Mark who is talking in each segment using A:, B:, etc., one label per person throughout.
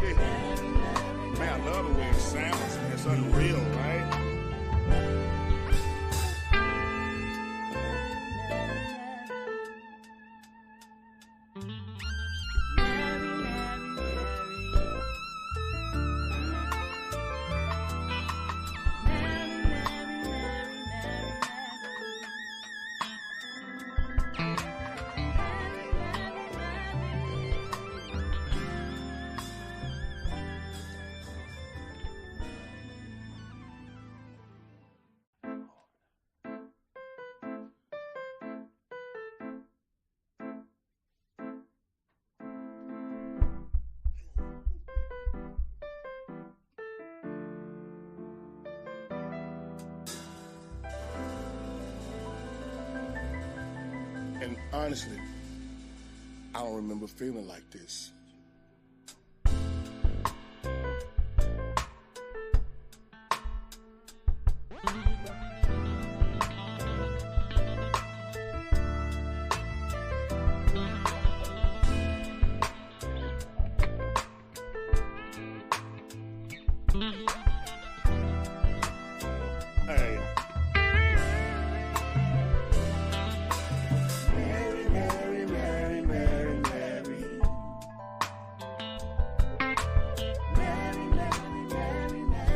A: Yeah. Man, I love the way it sounds. It's unreal, right? And honestly, I don't remember feeling like this. Hey. Mary, Mary, Mary, Mary, Mary. Mary, Mary, Mary, Mary, Mary.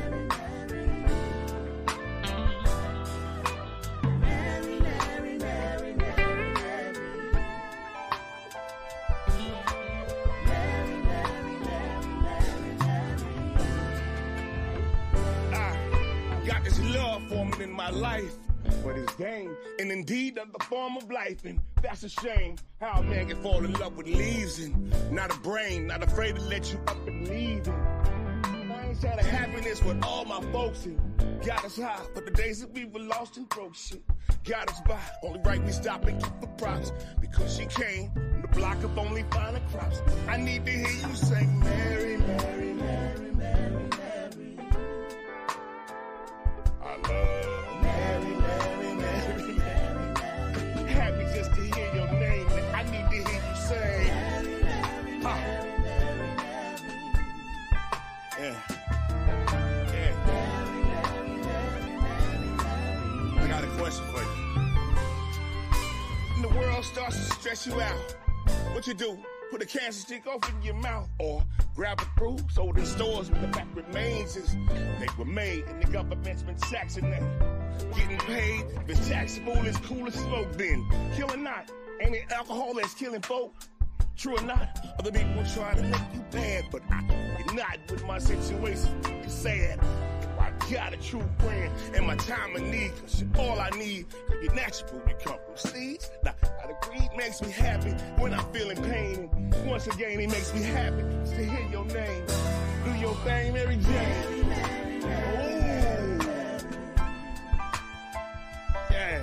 A: Mary, Mary, Mary, Mary, Mary. Mary, Mary, Mary, Mary, Mary. I got this love forming in my life. But it's game, and indeed another form of life, and that's a shame. How a man can fall in love with leaves and not a brain, not afraid to let you up and leave. And I ain't had a happiness with all my folks and got us high, but the days that we were lost and broke shit got us by. Only right we stop and keep the props because she came from the block of only finding crops. I need to hear you say Mary, Mary, Mary, Mary, Mary. I love Mary, Mary, Mary, Mary, Mary. Happy just to hear your name. I need to hear you say Mary, Mary, Mary, Mary, Mary. Yeah. Yeah. Mary, Mary, Mary, Mary, Mary. I got a question for you. When the world starts to stress you out, what you do? Put a cancer stick off in your mouth or grab a brew sold in stores where the fact remains is they were made and the government's been taxing them. Getting paid, if it's taxable, it's cool as smoke then. Killing not, ain't it alcohol that's killing folk? True or not, other people try to make you bad, but you're not with my situation. It's sad. I got a true friend in my time of need, cause you're all I need. Cause you're natural, you come from seeds. Now, the greed makes me happy when I'm feeling pain. And once again, it makes me happy just to hear your name. Do your thing, Mary Jane. Ooh. Yeah.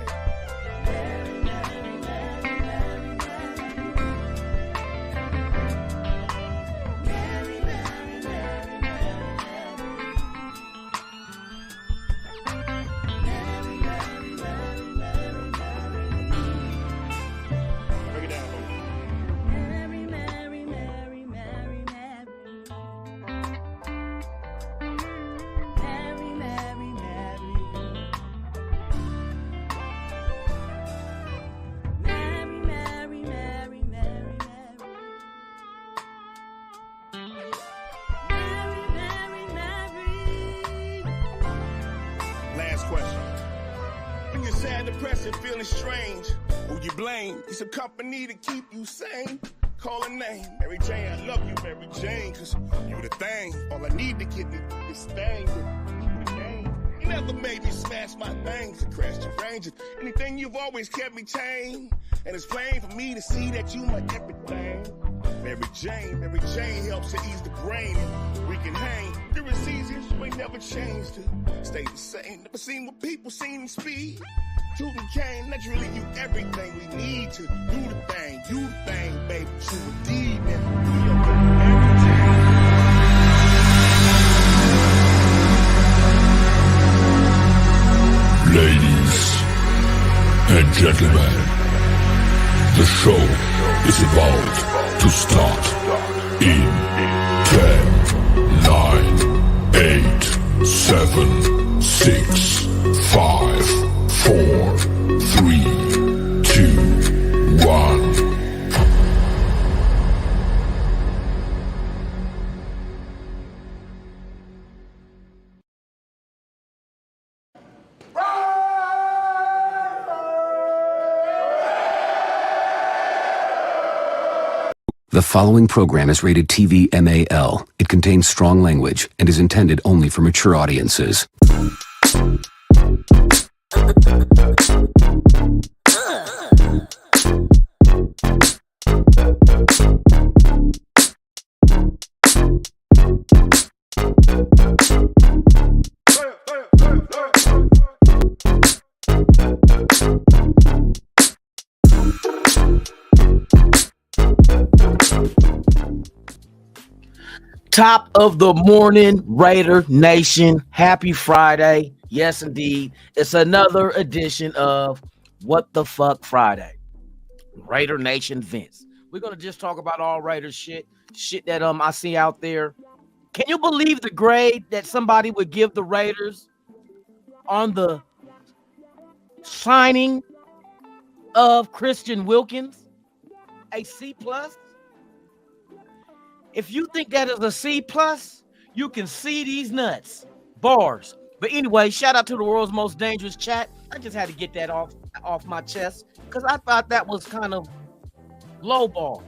A: Question. When you're sad, depressed, and feeling strange, who you blame? Need some company to keep you sane. Call a name, Mary Jane. I love you, Mary Jane, cause you the thing. All I need to get me this thing. You the game. You never made me smash my things and crash your ranges. Anything you've always kept me tame. And it's plain for me to see that you my everything. Mary Jane helps to ease the brain. And we can hang. There is seasons you ain't never changed to stay the same. Never seen what people seen in speed. Tootin' cane, that's really you everything we need to do the thing. You the thing, baby. True indeed, man. Do your
B: Ladies and gentlemen, the show is about to start in 10,
C: The following program is rated TV MAL. It contains strong language and is intended only for mature audiences.
D: Top of the morning, Raider Nation. Happy Friday. Yes, indeed. It's another edition of What the Fuck Friday. Raider Nation Vince. We're going to just talk about all Raiders shit that I see out there. Can you believe the grade that somebody would give the Raiders on the signing of Christian Wilkins? A C+? If you think that is a C+, you can see these nuts. Bars. But anyway, shout out to the world's most dangerous chat. I just had to get that off my chest because I thought that was kind of low ball.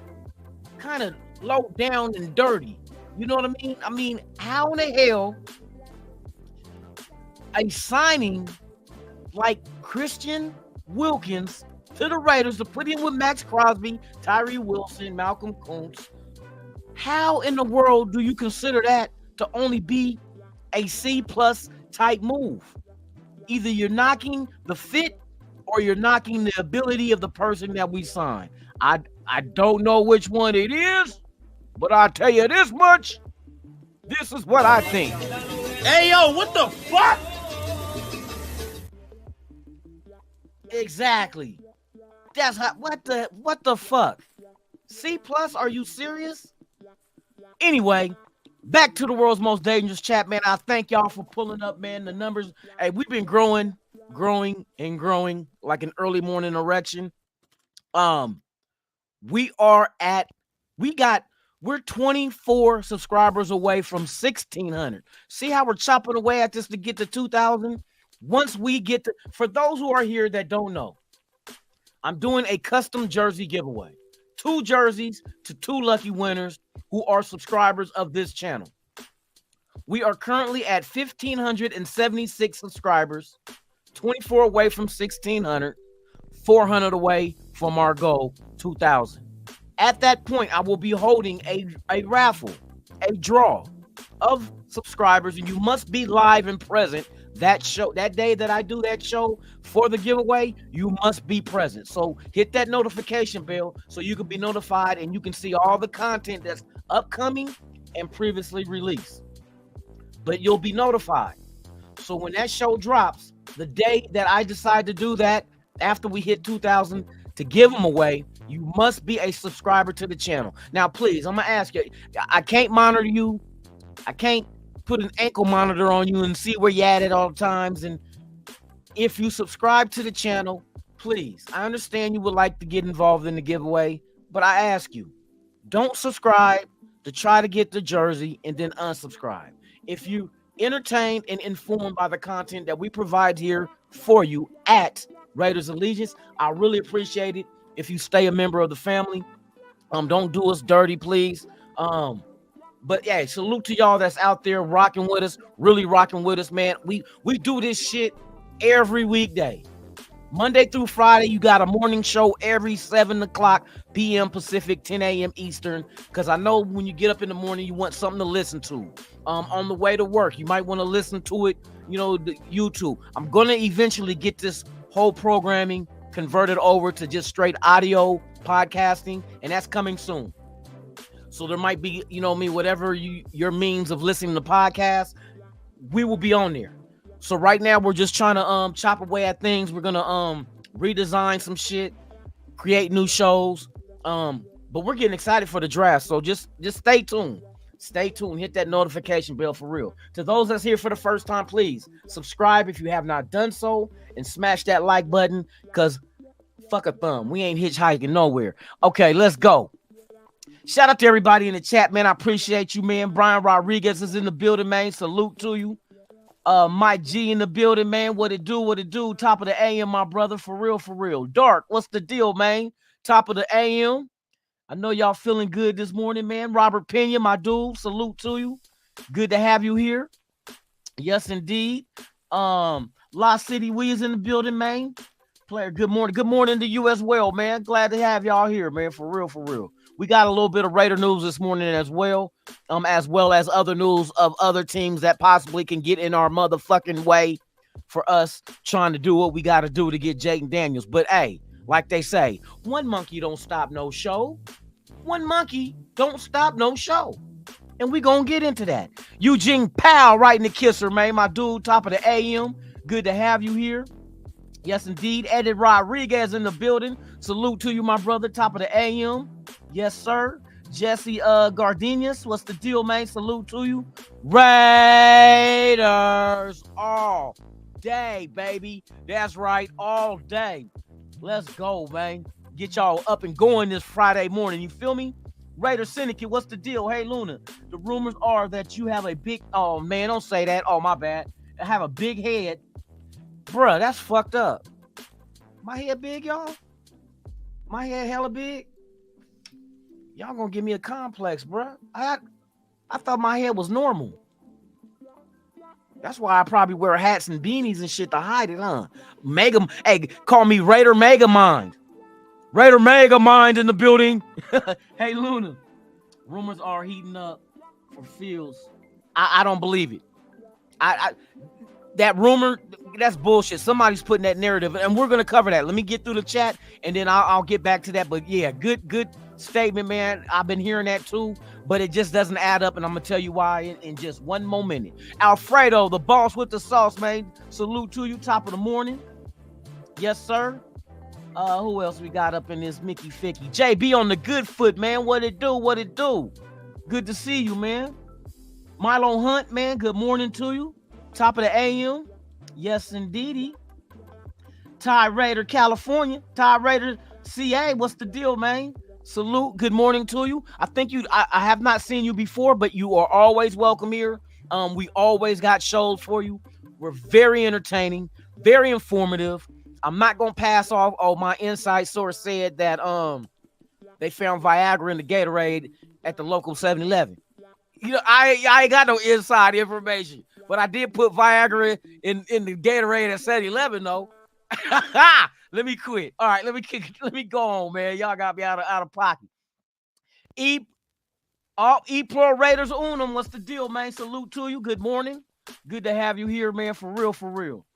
D: Kind of low down and dirty. You know what I mean? I mean, how in the hell a signing like Christian Wilkins to the Raiders to put in with Max Crosby, Tyree Wilson, Malcolm Kuntz, how in the world do you consider that to only be a C+ type move? Either you're knocking the fit or you're knocking the ability of the person that we signed. I don't know which one it is, but I'll tell you this much. This is what I think.
A: Hey, yo, what the fuck?
D: Exactly. That's how, what the fuck? C+, are you serious? Anyway, back to the world's most dangerous chat, man. I thank y'all for pulling up, man. The numbers, hey, we've been growing like an early morning erection. We're 24 subscribers away from 1,600. See how we're chopping away at this to get to 2,000? Once we get to, for those who are here that don't know, I'm doing a custom jersey giveaway. 2 jerseys to 2 lucky winners who are subscribers of this channel. We are currently at 1,576 subscribers, 24 away from 1,600, 400 away from our goal, 2,000. At that point, I will be holding a raffle, a draw of subscribers, and you must be live and present that day that I do that show for the giveaway. You must be present. So hit that notification bell so you can be notified and you can see all the content that's upcoming and previously released. But you'll be notified. So when that show drops, the day that I decide to do that, after we hit 2,000 to give them away, you must be a subscriber to the channel. Now, please, I'm going to ask you, I can't monitor you. I can't put an ankle monitor on you and see where you're at all times. And if you subscribe to the channel, please, I understand you would like to get involved in the giveaway, but I ask you, don't subscribe to try to get the jersey and then unsubscribe. If you entertained and informed by the content that we provide here for you at Raiders Allegiance, I really appreciate it if you stay a member of the family. Don't do us dirty, please. But yeah, salute to y'all that's out there rocking with us, really rocking with us, man. We do this shit every weekday. Monday through Friday, you got a morning show every 7 o'clock p.m. Pacific, 10 a.m. Eastern, because I know when you get up in the morning, you want something to listen to. On the way to work, you might want to listen to it, the YouTube. I'm going to eventually get this whole programming converted over to just straight audio podcasting, and that's coming soon. So there might be, whatever your means of listening to podcasts, we will be on there. So right now we're just trying to chop away at things. We're gonna redesign some shit, create new shows. But we're getting excited for the draft. So just stay tuned. Stay tuned. Hit that notification bell for real. To those that's here for the first time, please subscribe if you have not done so, and smash that like button, because fuck a thumb. We ain't hitchhiking nowhere. Okay, let's go. Shout out to everybody in the chat, man. I appreciate you, man. Brian Rodriguez is in the building, man. Salute to you. Mike G in the building, man. What it do? Top of the AM, my brother. For real. Dark, what's the deal, man? Top of the AM. I know y'all feeling good this morning, man. Robert Pena, my dude, salute to you. Good to have you here. Yes, indeed. La City, we is in the building, man. Player, good morning. Good morning to you as well, man. Glad to have y'all here, man. For real, for real. We got a little bit of Raider news this morning as well as other news of other teams that possibly can get in our motherfucking way for us trying to do what we got to do to get Jaden Daniels. But hey, like they say, one monkey don't stop no show. One monkey don't stop no show. And we gonna get into that. Eugene Powell writing the kisser, man. My dude, top of the AM. Good to have you here. Yes, indeed. Eddie Rodriguez in the building. Salute to you, my brother, top of the AM. Yes, sir. Jesse Gardenius, what's the deal, man? Salute to you. Raiders all day, baby. That's right, all day. Let's go, man. Get y'all up and going this Friday morning. You feel me? Raider Syndicate, what's the deal? Hey, Luna, the rumors are that you have a big... Oh, man, don't say that. Oh, my bad. I have a big head. Bruh, that's fucked up. My head big, y'all? My head hella big? Y'all gonna give me a complex, bruh. I thought my head was normal. That's why I probably wear hats and beanies and shit to hide it, huh? Hey, call me Raider Megamind. Raider Megamind in the building. Hey, Luna. Rumors are heating up for Fields. I don't believe it. That rumor, that's bullshit. Somebody's putting that narrative, and we're gonna cover that. Let me get through the chat, and then I'll get back to that. But yeah, good statement, man. I've been hearing that too, but it just doesn't add up, and I'm gonna tell you why in just one moment. Alfredo, the boss with the sauce, man. Salute to you, top of the morning. Yes, sir. Who else we got up in this Mickey Ficky? JB on the good foot, man. What it do? What it do? Good to see you, man. Milo Hunt, man. Good morning to you. Top of the AM. Yes, indeedy. Ty Raider, California. Ty Raider, CA. What's the deal, man? Salute. Good morning to you. I think I have not seen you before, but you are always welcome here. We always got shows for you. We're very entertaining, very informative. I'm not gonna pass off. Oh, my inside source said that they found Viagra in the Gatorade at the local 7-Eleven. You know, I ain't got no inside information, but I did put Viagra in the Gatorade at 7-Eleven though. Let me quit. All right, let me go on, man. Y'all got me out of pocket. E Pro Raiders Unum. What's the deal, man? Salute to you. Good morning. Good to have you here, man. For real, for real.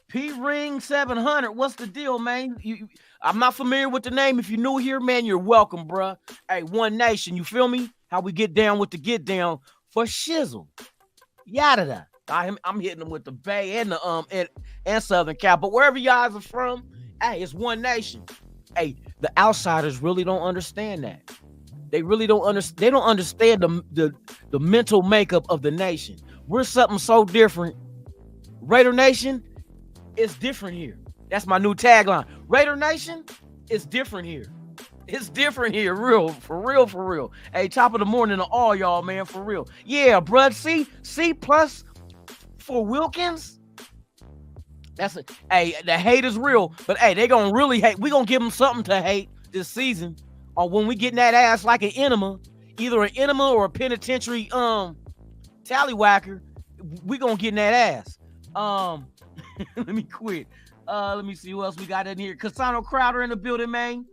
D: P Ring 700. What's the deal, man? I'm not familiar with the name. If you're new here, man, you're welcome, bruh. Hey, One Nation. You feel me? How we get down with the get down for shizzle. Yada. I'm hitting them with the Bay and the and Southern Cal, but wherever you guys are from, hey, it's One Nation. Hey, the outsiders really don't understand that. They really don't understand. They don't understand the mental makeup of the nation. We're something so different. Raider Nation is different here. That's my new tagline. Raider Nation is different here. It's different here, for real. Hey, top of the morning to all y'all, man, for real. Yeah, bruh. C plus for Wilkins. Hey, the hate is real, but hey, they gonna really hate. We gonna give them something to hate this season, or when we get in that ass like an enema, either an enema or a penitentiary tallywhacker. We gonna get in that ass. Let me quit. Let me see who else we got in here. Cassano Crowder in the building, man.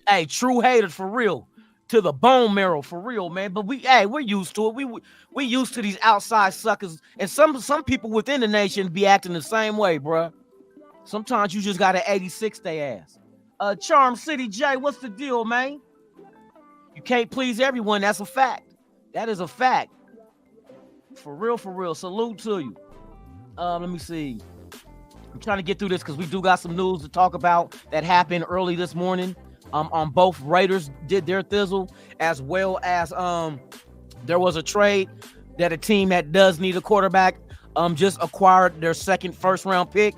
D: Hey, true haters for real, to the bone marrow for real, man. But we're used to it. We used to these outside suckers, and some people within the nation be acting the same way, bruh. Sometimes you just gotta 86 they ass. Charm City J, what's the deal, man? You can't please everyone. That's a fact. That is a fact. For real. Salute to you. Let me see. I'm trying to get through this because we do got some news to talk about that happened early this morning. On both Raiders did their thizzle, as well as there was a trade that a team that does need a quarterback just acquired their second first-round pick.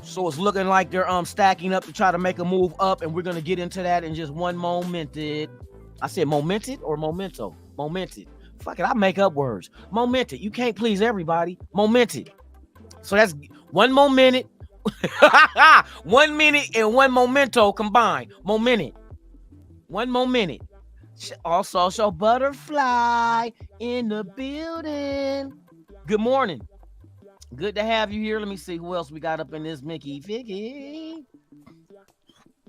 D: So it's looking like they're stacking up to try to make a move up, and we're gonna get into that in just one momented. I said momented or memento? Momented. Fuck it, I make up words. Momented. You can't please everybody. Momented. So that's one momented, 1 minute and one memento combined. Momentum. One more minute. Also, Butterfly in the building. Good morning. Good to have you here. Let me see who else we got up in this Mickey Figgy.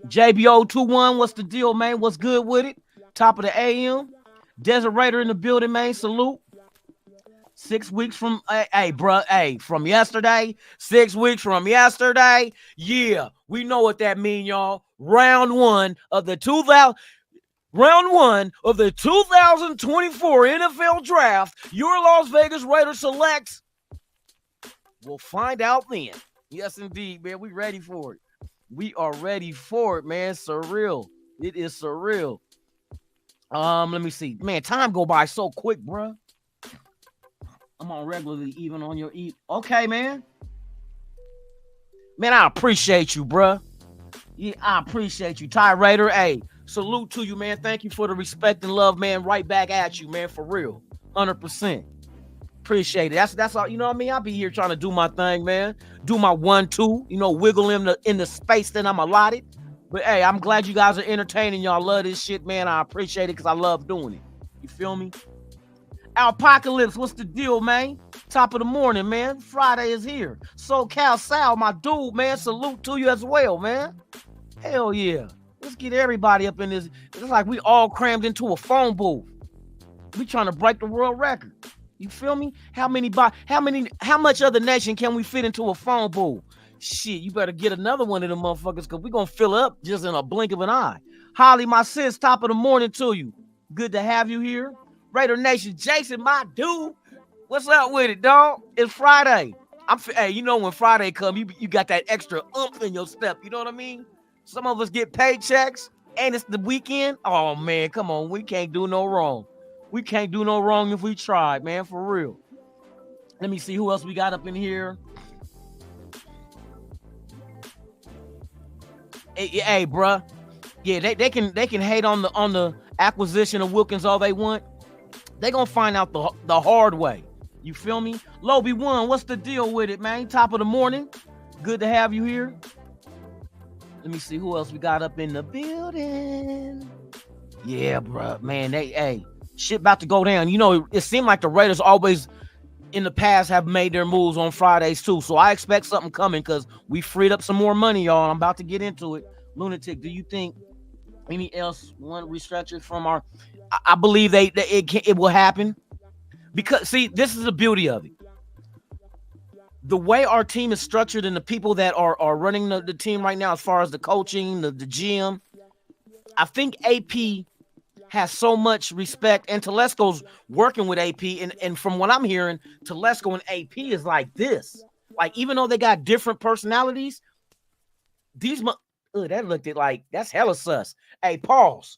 D: JBO21, what's the deal, man? What's good with it? Top of the AM. Deserator in the building, man. Salute. 6 weeks from, from yesterday. 6 weeks from yesterday. Yeah, we know what that mean, y'all. Round one of the 2024 NFL Draft. Your Las Vegas Raiders selects. We'll find out then. Yes, indeed, man. We ready for it. We are ready for it, man. Surreal. It is surreal. Let me see. Man, time go by so quick, bro. I'm on regularly even on your eat. Okay, man. Man, I appreciate you, bro. Yeah, I appreciate you. Ty Raider, hey, salute to you, man. Thank you for the respect and love, man. Right back at you, man, for real. 100%. Appreciate it. That's all, you know what I mean? I'll be here trying to do my thing, man. Do my 1-2, wiggle in the space that I'm allotted. But hey, I'm glad you guys are entertaining. Y'all love this shit, man. I appreciate it because I love doing it. You feel me? Alpocalypse, what's the deal, man? Top of the morning, man. Friday is here. SoCal Sal, my dude, man. Salute to you as well, man. Hell yeah. Let's get everybody up in this. It's like we all crammed into a phone booth. We trying to break the world record. You feel me? How much other nation can we fit into a phone booth? Shit, you better get another one of them motherfuckers because we're going to fill up just in a blink of an eye. Holly, my sis, top of the morning to you. Good to have you here. Raider Nation, Jason, my dude. What's up with it, dog? It's Friday. Hey, when Friday come, you got that extra oomph in your step. You know what I mean? Some of us get paychecks and it's the weekend. Oh, man, come on. We can't do no wrong. We can't do no wrong if we try, man, for real. Let me see who else we got up in here. Hey, bruh. Yeah, they can hate on the acquisition of Wilkins all they want. They gonna find out the hard way. You feel me? Lobie One, what's the deal with it, man? Top of the morning. Good to have you here. Let me see who else we got up in the building. Yeah, bruh, man. Shit about to go down. It seemed like the Raiders always in the past have made their moves on Fridays too. So I expect something coming because we freed up some more money, y'all. I'm about to get into it. Lunatic, do you think any else want restructured from our? I believe it will happen because see, this is the beauty of it. The way our team is structured and the people that are running the team right now, as far as the coaching, the GM, I think AP has so much respect, and Telesco's working with AP, and from what I'm hearing, Telesco and AP is like this. Like, even though they got different personalities, that looked like that's hella sus. Hey, pause.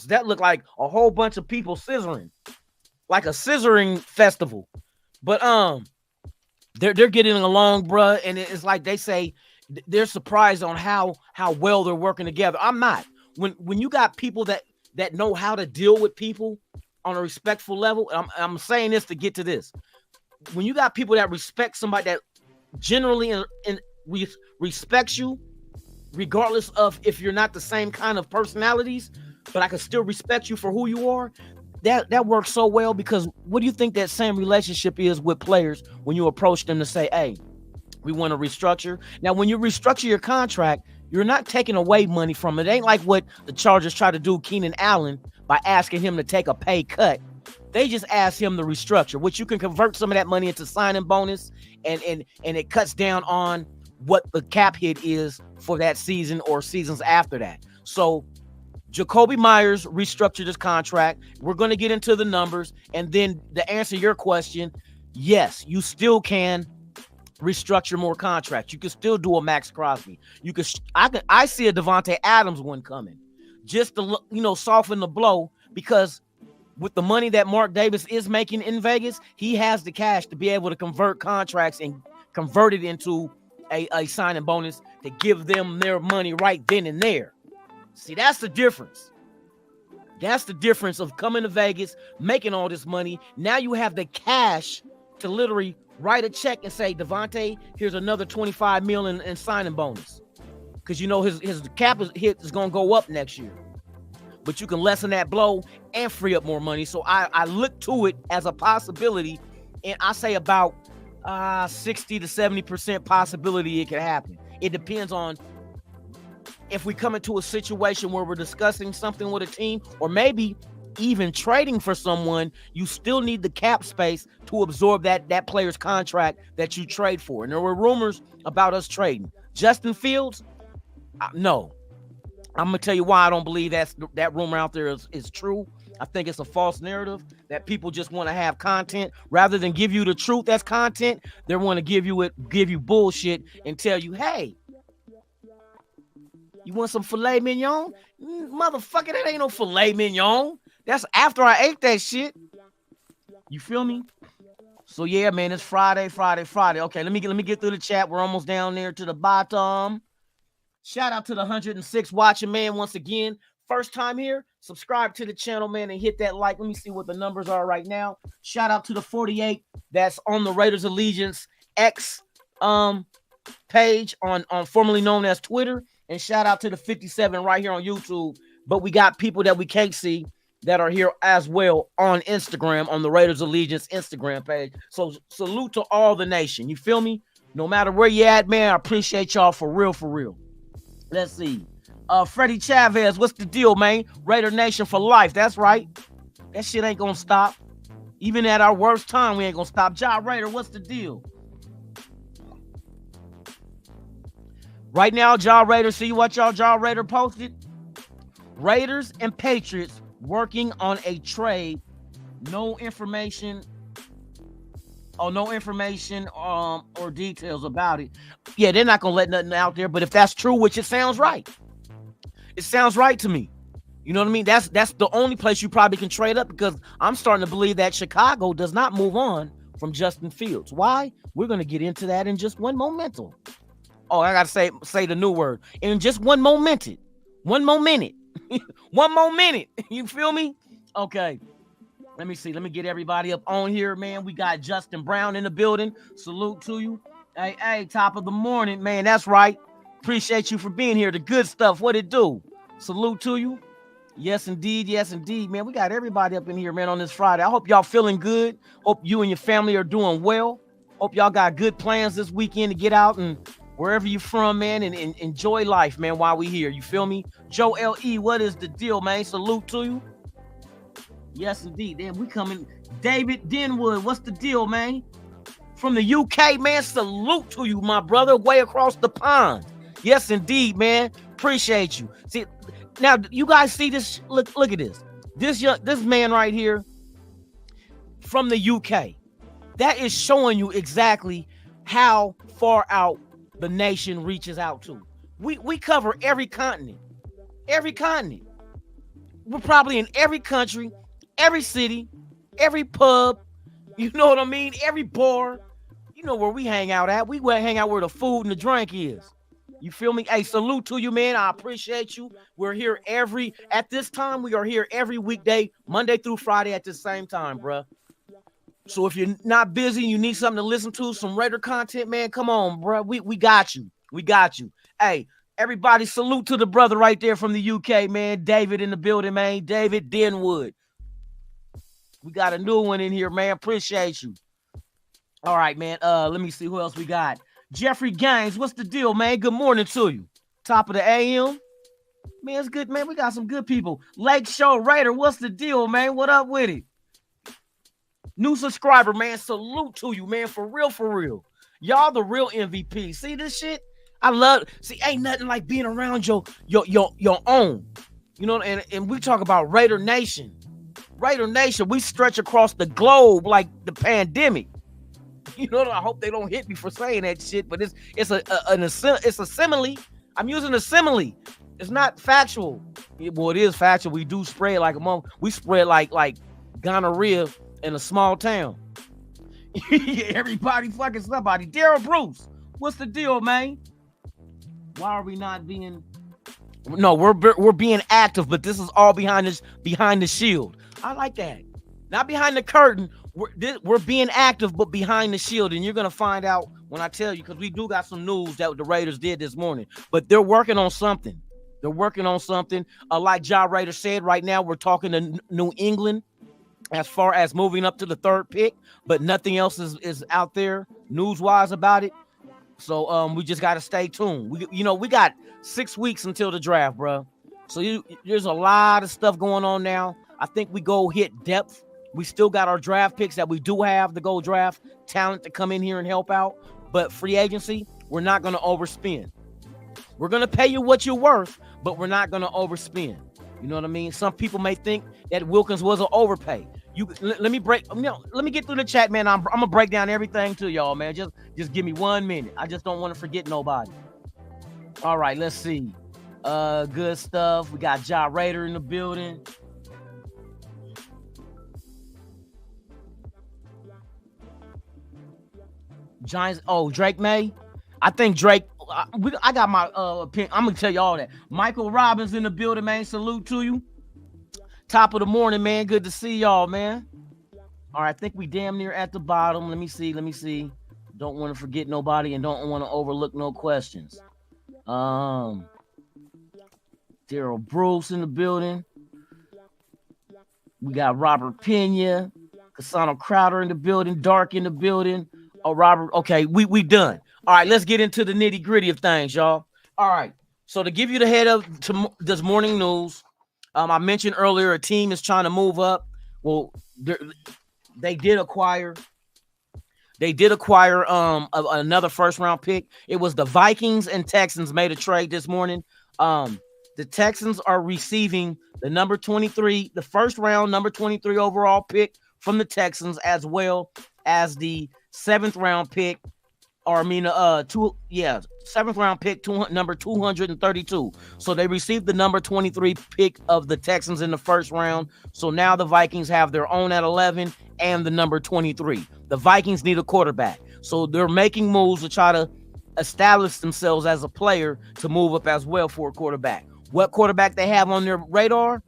D: That looked like a whole bunch of people scissoring, like a scissoring festival. But they're getting along, bruh, and it's like they say they're surprised on how well they're working together. I'm not. When you got people that know how to deal with people on a respectful level, I'm saying this to get to this. When you got people that respect somebody that generally respects you, regardless of if you're not the same kind of personalities, but I can still respect you for who you are, that works so well. Because what do you think that same relationship is with players when you approach them to say, hey, we want to restructure? Now, when you restructure your contract, you're not taking away money from it. It ain't like what the Chargers try to do Keenan Allen by asking him to take a pay cut. They just asked him to restructure, which you can convert some of that money into signing bonus, and it cuts down on what the cap hit is for that season or seasons after that. So Jacoby Myers restructured his contract. We're going to get into the numbers, and then to answer your question, yes, you still can restructure more contracts. You can still do a Max Crosby. I see a Devontae Adams one coming, just to soften the blow, because with the money that Mark Davis is making in Vegas, he has the cash to be able to convert contracts and convert it into a signing bonus to give them their money right then and there. See, that's the difference. That's the difference of coming to Vegas, making all this money. Now you have the cash to literally write a check and say, Devontae, here's another $25 million in signing bonus. Because you know his cap is going to go up next year. But you can lessen that blow and free up more money. So I look to it as a possibility, and I say about 60 to 70% possibility it can happen. It depends on if we come into a situation where we're discussing something with a team, or maybe even trading for someone. You still need the cap space to absorb that player's contract that you trade for. And there were rumors about us trading Justin Fields. No, I'm gonna tell you why I don't believe that rumor out there is true. I think it's a false narrative that people just want to have content rather than give you the truth. That's content. They want to give you bullshit and tell you, hey, you want some filet mignon? Motherfucker, that ain't no filet mignon. That's after I ate that shit. You feel me? So yeah, man, it's Friday. Okay, let me get through the chat. We're almost down there to the bottom. Shout out to the 106 watching, man. Once again, first time here, subscribe to the channel, man, and hit that like. Let me see what the numbers are right now. Shout out to the 48 that's on the Raiders Allegiance X page on formerly known as Twitter, and shout out to the 57 right here on YouTube. But we got people that we can't see that are here as well on Instagram, on the Raiders Allegiance Instagram page. So salute to all the nation. You feel me? No matter where you at, man, I appreciate y'all for real. Let's see. Freddie Chavez, what's the deal, man? Raider Nation for life. That's right. That shit ain't gonna stop. Even at our worst time, we ain't gonna stop. Ja Raider, what's the deal? Right now, Ja Raider, see what Ja Raider posted? Raiders and Patriots working on a trade. No information or details about it. Yeah, they're not gonna let nothing out there, but if that's true, which it sounds right. It sounds right to me. You know what I mean? That's the only place you probably can trade up, because I'm starting to believe that Chicago does not move on from Justin Fields. Why? We're gonna get into that in just one momentum. Oh, I gotta say the new word. In just one momentum. One more minute. One more minute. You feel me? Okay. Let me see. Let me get everybody up on here, man. We got Justin Brown in the building. Salute to you. Hey, top of the morning, man. That's right. Appreciate you for being here. The good stuff. What it do? Salute to you. Yes, indeed. Yes, indeed, man. We got everybody up in here, man, on this Friday. I hope y'all feeling good. Hope you and your family are doing well. Hope y'all got good plans this weekend to get out and wherever you're from, man, and enjoy life, man, while we here. You feel me? Joe L.E., what is the deal, man? Salute to you. Yes, indeed. Then we coming. David Denwood, what's the deal, man? From the UK, man, salute to you, my brother, way across the pond. Yes, indeed, man. Appreciate you. See, now you guys see this? Look at this. This man right here from the UK. That is showing you exactly how far out the nation reaches out to. We cover every continent. Every continent. We're probably in every country, every city, every pub. You know what I mean? Every bar. You know where we hang out at. We hang out where the food and the drink is. You feel me? Hey, salute to you, man. I appreciate you. We're here at this time, we are here every weekday, Monday through Friday at the same time, bruh. So if you're not busy, you need something to listen to, some Raider content, man, come on, bruh. We got you. We got you. Hey, everybody, salute to the brother right there from the UK, man. David in the building, man. David Denwood. We got a new one in here, man. Appreciate you. All right, man. Let me see who else we got. Jeffrey Gaines, what's the deal, man? Good morning to you. Top of the AM. Man, it's good, man. We got some good people. Lake Show Raider, what's the deal, man? What up with it? New subscriber, man. Salute to you, man. For real. Y'all the real MVP. See this shit? I love it. See, ain't nothing like being around your own. You know, and we talk about Raider Nation. Raider Nation, we stretch across the globe like the pandemic. You know, I hope they don't hit me for saying that shit, but it's a simile. I'm using a simile. It's not factual. Well, it is factual. We do spread like we spread like gonorrhea in a small town. Everybody fucking somebody. Daryl Bruce, what's the deal, man? Why are we not being? No, we're being active, but this is all behind the shield. I like that. not behind the curtain. We're being active, but behind the shield, and you're gonna find out when I tell you, because we do got some news that the Raiders did this morning. But they're working on something. They're working on something. Like Ja Raider said, right now we're talking to New England as far as moving up to the 3rd pick, but nothing else is out there news-wise about it. So we just got to stay tuned. We got 6 weeks until the draft, bro. So there's a lot of stuff going on now. I think we go hit depth. We still got our draft picks that we do have to go draft talent to come in here and help out. But free agency, we're not going to overspend. We're going to pay you what you're worth, but we're not going to overspend. You know what I mean? Some people may think that Wilkins was an overpay. Let me get through the chat, man. I'm gonna break down everything to y'all, man. Just give me 1 minute. I just don't want to forget nobody. All right, let's see. Good stuff. We got Ja Raider in the building. Giants. Oh, Drake May. I think Drake. I got my opinion. I'm gonna tell you all that. Michael Robbins in the building, man. Salute to you. Top of the morning, man. Good to see y'all, man. All right, I think we damn near at the bottom. Let me see. Don't want to forget nobody and don't want to overlook no questions. Daryl Bruce in the building. We got Robert Pena, Cassano Crowder in the building, Dark in the building. Oh, Robert. Okay, we done. All right, let's get into the nitty-gritty of things, y'all. All right, so to give you the head of this morning news, I mentioned earlier a team is trying to move up. Well, they did acquire another first-round pick. It was the Vikings and Texans made a trade this morning. The Texans are receiving the number 23, the first-round number 23 overall pick from the Texans, as well as the seventh-round pick. Seventh round pick, number 232. So they received the number 23 pick of the Texans in the first round. So now the Vikings have their own at 11 and the number 23. The Vikings need a quarterback. So they're making moves to try to establish themselves as a player to move up as well for a quarterback. What quarterback they have on their radar?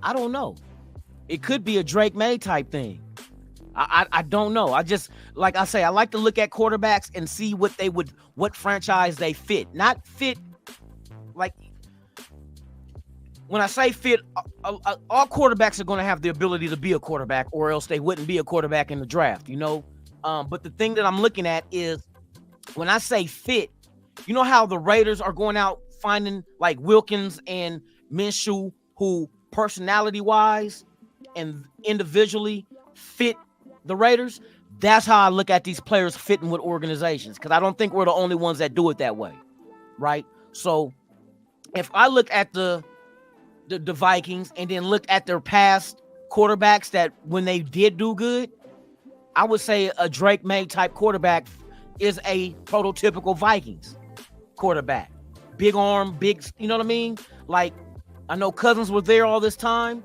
D: I don't know. It could be a Drake May type thing. I don't know. I just, like I say, I like to look at quarterbacks and see what franchise they fit. Not fit, like, when I say fit, all quarterbacks are going to have the ability to be a quarterback, or else they wouldn't be a quarterback in the draft, you know? But the thing that I'm looking at is, when I say fit, you know how the Raiders are going out finding, like, Wilkins and Minshew, who personality-wise and individually fit the Raiders? That's how I look at these players fitting with organizations, because I don't think we're the only ones that do it that way, right? So if I look at the Vikings and then look at their past quarterbacks that when they did do good, I would say a Drake May type quarterback is a prototypical Vikings quarterback. Big arm, big, you know what I mean? Like, I know Cousins was there all this time,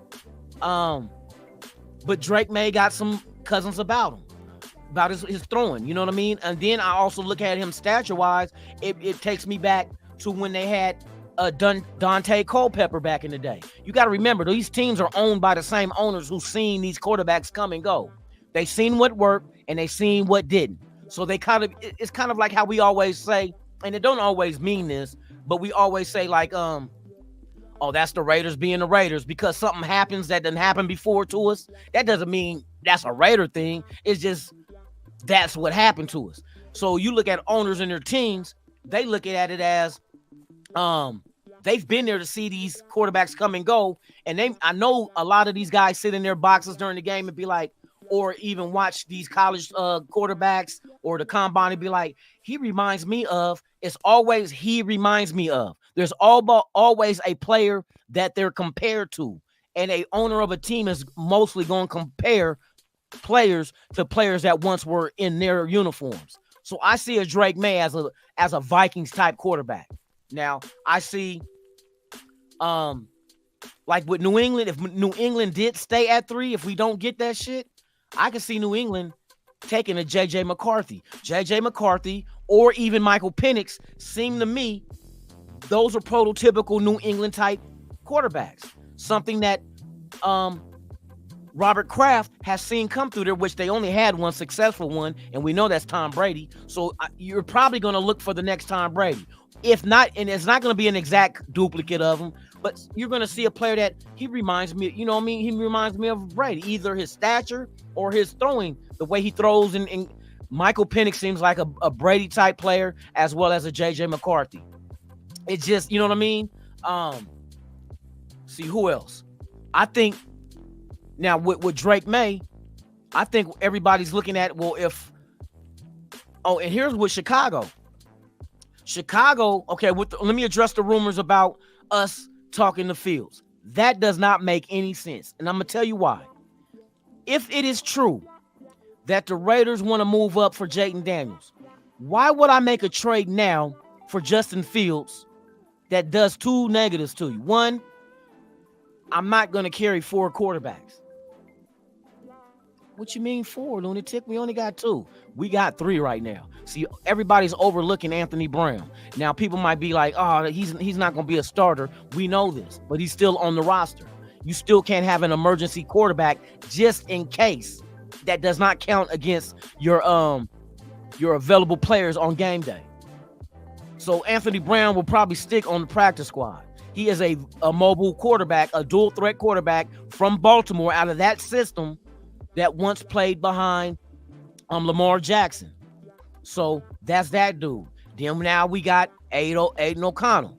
D: but Drake May got some Cousins about him, about his throwing, you know what I mean? And then I also look at him stature-wise. It takes me back to when they had Dante Culpepper back in the day. You got to remember, these teams are owned by the same owners who've seen these quarterbacks come and go. They seen what worked and they seen what didn't. So it's kind of like how we always say, and it don't always mean this, but we always say like, oh, that's the Raiders being the Raiders, because something happens that didn't happen before to us. That doesn't mean that's a Raider thing. It's just that's what happened to us. So you look at owners and their teams, they look at it as they've been there to see these quarterbacks come and go. And I know a lot of these guys sit in their boxes during the game and be like, or even watch these college quarterbacks or the combine and be like, he reminds me of. There's always a player that they're compared to. And a owner of a team is mostly going to compare players to players that once were in their uniforms. So I see a Drake May as a Vikings type quarterback. Now I see, like with New England, if New England did stay at 3, if we don't get that shit, I can see New England taking a JJ McCarthy, or even Michael Penix. Seem to me, those are prototypical New England type quarterbacks. Something that Robert Kraft has seen come through there, which they only had one successful one, and we know that's Tom Brady. So you're probably going to look for the next Tom Brady. If not, and it's not going to be an exact duplicate of him, but you're going to see a player that he reminds me, you know what I mean? He reminds me of Brady, either his stature or his throwing, the way he throws. And Michael Penix seems like a Brady type player as well as a JJ McCarthy. It's just, you know what I mean? See who else? I think now with Drake May, I think everybody's looking at, well, and here's with Chicago. Okay, let me address the rumors about us talking to Fields. That does not make any sense. And I'm going to tell you why. If it is true that the Raiders want to move up for Jayden Daniels, why would I make a trade now for Justin Fields that does two negatives to you? One, I'm not going to carry 4 quarterbacks. What you mean 4, lunatic? We only got 2. We got 3 right now. See, everybody's overlooking Anthony Brown. Now, people might be like, oh, he's not going to be a starter. We know this, but he's still on the roster. You still can't have an emergency quarterback just in case. That does not count against your available players on game day. So Anthony Brown will probably stick on the practice squad. He is a mobile quarterback, a dual threat quarterback from Baltimore out of that system that once played behind Lamar Jackson. So that's that dude. Then now we got Aiden O'Connell.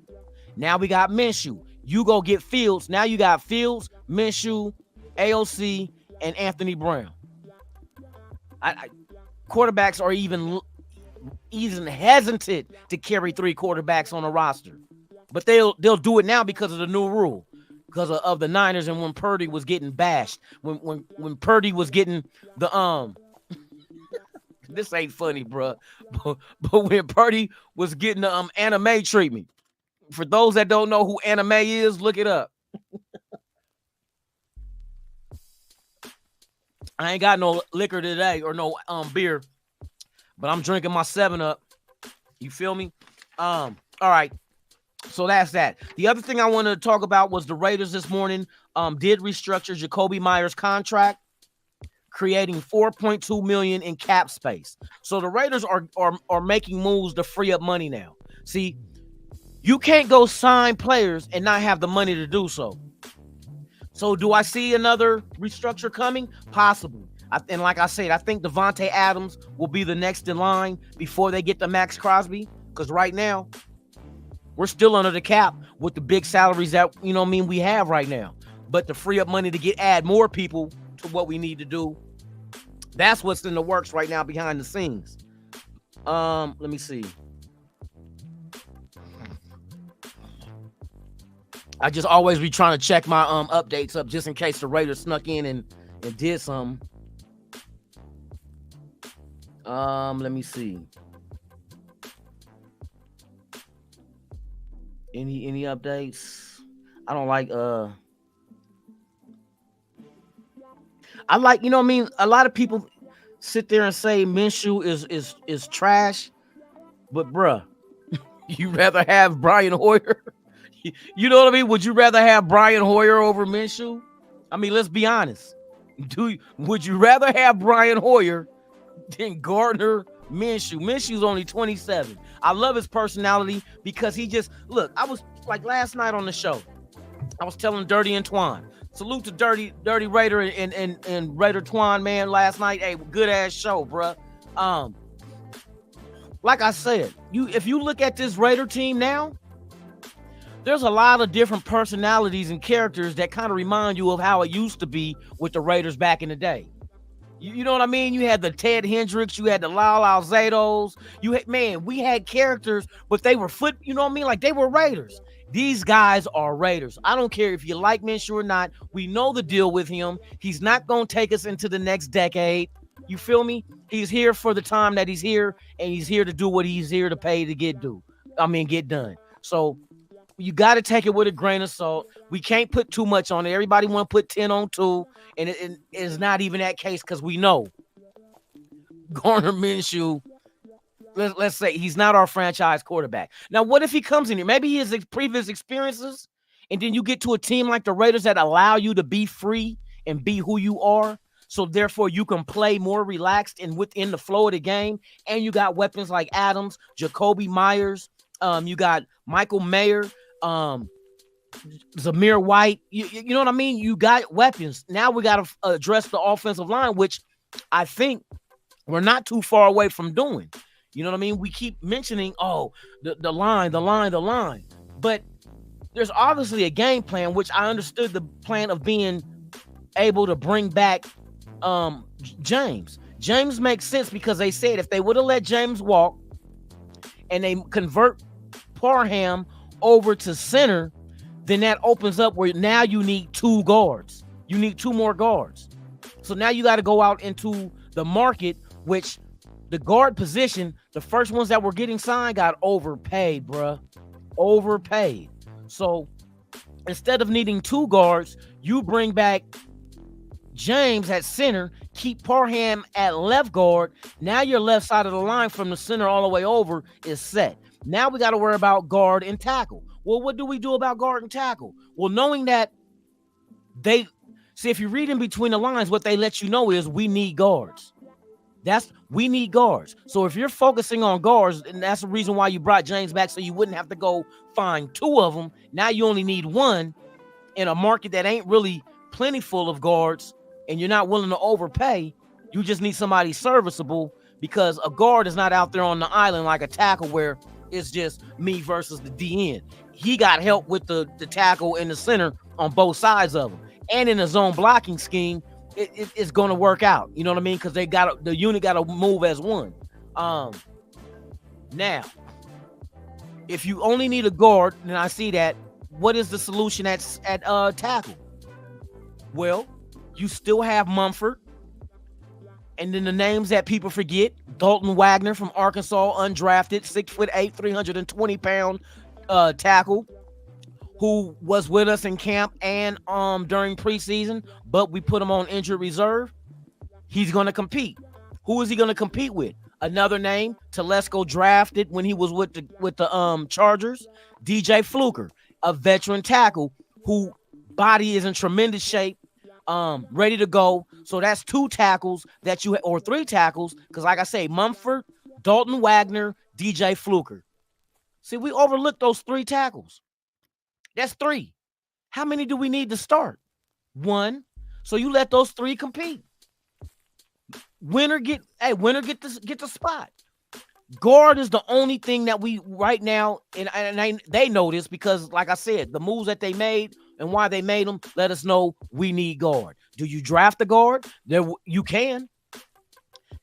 D: Now we got Minshew. You go get Fields. Now you got Fields, Minshew, AOC, and Anthony Brown. Quarterbacks are even hesitant to carry 3 quarterbacks on a roster. But they'll do it now because of the new rule. Because of the Niners and when Purdy was getting bashed. When Purdy was getting the this ain't funny, bro. But when Purdy was getting the anime treatment. For those that don't know who anime is, look it up. I ain't got no liquor today or no beer, but I'm drinking my 7-Up. You feel me? All right. So that's that. The other thing I wanted to talk about was the Raiders this morning did restructure Jacoby Myers' contract, creating $4.2 million in cap space. So the Raiders are making moves to free up money now. See, you can't go sign players and not have the money to do so. So do I see another restructure coming? Possibly. And like I said, I think Devontae Adams will be the next in line before they get to Max Crosby. Because right now, we're still under the cap with the big salaries that, you know what I mean, we have right now. But to free up money to add more people to what we need to do, that's what's in the works right now behind the scenes. Let me see. I just always be trying to check my updates up just in case the Raiders snuck in and did something. Let me see. Any updates? I don't like I like, you know what I mean? A lot of people sit there and say Minshew is trash, but bruh, you rather have Brian Hoyer? You know what I mean? Would you rather have Brian Hoyer over Minshew? I mean, let's be honest. Would you rather have Brian Hoyer than Gardner Minshew? Minshew's only 27. I love his personality because he just, look, I was like last night on the show, I was telling Dirty and Twan. Salute to Dirty Raider and Raider Twan, man, last night. Hey, good ass show, bruh. Like I said, if you look at this Raider team now, there's a lot of different personalities and characters that kind of remind you of how it used to be with the Raiders back in the day. You know what I mean? You had the Ted Hendricks, you had the Lyle Alzaados. We had characters, but they were you know what I mean? Like they were Raiders. These guys are Raiders. I don't care if you like Minshew or not. We know the deal with him. He's not going to take us into the next decade. You feel me? He's here for the time that he's here, and he's here to do what he's here to pay to get done. So you got to take it with a grain of salt. We can't put too much on it. Everybody want to put 10 on 2, and it is not even that case because we know Gardner Minshew, let's say he's not our franchise quarterback. Now, what if he comes in here? Maybe he has previous experiences, and then you get to a team like the Raiders that allow you to be free and be who you are. So therefore, you can play more relaxed and within the flow of the game. And you got weapons like Adams, Jacoby Myers. You got Michael Mayer, Zamir White. You know what I mean? You got weapons. Now we got to address the offensive line, which I think we're not too far away from doing. You know what I mean? We keep mentioning, the line. But there's obviously a game plan, which I understood the plan of being able to bring back James. James makes sense because they said if they would have let James walk and they convert Parham over to center, then that opens up where now you need 2 guards. You need 2 more guards. So now you got to go out into the market, which the guard position, the first ones that were getting signed got overpaid, bruh. Overpaid. So instead of needing 2 guards, you bring back James at center, keep Parham at left guard. Now your left side of the line from the center all the way over is set. Now we got to worry about guard and tackle. Well, what do we do about guard and tackle? Well, knowing that if you read in between the lines, what they let you know is we need guards. We need guards. So if you're focusing on guards, and that's the reason why you brought James back, so you wouldn't have to go find 2 of them. Now you only need 1 in a market that ain't really plentiful of guards, and you're not willing to overpay. You just need somebody serviceable, because a guard is not out there on the island like a tackle where it's just me versus the DN. He got help with the tackle in the center on both sides of him. And in a zone blocking scheme, it's going to work out. You know what I mean? Because the unit got to move as one. Now, if you only need a guard, and I see that, what is the solution at tackle? Well, you still have Mumford. And then the names that people forget, Dalton Wagner from Arkansas, undrafted, 6'8", 320-pound tackle, who was with us in camp and during preseason, but we put him on injured reserve. He's going to compete. Who is he going to compete with? Another name, Telesco drafted when he was with the Chargers, DJ Fluker, a veteran tackle who body is in tremendous shape, ready to go. So that's 2 tackles that or 3 tackles, because like I say, Mumford, Dalton Wagner, DJ Fluker. See, we overlooked those 3 tackles. That's 3. How many do we need to start? 1. So you let those 3 compete. Winner get the spot. Guard is the only thing that we right now, and they know this because, like I said, the moves that they made and why they made them let us know we need guard. Do you draft a guard? There you can.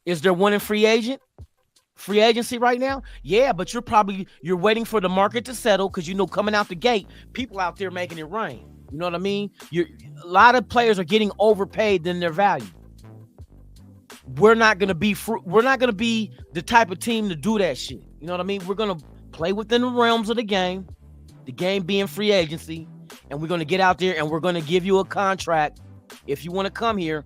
D: Is there one in free agency right now? Yeah, but you're waiting for the market to settle, because coming out the gate, people out there making it rain. You know what I mean? A lot of players are getting overpaid than their value. We're not gonna be the type of team to do that shit. You know what I mean? We're gonna play within the realms of the game being free agency, and we're gonna get out there and we're gonna give you a contract if you want to come here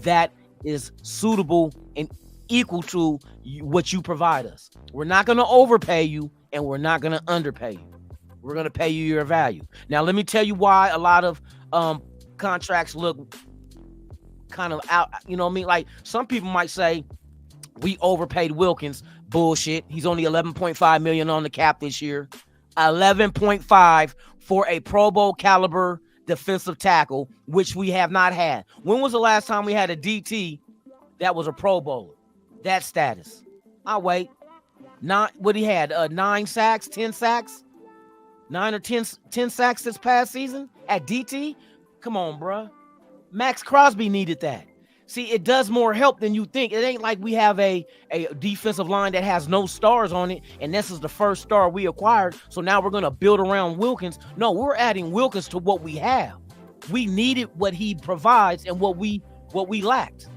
D: that is suitable and equal to what you provide us. We're not gonna overpay you, and we're not gonna underpay you. We're gonna pay you your value. Now, let me tell you why a lot of contracts look kind of out. You know what I mean? Like, some people might say we overpaid Wilkins. Bullshit. He's only $11.5 million on the cap this year. 11.5 for a Pro Bowl caliber defensive tackle, which we have not had. When was the last time we had a DT that was a Pro Bowler? That status. I'll wait. What he had? 9 sacks, 10 sacks, 9 or 10 sacks this past season at DT. Come on, bruh. Max Crosby needed that. See, it does more help than you think. It ain't like we have a defensive line that has no stars on it, and this is the first star we acquired, so now we're going to build around Wilkins. No, we're adding Wilkins to what we have. We needed what he provides and what we lacked.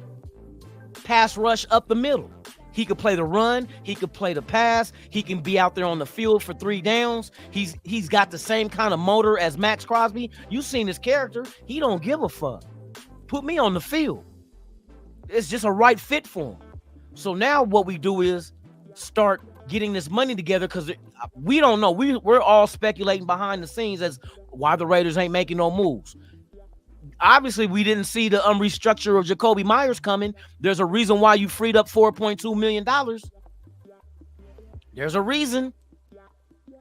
D: Pass rush up the middle. He could play the run. He could play the pass. He can be out there on the field for 3 downs. He's got the same kind of motor as Max Crosby. You've seen his character. He don't give a fuck. Put me on the field. It's just a right fit for him. So now what we do is start getting this money together, because we don't know. We're all speculating behind the scenes as why the Raiders ain't making no moves. obviously we didn't see the restructure of Jacoby Myers coming. There's a reason why you freed up $4.2 million. There's a reason.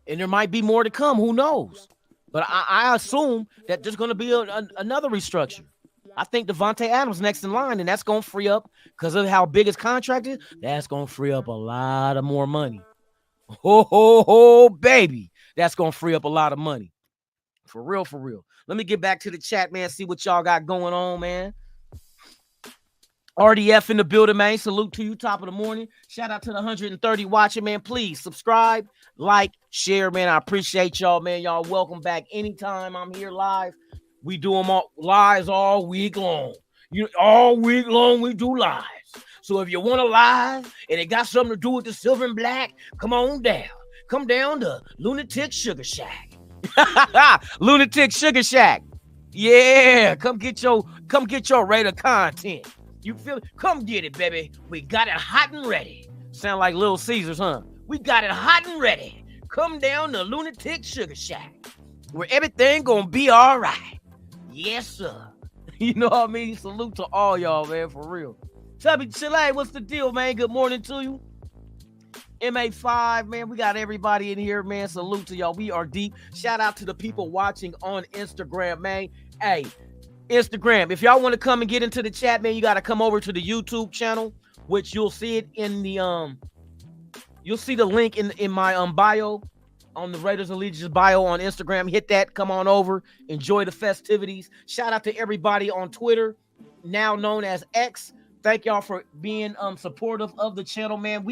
D: And there might be more to come. Who knows? But I assume that there's going to be another restructure. I think Devontae Adams next in line, and that's going to free up, because of how big his contract is, that's going to free up a lot of more money. Oh, baby. That's going to free up a lot of money. For real, for real. Let me get back to the chat, man, see what y'all got going on, man. RDF in the building, man. Salute to you, top of the morning. Shout out to the 130 watching, man. Please subscribe, like, share, man. I appreciate y'all, man. Y'all welcome back anytime I'm here live. We do them all lives all week long. All week long we do lives. So if you want to live and it got something to do with the silver and black, come on down. Come down to Lunatic Sugar Shack. Lunatic Sugar Shack. Yeah, come get your rate of content. You feel it? Come get it, baby. We got it hot and ready. Sound like Little Caesars, huh? We got it hot and ready. Come down to Lunatic Sugar Shack, where everything gonna be all right. Yes, sir. You know what I mean? Salute to all y'all, man, for real. Chubby Chile, what's the deal, man? Good morning to you. MA5, man, we got everybody in here, man. Salute to y'all. We are deep. Shout out to the people watching on Instagram, man. Hey, Instagram, if y'all want to come and get into the chat, man, you got to come over to the YouTube channel, which you'll see it in the you'll see the link in my bio, on the Raiders Allegiance bio on Instagram. Hit that, come on over, enjoy the festivities. Shout out to everybody on Twitter, now known as X. Thank y'all for being supportive of the channel, man.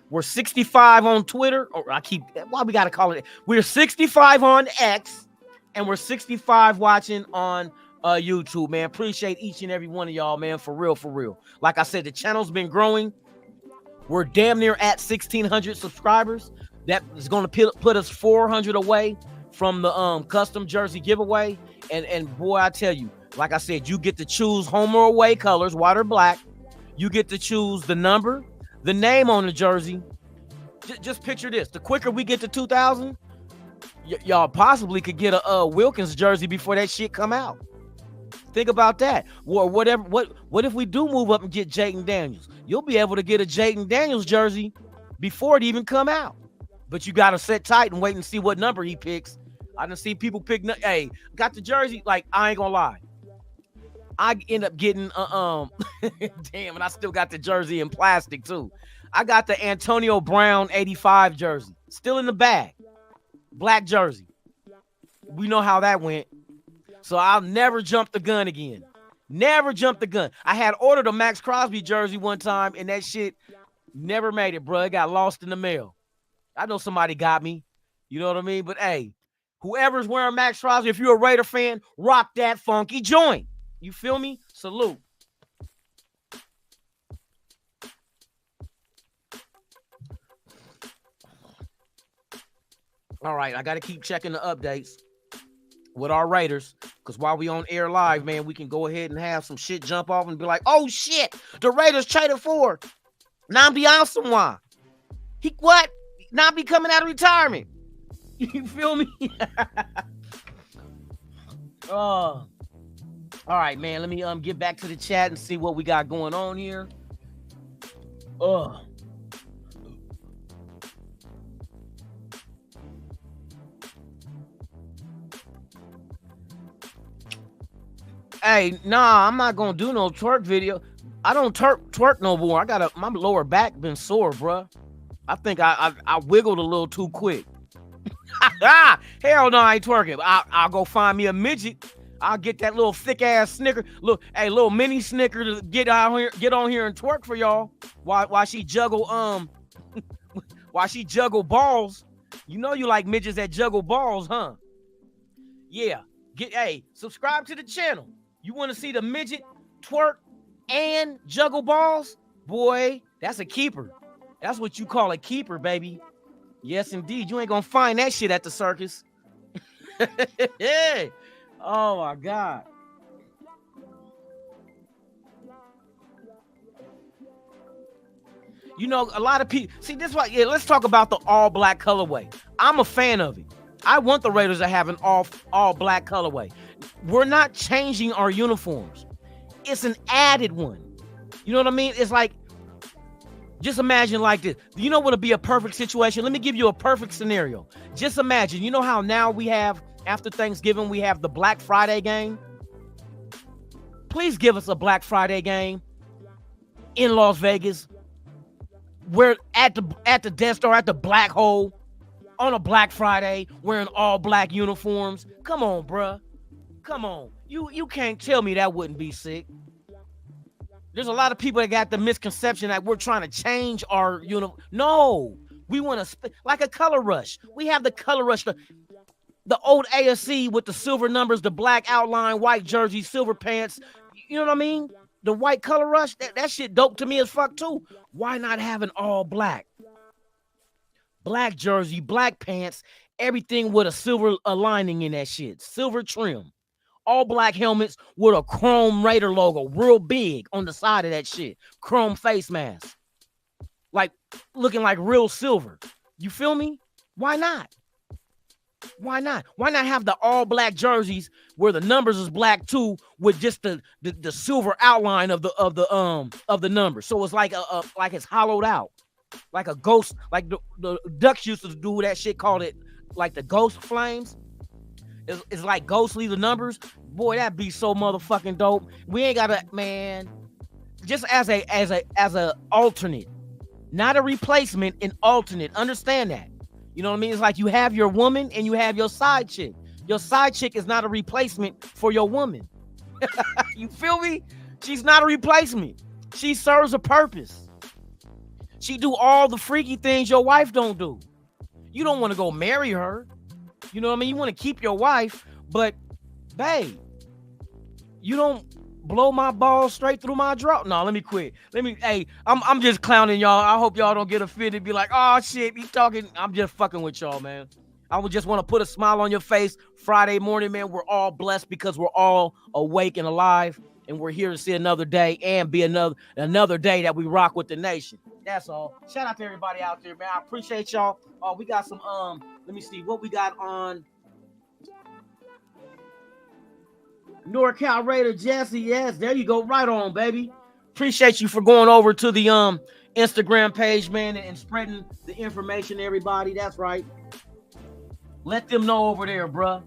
D: We're 65 on Twitter, or why we got to call it? We're 65 on X, and we're 65 watching on YouTube, man. Appreciate each and every one of y'all, man, for real, for real. Like I said, the channel's been growing. We're damn near at 1,600 subscribers. That is going to put us 400 away from the custom jersey giveaway. And boy, I tell you, like I said, you get to choose home or away colors, white or black. You get to choose the number, the name on the jersey. Just picture this. The quicker we get to 2,000, y'all possibly could get a Wilkins jersey before that shit come out. Think about that. Or whatever. What if we do move up and get Jayden Daniels? You'll be able to get a Jayden Daniels jersey before it even come out. But you got to sit tight and wait and see what number he picks. I done see people pick. Hey, got the jersey. Like, I ain't gonna lie. I end up getting damn, and I still got the jersey in plastic too. I got the Antonio Brown 85 jersey still in the bag, black jersey. We know how that went, so I'll never jump the gun again. Never jump the gun. I had ordered a Max Crosby jersey one time, and that shit never made it, bro. It got lost in the mail. I know somebody got me. You know what I mean? But hey, whoever's wearing Max Crosby, if you're a Raider fan, rock that funky joint. You feel me? Salute. All right, I got to keep checking the updates with our Raiders, because while we on air live, man, we can go ahead and have some shit jump off and be like, oh, shit, the Raiders traded for Nnamdi Asomugha. He what? Nnamdi coming out of retirement. You feel me? All right, man. Let me get back to the chat and see what we got going on here. Hey, nah, I'm not gonna do no twerk video. I don't twerk no more. My lower back been sore, bruh. I think I wiggled a little too quick. Hell no, I ain't twerking. I'll go find me a midget. I'll get that little thick ass Snicker, little mini Snicker to get on here and twerk for y'all while she juggle while she juggle balls. You know you like midgets that juggle balls, huh? Yeah. Subscribe to the channel. You want to see the midget twerk and juggle balls? Boy, that's a keeper. That's what you call a keeper, baby. Yes, indeed. You ain't gonna find that shit at the circus. Oh my God. You know, a lot of people see this. Why? Yeah, let's talk about the all black colorway. I'm a fan of it. I want the Raiders to have an all black colorway. we're not changing our uniforms. It's an added one. You know what I mean? It's like, just imagine like this. You know what would be a perfect situation? Let me give you a perfect scenario. Just imagine, you know how now we have, after Thanksgiving, we have the Black Friday game? Please give us a Black Friday game in Las Vegas. We're at the Death Star, at the Black Hole, on a Black Friday, wearing all black uniforms. Come on, bruh. Come on. You can't tell me that wouldn't be sick. There's a lot of people that got the misconception that we're trying to change our uniform. No, we want to, like a color rush. We have the color rush, the old AFC with the silver numbers, the black outline, white jersey, silver pants. You know what I mean? The white color rush, that shit dope to me as fuck too. Why not have an all black? Black jersey, black pants, everything with a silver lining in that shit. Silver trim. All black helmets with a chrome Raider logo real big on the side of that shit. Chrome face mask. Like looking like real silver. You feel me? Why not? Why not? Why not have the all black jerseys where the numbers is black too, with just the silver outline of the numbers? So it's like like it's hollowed out. Like a ghost, like the Ducks used to do that shit, called it like the ghost flames. It's like ghostly the numbers. Boy, that'd be so motherfucking dope. We ain't gotta, man. Just as a alternate, not a replacement, an alternate. Understand that. You know what I mean? It's like you have your woman and you have your side chick. Your side chick is not a replacement for your woman. You feel me? She's not a replacement. She serves a purpose. She do all the freaky things your wife don't do. You don't want to go marry her. You know what I mean? You want to keep your wife, but babe, you don't blow my balls straight through my draw. No, let me quit. Hey, I'm just clowning y'all. I hope y'all don't get offended. Be like, oh shit, he talking. I'm just fucking with y'all, man. I would just want to put a smile on your face Friday morning, man. We're all blessed because we're all awake and alive, and we're here to see another day and be another day that we rock with the nation. That's all. Shout out to everybody out there, man. I appreciate y'all. We got some let me see what we got on NorCal Raider Jesse. Yes, there you go. Right on, baby. Appreciate you for going over to the Instagram page, man, and spreading the information to everybody. That's right. Let them know over there, bruh.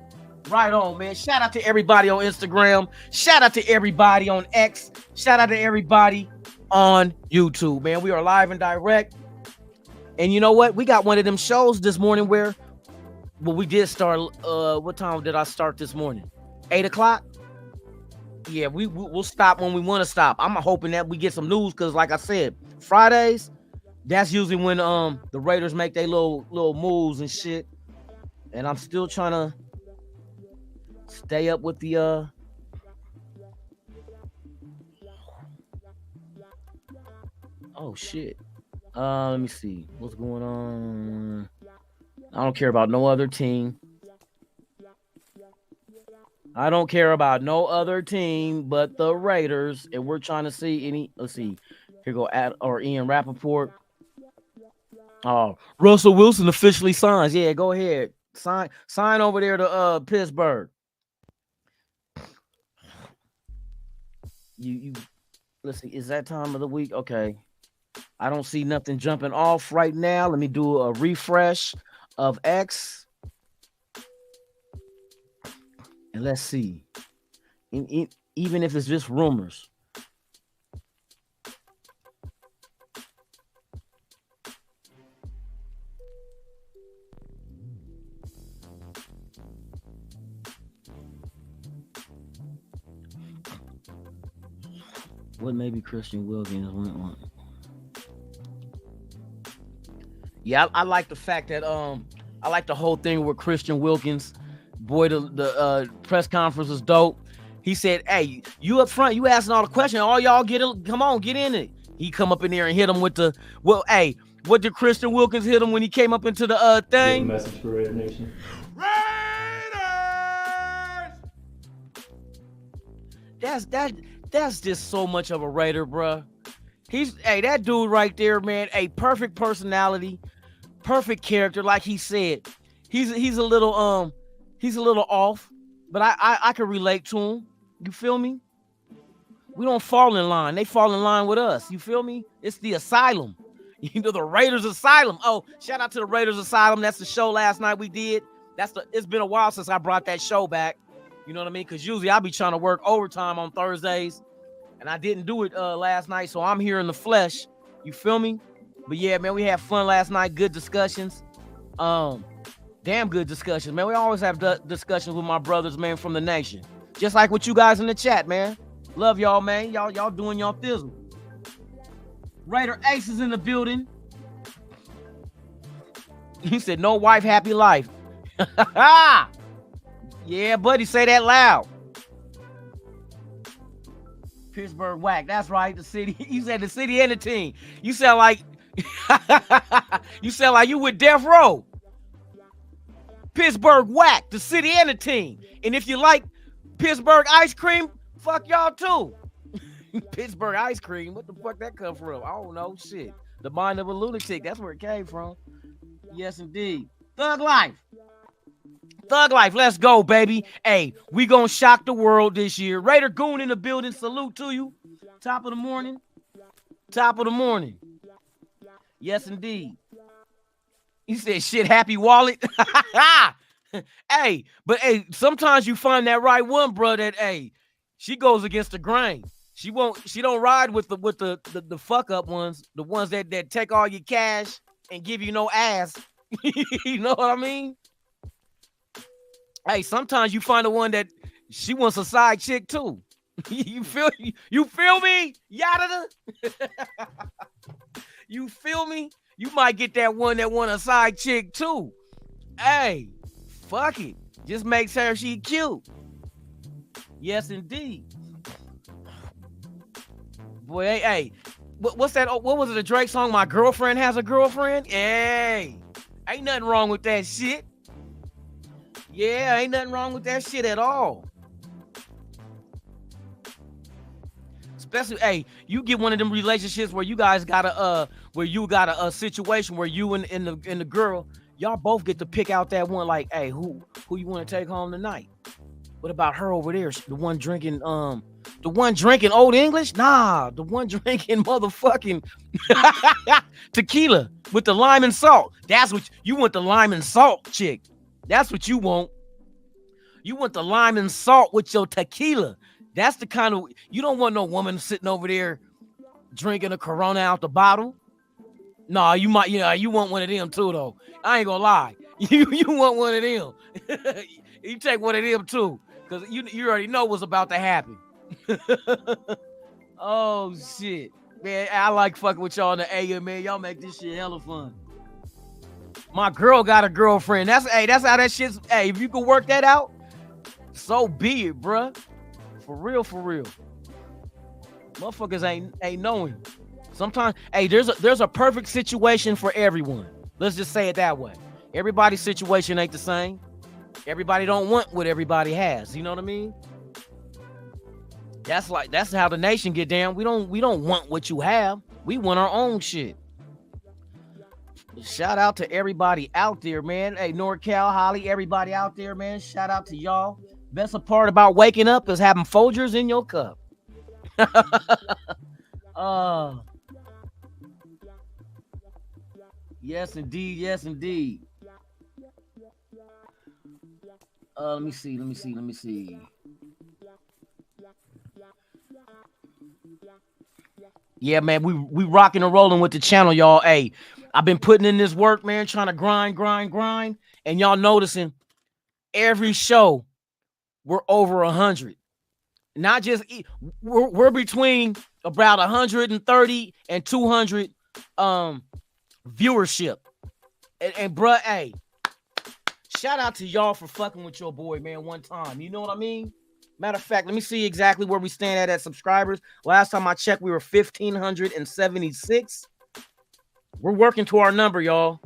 D: Right on, man. Shout out to everybody on Instagram. Shout out to everybody on X. Shout out to everybody on YouTube, man. We are live and direct. And you know what? We got one of them shows this morning where, well, we did start. What time did I start this morning? 8 o'clock. Yeah, we'll stop when we want to stop. I'm hoping that we get some news because, like I said, Fridays, that's usually when the Raiders make their little moves and shit. And I'm still trying to stay up with the oh shit. Let me see what's going on. I don't care about no other team. I don't care about no other team but the Raiders, and we're trying to see any. Let's see. Here go Ian Rappaport. Oh, Russell Wilson officially signs. Yeah, go ahead. Sign over there to Pittsburgh. You let's see, is that time of the week? Okay. I don't see nothing jumping off right now. Let me do a refresh of X. And let's see. Even if it's just rumors. What maybe Christian Wilkins went on? Yeah, I like the fact that I like the whole thing with Christian Wilkins. Boy, the press conference was dope. He said, "Hey, you up front, you asking all the questions. All y'all come on, get in it." He come up in there and hit him with the hey, what did Christian Wilkins hit him when he came up into the thing?
E: Message for Raider Nation.
D: Raiders! That's just so much of a Raider, bruh. That dude right there, man, a perfect personality, perfect character. Like he said, he's a little off, but I can relate to them. You feel me? We don't fall in line. They fall in line with us. You feel me? It's the asylum. You know, the Raiders Asylum. Oh, shout out to the Raiders Asylum. That's the show last night we did. It's been a while since I brought that show back. You know what I mean? Because usually I be trying to work overtime on Thursdays, and I didn't do it last night, so I'm here in the flesh. You feel me? But yeah, man, we had fun last night. Good discussions. Damn good discussions, man. We always have discussions with my brothers, man, from the nation. Just like with you guys in the chat, man. Love y'all, man. Y'all doing y'all thizzle. Raider Ace is in the building. He said, no wife, happy life. Yeah, buddy, say that loud. Pittsburgh whack. That's right, the city. You said the city and the team. You sound like you with Death Row. Pittsburgh whack, the city and the team. And if you like Pittsburgh ice cream, fuck y'all too. Pittsburgh ice cream, what the fuck that come from? I don't know, shit. The mind of a lunatic, that's where it came from. Yes, indeed. Thug life. Thug life, let's go, baby. Hey, we gonna shock the world this year. Raider Goon in the building, salute to you. Top of the morning. Top of the morning. Yes, indeed. He said, shit, happy wallet. Hey, but hey, sometimes you find that right one, bro, that, hey, she goes against the grain. She don't ride with the fuck up ones, the ones that take all your cash and give you no ass. You know what I mean? Hey, sometimes you find the one that she wants a side chick too. You feel me? Yada. You feel me? You might get that one that want a side chick too. Hey, fuck it. Just make sure she cute. Yes, indeed. Boy, hey, what's that? What was it? A Drake song? My girlfriend has a girlfriend. Hey, ain't nothing wrong with that shit. Yeah, ain't nothing wrong with that shit at all. Especially, hey, you get one of them relationships where you guys got a situation where you and the girl, y'all both get to pick out that one. Like, hey, who you want to take home tonight? What about her over there? The one drinking Old English? Nah, the one drinking motherfucking tequila with the lime and salt. That's what you want, the lime and salt chick. That's what you want. You want the lime and salt with your tequila. That's the kind of, you don't want no woman sitting over there drinking a Corona out the bottle. No, you want one of them too, though. I ain't gonna lie. You want one of them. You take one of them too, because you already know what's about to happen. Oh shit, man! I like fucking with y'all in the AM, man. Y'all make this shit hella fun. My girl got a girlfriend. That's how that shit's. Hey, if you can work that out, so be it, bruh. For real. Motherfuckers ain't knowing. Sometimes, hey, there's a perfect situation for everyone. Let's just say it that way. Everybody's situation ain't the same. Everybody don't want what everybody has. You know what I mean? That's how the nation get down. We don't want what you have. We want our own shit. Shout out to everybody out there, man. Hey, NorCal, Holly, everybody out there, man. Shout out to y'all. Best part about waking up is having Folgers in your cup. Yes, indeed. Yes, indeed. Let me see. Yeah, man, we rocking and rolling with the channel, y'all. Hey, I've been putting in this work, man, trying to grind, and y'all noticing every show we're over 100. Not just we're between about 130 and 200 viewership. And bruh, hey, shout out to y'all for fucking with your boy, man, one time. You know what I mean? Matter of fact, let me see exactly where we stand at subscribers. Last time I checked, we were 1,576. We're working to our number, y'all.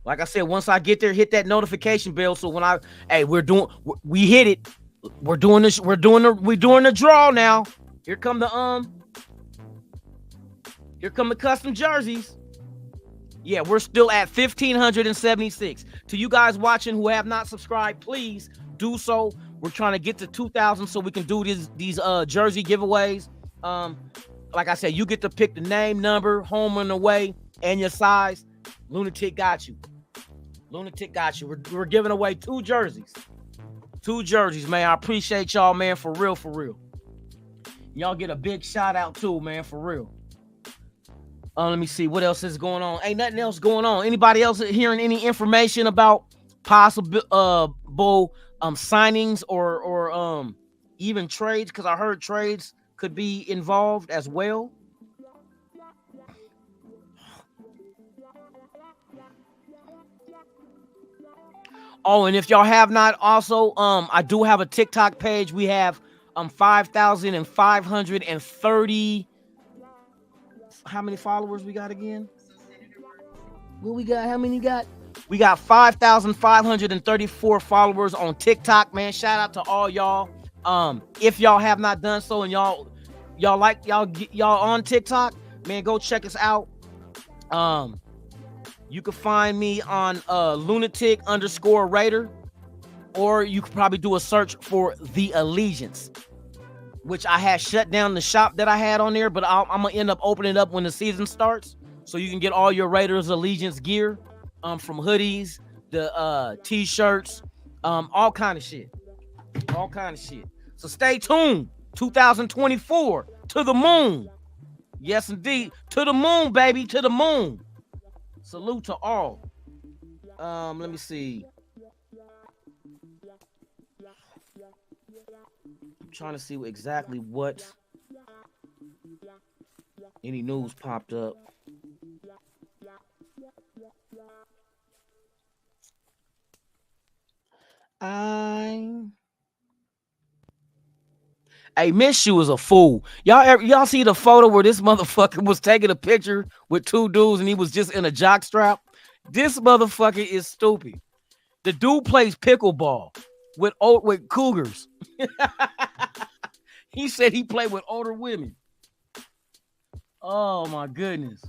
D: Like I said, once I get there, hit that notification bell. So when we hit it. We're doing the draw now. Here come the custom jerseys. Yeah, we're still at 1,576. To you guys watching who have not subscribed, please do so. We're trying to get to 2,000 so we can do these jersey giveaways. Like I said, you get to pick the name, number, home and away, and your size. Lunatic got you. Lunatic got you. We're giving away 2 jerseys. 2 jerseys, man. I appreciate y'all, man, for real, for real. Y'all get a big shout out too, man, for real. Let me see what else is going on. Ain't nothing else going on. Anybody else hearing any information about possible signings or even trades? Because I heard trades could be involved as well. Oh, and if y'all have not also, I do have a TikTok page. We have 5,530. How many followers we got again? What we got? How many got? We got 5,534 followers on TikTok, man. Shout out to all y'all. If y'all have not done so and y'all on TikTok, man, go check us out. You can find me on lunatic_raider, or you could probably do a search for The Allegiance, which I had shut down the shop that I had on there, but I'm gonna end up opening it up when the season starts, so you can get all your Raiders Allegiance gear, from hoodies, the t-shirts, all kind of shit. So stay tuned. 2024 to the moon. Yes, indeed, to the moon, baby, to the moon. Salute to all. Let me see. I'm trying to see exactly what any news popped up. Hey, Minshew is a fool. Y'all see the photo where this motherfucker was taking a picture with 2 dudes and he was just in a jock strap? This motherfucker is stupid. The dude plays pickleball with cougars. He said he played with older women. Oh my goodness.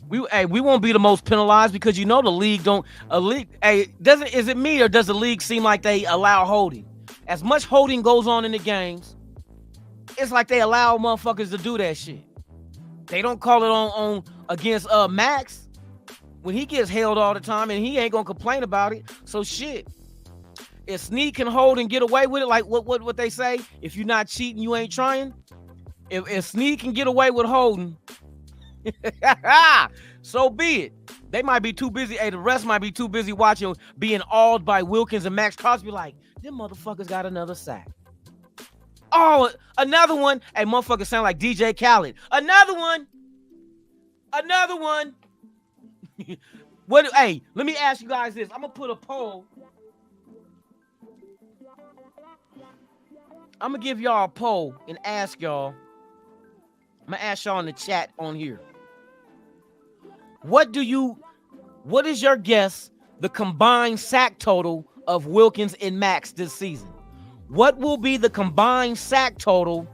D: We won't be the most penalized because the league don't is it me or does the league seem like they allow holding? As much holding goes on in the games, it's like they allow motherfuckers to do that shit. They don't call it on against Max when he gets held all the time and he ain't gonna complain about it. So shit. If Sneak can hold and get away with it, like what they say, if you're not cheating, you ain't trying. If Sneak can get away with holding, so be it. They might be too busy. Hey, the rest might be too busy watching, being awed by Wilkins and Max Crosby. Like, them motherfuckers got another sack. Oh, another one. Hey, motherfuckers sound like DJ Khaled. Another one. Hey, let me ask you guys this. I'm gonna put a poll. I'm gonna give y'all a poll and ask y'all. I'm gonna ask y'all in the chat on here. What is your guess the combined sack total of Wilkins and Max this season? What will be the combined sack total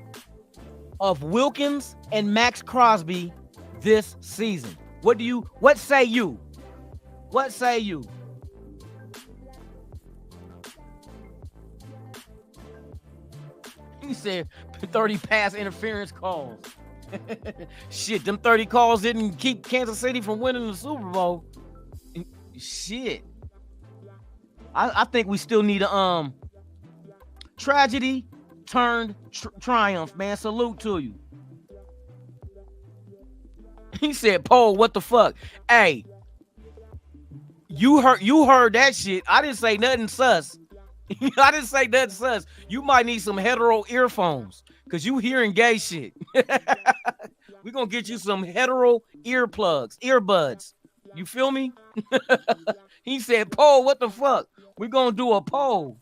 D: of Wilkins and Max Crosby this season? What say you? What say you? He said 30 pass interference calls. Shit, them 30 calls didn't keep Kansas City from winning the Super Bowl. Shit. I think we still need a tragedy turned triumph, man. Salute to you. He said, Paul, what the fuck? Hey, you heard that shit. I didn't say nothing sus. I didn't say nothing sus. You might need some hetero earphones because you hearing gay shit. We're going to get you some hetero earbuds. You feel me? He said, Paul, what the fuck? We're going to do a poll.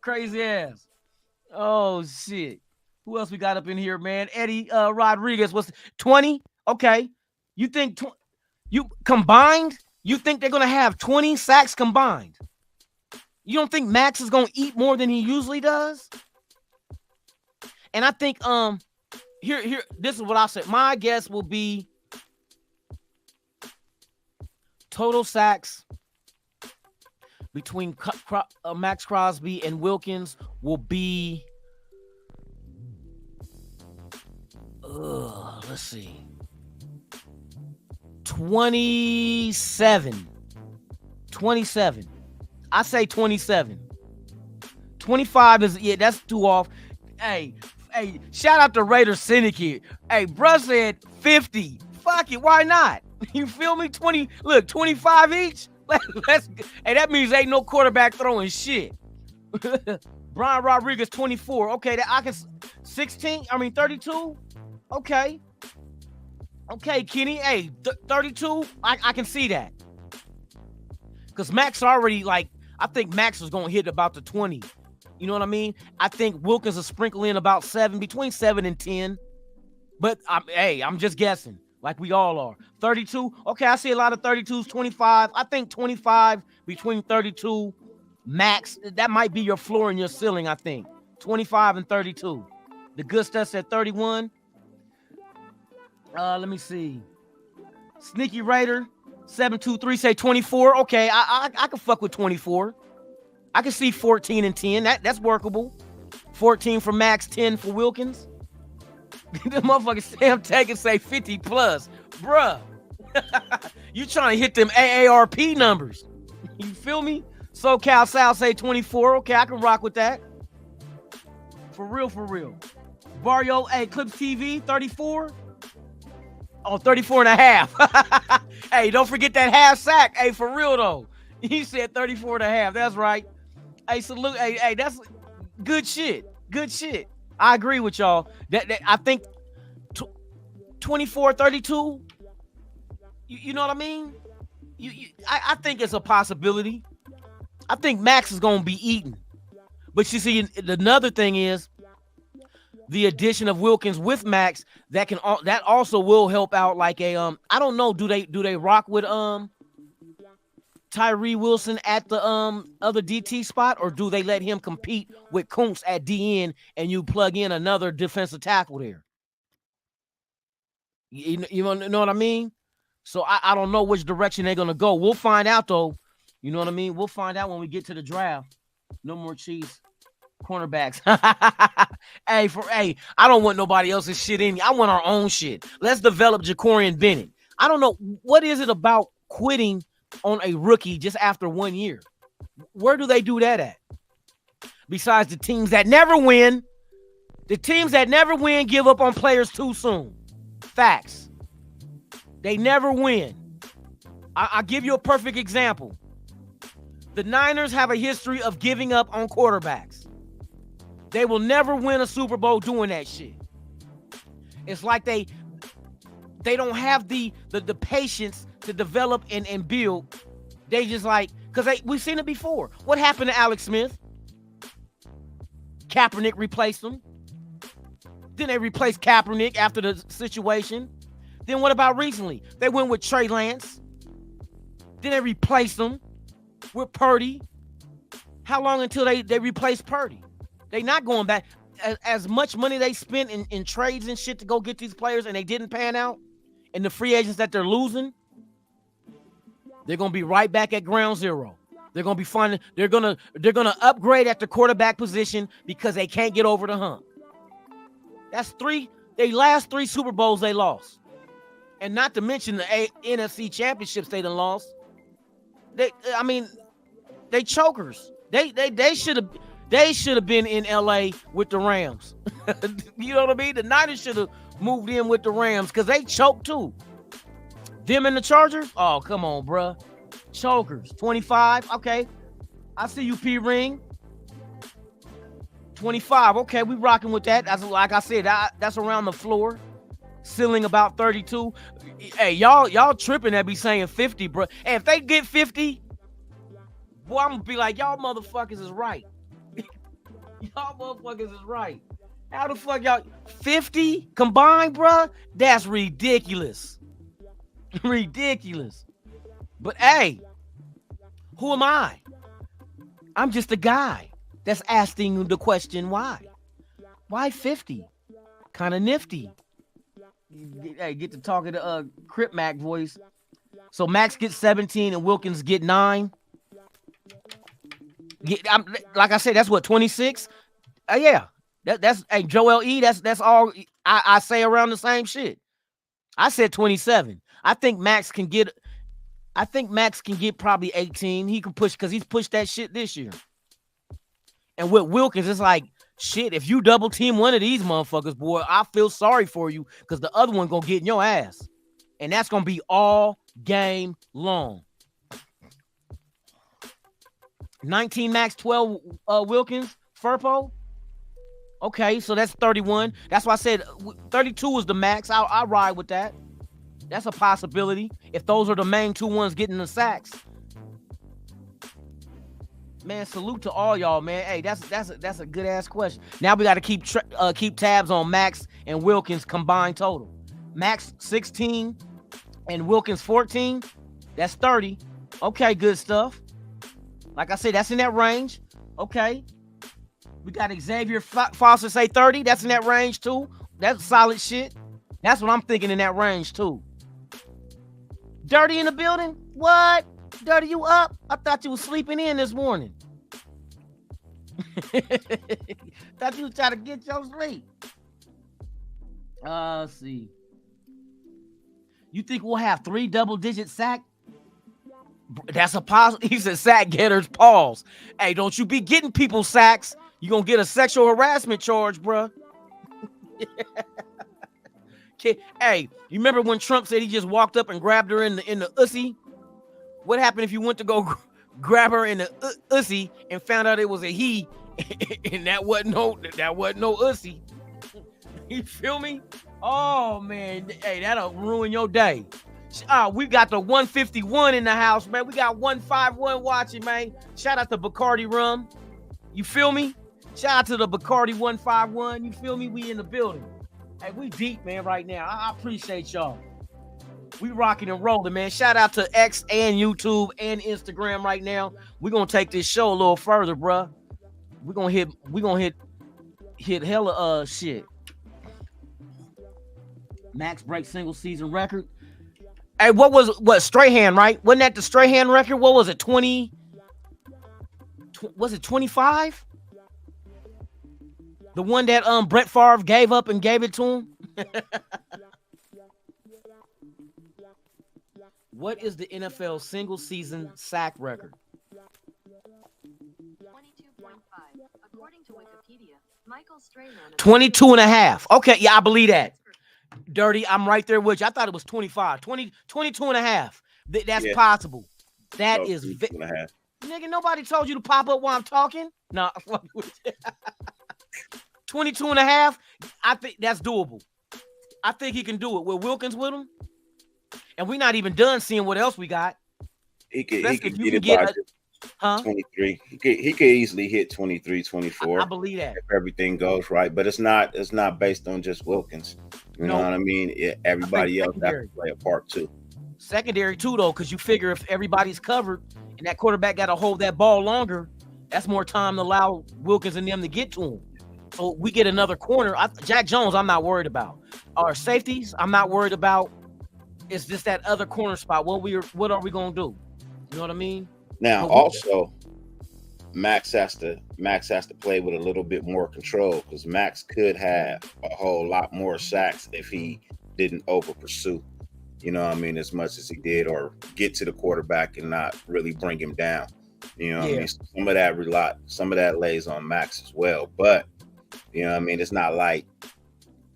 D: Crazy ass. Oh, shit. Who else we got up in here, man? Eddie Rodriguez was 20. Okay. You think you combined? You think they're going to have 20 sacks combined? You don't think Max is going to eat more than he usually does? And I think Here. This is what I said. My guess will be total sacks between Max Crosby and Wilkins will be. Let's see. 27. I say 27. 25 is, yeah, that's too off. Hey, shout out to Raider Syndicate. Hey, bruh said 50. Fuck it, why not? You feel me? 25 each? Hey, that means ain't no quarterback throwing shit. Brian Rodriguez, 24. Okay, I can 32. Okay, Kenny. Hey, 32. I can see that. Because Max already, I think Max was going to hit about the 20. You know what I mean? I think Wilkins will sprinkle in about between 7 and 10. But, I'm just guessing, like we all are. 32. Okay, I see a lot of 32s, 25. I think 25 between 32 max. That might be your floor and your ceiling, I think. 25 and 32. The good stuff said 31. Let me see. Sneaky Raider 723 say 24. Okay, I can fuck with 24. I can see 14 and 10. That's workable. 14 for Max, 10 for Wilkins. The motherfucker Sam Taggart say 50 plus. Bruh. You trying to hit them AARP numbers. You feel me? SoCal South say 24. Okay, I can rock with that. For real. Barrio, Clips TV, 34. Oh, 34 and a half. Hey, don't forget that half sack. Hey, for real, though. He said 34 and a half. That's right. Hey, salute. Hey, that's good shit. Good shit. I agree with y'all. That I think 24, 32. You know what I mean? I think it's a possibility. I think Max is going to be eaten. But you see, another thing is the addition of Wilkins with Max that also will help out I don't know, do they rock with Tyree Wilson at the other DT spot, or do they let him compete with Kuntz at DN and you plug in another defensive tackle there? You know what I mean? So I don't know which direction they're gonna go. We'll find out though. You know what I mean? We'll find out when we get to the draft. No more Chiefs cornerbacks. Hey, I don't want nobody else's shit in me. I want our own shit. Let's develop Jacorian Bennett. I don't know, what is it about quitting on a rookie just after 1 year? Where do they do that at? Besides the teams that never win. The teams that never win give up on players too soon. Facts. They never win. I'll give you a perfect example. The Niners have a history of giving up on quarterbacks. They will never win a Super Bowl doing that shit. It's like they don't have the patience to develop and build. They just because we've seen it before. What happened to Alex Smith? Kaepernick replaced him. Then they replaced Kaepernick after the situation. Then what about recently? They went with Trey Lance. Then they replaced him with Purdy. How long until they replace Purdy? They not going back. As much money they spent in trades and shit to go get these players and they didn't pan out, and the free agents that they're losing, they're gonna be right back at ground zero. They're gonna be finding. They're gonna upgrade at the quarterback position because they can't get over the hump. That's they last 3 Super Bowls they lost, and not to mention the NFC championships they done lost. They chokers. They should have been in LA with the Rams. You know what I mean? The Niners should have moved in with the Rams because they choked too. Them and the Chargers? Oh, come on, bruh. Chokers. 25. Okay. I see you, P-Ring. 25. Okay, we rocking with that. That's like I said, that's around the floor. Ceiling about 32. Hey, y'all tripping that be saying 50, bro. Hey, if they get 50, boy, I'm gonna be like, y'all motherfuckers is right. Y'all motherfuckers is right. How the fuck y'all 50 combined, bro? That's ridiculous. Ridiculous. But hey, who am I? I'm just a guy that's asking the question why. Why 50? kind of nifty. Hey, get to talking to Crip Mac voice. So Max gets 17 and Wilkins get 9. Like I said, that's what 26. Yeah, that's hey Joel E. That's all I say around the same shit. I said 27. I think Max can get probably 18. He can push because he's pushed that shit this year. And with Wilkins, it's like shit. If you double team one of these motherfuckers, boy, I feel sorry for you because the other one gonna get in your ass, and that's gonna be all game long. 19 Max, 12 Wilkins, Furpo. Okay, so that's 31. That's why I said 32 is the max. I'll ride with that. That's a possibility. If those are the main two ones getting the sacks. Man, salute to all y'all, man. Hey, that's a good ass question. Now we got to keep tabs on Max and Wilkins combined total. Max 16 and Wilkins 14. That's 30. Okay, good stuff. Like I said, that's in that range. Okay. We got Xavier Foster say 30. That's in that range too. That's solid shit. That's what I'm thinking in that range too. Dirty in the building? What? Dirty, you up? I thought you was sleeping in this morning. Thought you was trying to get your sleep. Let's see. You think we'll have 3 double-digit sack? That's a positive. He said sack getters, pause. Hey, don't you be getting people sacks. You gonna get a sexual harassment charge, bruh. Hey, you remember when Trump said he just walked up and grabbed her in the ussy? What happened if you went to go grab her in the ussy and found out it was a he, and that wasn't no ussy? You feel me? Oh man, hey, that'll ruin your day. We got the 151 in the house, man. We got 151 watching, man. Shout out to Bacardi Rum. You feel me? Shout out to the Bacardi 151. You feel me? We in the building. Hey, we deep, man, right now. I appreciate y'all. We rocking and rolling, man. Shout out to X and YouTube and Instagram right now. We're gonna take this show a little further, bruh. We're gonna hit hella shit. Max break single season record. Hey, what Strahan, right? Wasn't that the Strahan record? What was it? 20? Was it 25? The one that Brett Favre gave up and gave it to him? What is the NFL single season sack record?
E: 22.5. According to Wikipedia, Michael Strahan.
D: 22 and a half. Okay, yeah, I believe that. Dirty, I'm right there with you. I thought it was 25. 22 and a half. That's possible. That is... Nigga, nobody told you to pop up while I'm talking. No. 22 and a half. I think that's doable. I think he can do it with Wilkins with him. And we're not even done seeing what else we got.
F: He could get 23. He could easily hit 23, 24.
D: I believe that.
F: If everything goes right. But it's not based on just Wilkins. You know what I mean? Everybody else has to play a part too.
D: Secondary too, though, because you figure if everybody's covered and that quarterback got to hold that ball longer, that's more time to allow Wilkins and them to get to him. So we get another corner. Jack Jones, I'm not worried about. Our safeties, I'm not worried about. It's just that other corner spot. What are we gonna do? You know what I mean?
F: Now, also, Max has to play with a little bit more control because Max could have a whole lot more sacks if he didn't over pursue. You know what I mean? As much as he did, or get to the quarterback and not really bring him down. You know what I mean? Some of that lays on Max as well. But you know what I mean? It's not like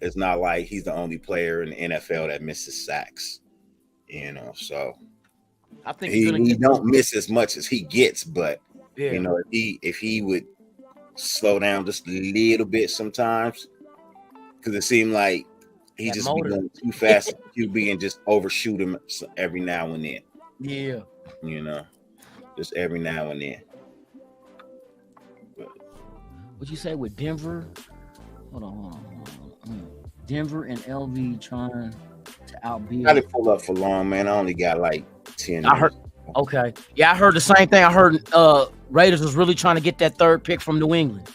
F: he's the only player in the NFL that misses sacks. You know, so
D: I think
F: he don't miss as much as he gets, but you know, if he would slow down just a little bit sometimes, because it seemed like he just be going too fast at QB and just overshoot him every now and then.
D: Yeah,
F: you know, just every now and then.
D: What'd you say with Denver? Hold on. Denver and LV trying to outbid.
F: I didn't pull up for long, man. I only got like 10.
D: I heard. Okay. Yeah, I heard the same thing. I heard Raiders was really trying to get that third pick from New England.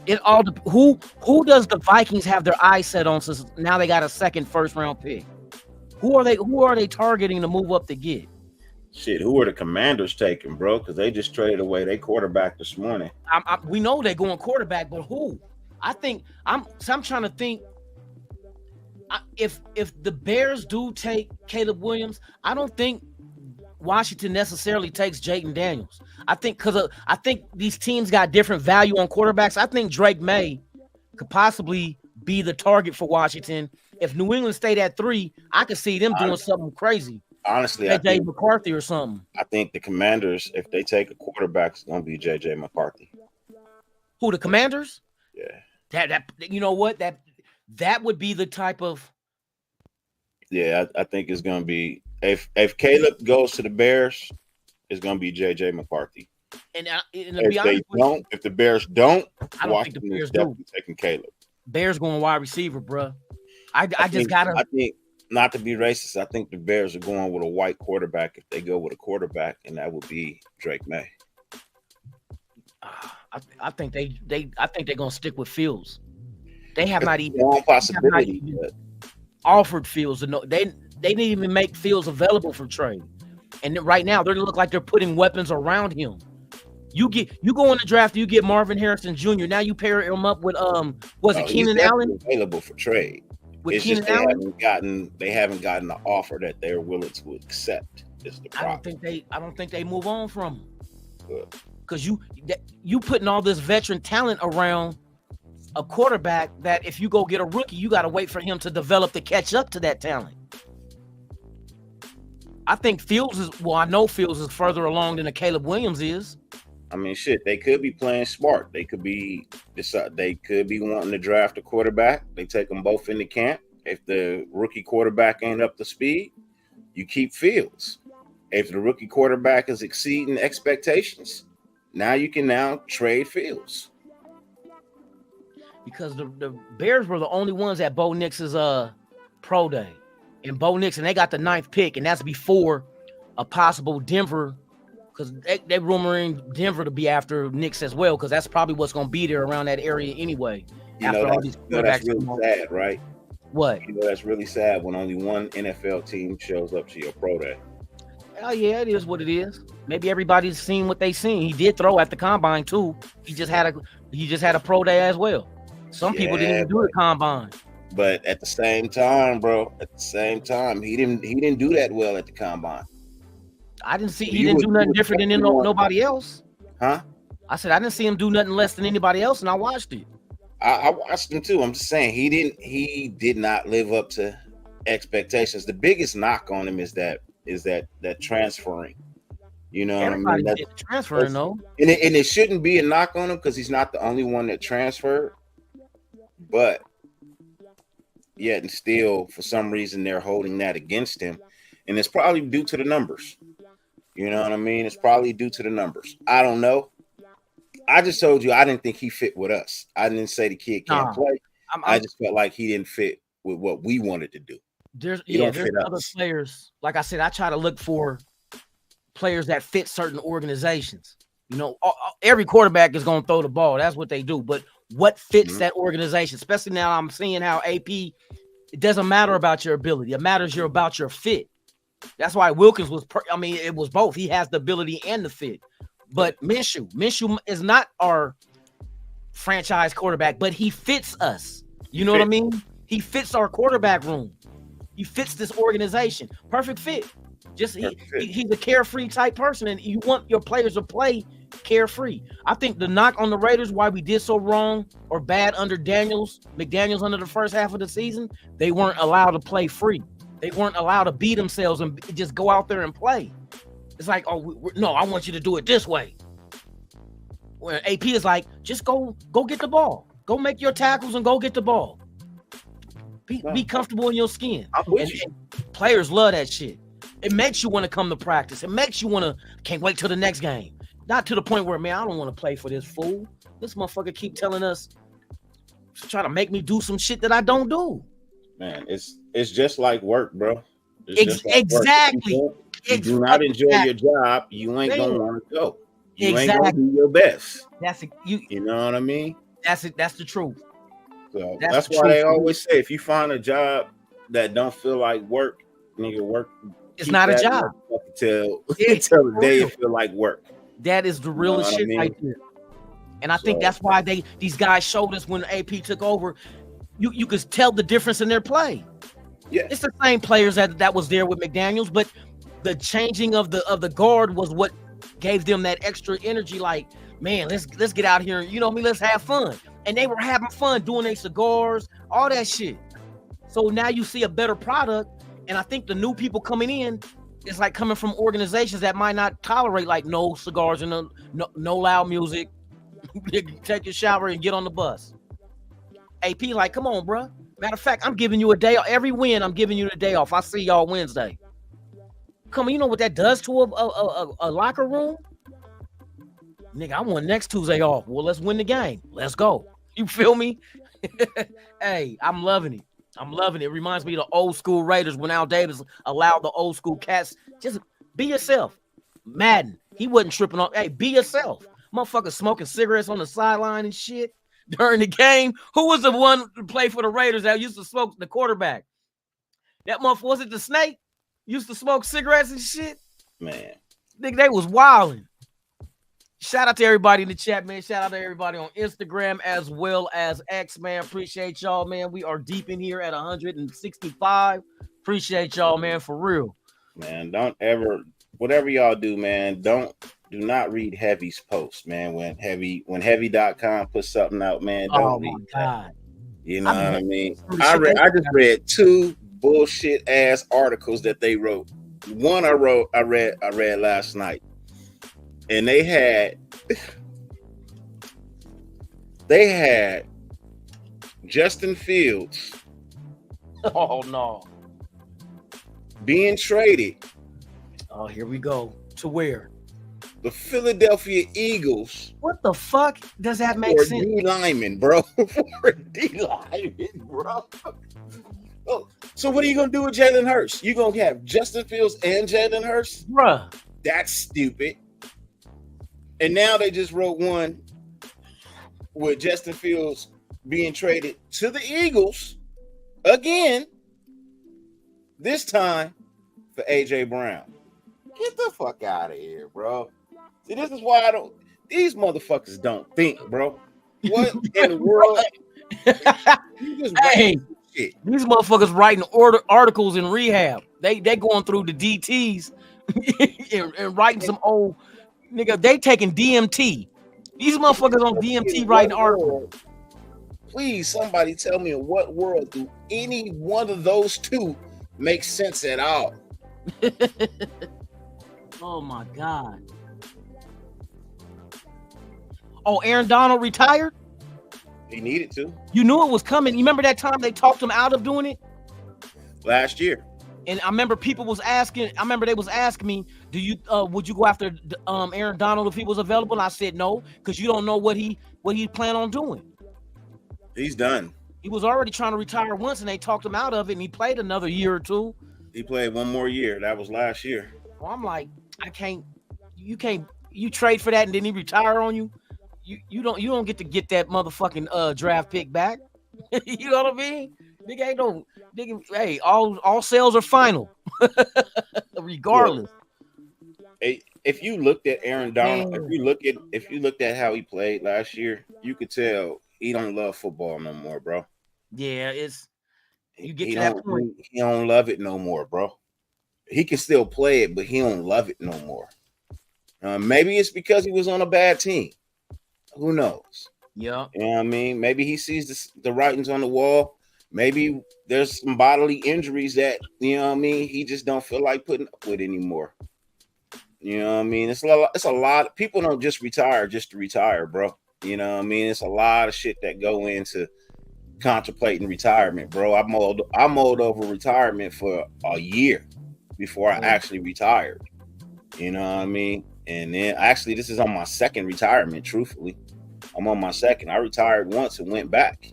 D: It all who does the Vikings have their eyes set on since now they got a second first round pick? Who are they targeting to move up to get?
F: Shit, who are the Commanders taking, bro? Because they just traded away their quarterback this morning.
D: We know they're going quarterback, but who? I think I'm trying to think. If the Bears do take Caleb Williams, I don't think Washington necessarily takes Jaden Daniels. I think I think these teams got different value on quarterbacks. I think Drake May could possibly be the target for Washington. If New England stayed at 3, I could see them doing something crazy.
F: Honestly,
D: JJ McCarthy or something.
F: I think the Commanders, if they take a quarterback, it's going to be JJ McCarthy.
D: Who, the Commanders?
F: Yeah.
D: That you know what? That would be the type of.
F: Yeah, I think it's going to be if Caleb goes to the Bears, it's going to be JJ McCarthy.
D: And
F: if the Bears don't,
D: I don't think the Bears
F: is definitely taking Caleb.
D: Bears going wide receiver, bro. I think,
F: not to be racist, I think the Bears are going with a white quarterback if they go with a quarterback, and that would be Drake May.
D: I think they're gonna stick with Fields. They have not even offered Fields. They didn't even make Fields available for trade. And right now they look like they're putting weapons around him. You go in the draft, you get Marvin Harrison Jr. Now you pair him up with Keenan Allen
F: available for trade. It's just they haven't gotten the offer that they're willing to accept. Is the problem.
D: I don't think they move on from him. Because you putting all this veteran talent around a quarterback that if you go get a rookie, you got to wait for him to develop to catch up to that talent. I think I know Fields is further along than Caleb Williams is.
F: I mean, shit, they could be playing smart. They could be wanting to draft a quarterback. They take them both into camp. If the rookie quarterback ain't up to speed, you keep Fields. If the rookie quarterback is exceeding expectations, you can trade Fields.
D: Because the Bears were the only ones at Bo Nix's pro day. And Bo Nix, and they got the 9th pick, and that's before a possible Denver, because they rumoring Denver to be after Nix as well, because that's probably what's going to be there around that area anyway.
F: That's really sad, right?
D: What?
F: That's really sad when only one NFL team shows up to your pro day.
D: Oh yeah, it is what it is. Maybe everybody's seen what they seen. He did throw at the combine too. He just had a pro day as well. Some people didn't even do the combine.
F: But at the same time, bro, he didn't do that well at the combine.
D: I didn't see he didn't do nothing different than nobody else.
F: Huh?
D: I said I didn't see him do nothing less than anybody else, and I watched it.
F: I watched him too. I'm just saying he did not live up to expectations. The biggest knock on him is that transferring. You know what I mean?
D: That's transferring though.
F: And it shouldn't be a knock on him because he's not the only one that transferred. But yet and still, for some reason, they're holding that against him. And it's probably due to the numbers. You know what I mean? It's probably due to the numbers. I don't know. I just told you I didn't think he fit with us. I didn't say the kid can't play. I just felt like he didn't fit with what we wanted to do.
D: There's other players. Like I said, I try to look for players that fit certain organizations. You know, every quarterback is going to throw the ball. That's what they do. But what fits that organization? Especially now I'm seeing how AP, it doesn't matter about your ability. It matters about your fit. That's why Wilkins it was both. He has the ability and the fit. But Minshew is not our franchise quarterback, but he fits us. You know what I mean? He fits our quarterback room. He fits this organization. Perfect fit. He's a carefree type person, and you want your players to play carefree. I think the knock on the Raiders, why we did so wrong or bad under McDaniels under the first half of the season, they weren't allowed to play free. They weren't allowed to beat themselves and just go out there and play. It's like, no, I want you to do it this way. Where AP is like, just go get the ball. Go make your tackles and go get the ball. Be comfortable in your skin. And players love that shit. It makes you want to come to practice. It makes you want to, can't wait till the next game. Not to the point where, man, I don't want to play for this fool. This motherfucker keep telling us, trying to make me do some shit that I don't do.
F: Man, it's just like work, bro.
D: Exactly.
F: Work. You do not enjoy your job, you ain't gonna want to go. You ain't gonna do your best.
D: You
F: know what I mean?
D: That's it. That's the truth.
F: So
D: That's
F: that's
D: the
F: why they
D: truth.
F: always say, if you find a job that don't feel like work, nigga, work.
D: It's
F: keep
D: not a
F: that
D: job.
F: motherfucker till
D: Yeah,
F: till the
D: for
F: day
D: real.
F: it feel like work.
D: That is the
F: You know
D: realest
F: what I
D: shit
F: mean?
D: right there. And I think
F: So-
D: that's why these guys showed us when AP took over. You could tell the difference in their play.
F: Yeah.
D: It's the same players that was there with McDaniels, but the changing of the guard was what gave them that extra energy. Like, man, let's get out here. You know what I mean? Let's have fun. And they were having fun doing their cigars, all that shit. So now you see a better product. And I think the new people coming in is like coming from organizations that might not tolerate like no cigars and no loud music. Take your shower and get on the bus. AP like, come on, bro. Matter of fact, I'm giving you a day off. Every win, I'm giving you the day off. I see y'all Wednesday. Come on, you know what that does to a locker room? Nigga, I want next Tuesday off. Well, let's win the game. Let's go. You feel me? Hey, I'm loving it. I'm loving it. It reminds me of the old school Raiders when Al Davis allowed the old school cats just be yourself. Madden, he wasn't tripping on. Hey, be yourself. Motherfucker smoking cigarettes on the sideline and shit during the game. Who was the one to play for the Raiders that used to smoke the quarterback? That motherfucker, was it the Snake? Used to smoke cigarettes and shit?
F: Man.
D: Nigga, they was wilding. Shout out to everybody in the chat, man. Shout out to everybody on Instagram as well as X, man. Appreciate y'all, man. We are deep in here at 165. Appreciate y'all, man, for real.
F: Man, don't ever, whatever y'all do, man, do not read Heavy's post, man. When Heavy.com puts something out, man, don't read that. You know what I mean? I just read 2 bullshit ass articles that they wrote. One I read last night. And they had Justin Fields.
D: Oh no.
F: Being traded.
D: Oh, here we go. To where?
F: The Philadelphia Eagles.
D: What the fuck does that make
F: for
D: sense?
F: D lineman, bro. For D lineman, bro. Oh, so what are you gonna do with Jalen Hurts? You gonna have Justin Fields and Jalen Hurts?
D: Bruh.
F: That's stupid. And now they just wrote one with Justin Fields being traded to the Eagles again, this time for AJ Brown. Get the fuck out of here, bro. See, this is why these motherfuckers don't think, bro. What in the world? You just
D: Hey,
F: shit.
D: these motherfuckers writing articles in rehab. They going through the DTs and writing some old nigga. They taking DMT. These motherfuckers on DMT writing articles.
F: Please, somebody tell me in what world do any one of those two make sense at all?
D: Oh my god. Oh, Aaron Donald retired?
F: He needed to
D: You knew it was coming. You remember that time they talked him out of doing it?
F: last year.
D: And I remember people was asking, I remember they was asking me, do you would you go after Aaron Donald if he was available? And I said no, because you don't know what he planned on doing.
F: He's done.
D: He was already trying to retire once and they talked him out of it and he played another year or two.
F: He played one more year. That was last year.
D: Well, I'm like, you trade for that and then he retire on you. You don't get that motherfucking draft pick back. You know what I mean? Nigga ain't no nigga. Hey, all sales are final, regardless.
F: Hey, if you looked at Aaron Donald,
D: Man.
F: if you looked at how he played last year, you could tell he don't love football no more, bro.
D: Yeah, it's you get
F: He
D: to that
F: don't-
D: point.
F: He don't love it no more, bro. He can still play it, but he don't love it no more. Maybe it's because he was on a bad team. Who knows?
D: Yeah,
F: You know what I mean? Maybe he sees the writings on the wall. Maybe there's some bodily injuries that, you know what I mean, he just don't feel like putting up with anymore. You know what I mean? It's a lot. People don't just retire just to retire, bro. You know what I mean? It's a lot of shit that go into contemplating retirement, bro. I mulled over retirement for a year before I actually retired. You know what I mean? And then actually, this is on my second retirement, truthfully. I'm on my second. I retired once and went back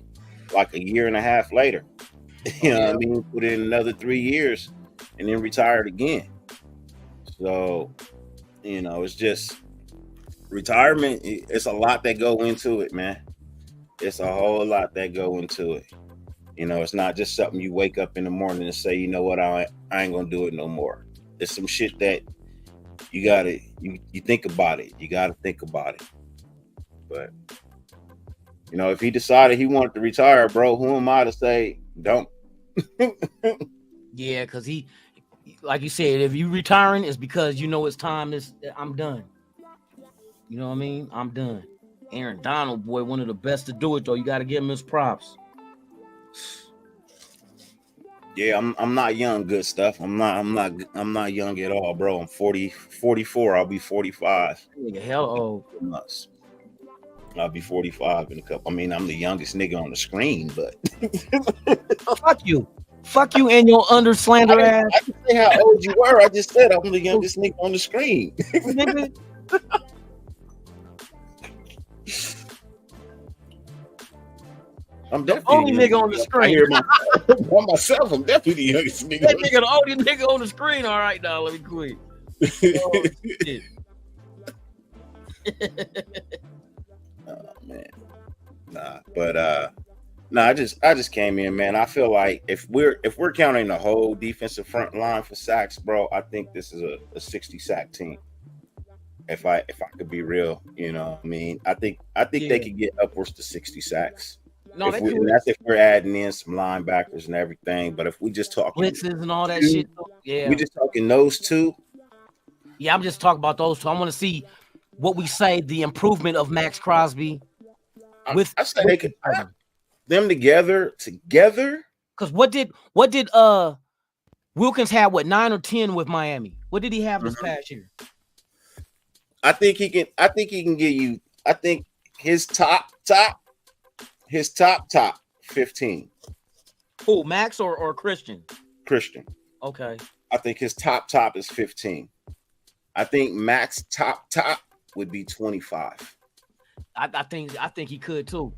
F: like a year and a half later. You know what I mean? Put in another 3 years and then retired again. So, you know, it's just retirement. It's a lot that go into it, man. It's a whole lot that go into it. You know, it's not just something you wake up in the morning and say, you know what, I ain't gonna do it no more. It's some shit that you gotta you think about it. You gotta think about it. But you know, if he decided he wanted to retire, bro, who am I to say don't?
D: Yeah, because he, like you said, if you retiring, it's because you know it's time. I'm done. You know what I mean? I'm done. Aaron Donald, boy, one of the best to do it though. You got to give him his props.
F: Yeah, I'm not young, good stuff. I'm not young at all, bro. I'm 44. I'll be 45.
D: Nigga, hell old.
F: I'll be 45 in a couple. I mean, I'm the youngest nigga on the screen, but
D: Fuck you. Fuck you and your under slander ass.
F: I didn't say how old you were. I just said I'm the youngest nigga on the screen.
D: Nigga.
F: I'm definitely
D: only nigga on the screen.
F: I hear myself. I'm definitely the youngest nigga.
D: That nigga, the only nigga on the screen. All right, now let me quit. Oh, shit.
F: Oh man, I just came in, man. I feel like if we're counting the whole defensive front line for sacks, bro, I think this is a 60 sack team. If I could be real, you know what I mean? I think they could get upwards to 60 sacks.
D: No,
F: And that's if we're adding in some linebackers and everything. But if we just talking
D: blitzes and all that shit, yeah,
F: we just talking those two.
D: Yeah, I'm just talking about those two. I want to see what we say the improvement of Max Crosby with.
F: I say they could have them together.
D: Because what did Wilkins had 9 or 10 with Miami? What did he have this past year?
F: I think he can give you. I think his top 15.
D: Who, Max or Christian?
F: Christian.
D: Okay.
F: I think his top is 15. I think Max top would be 25.
D: I think he could too.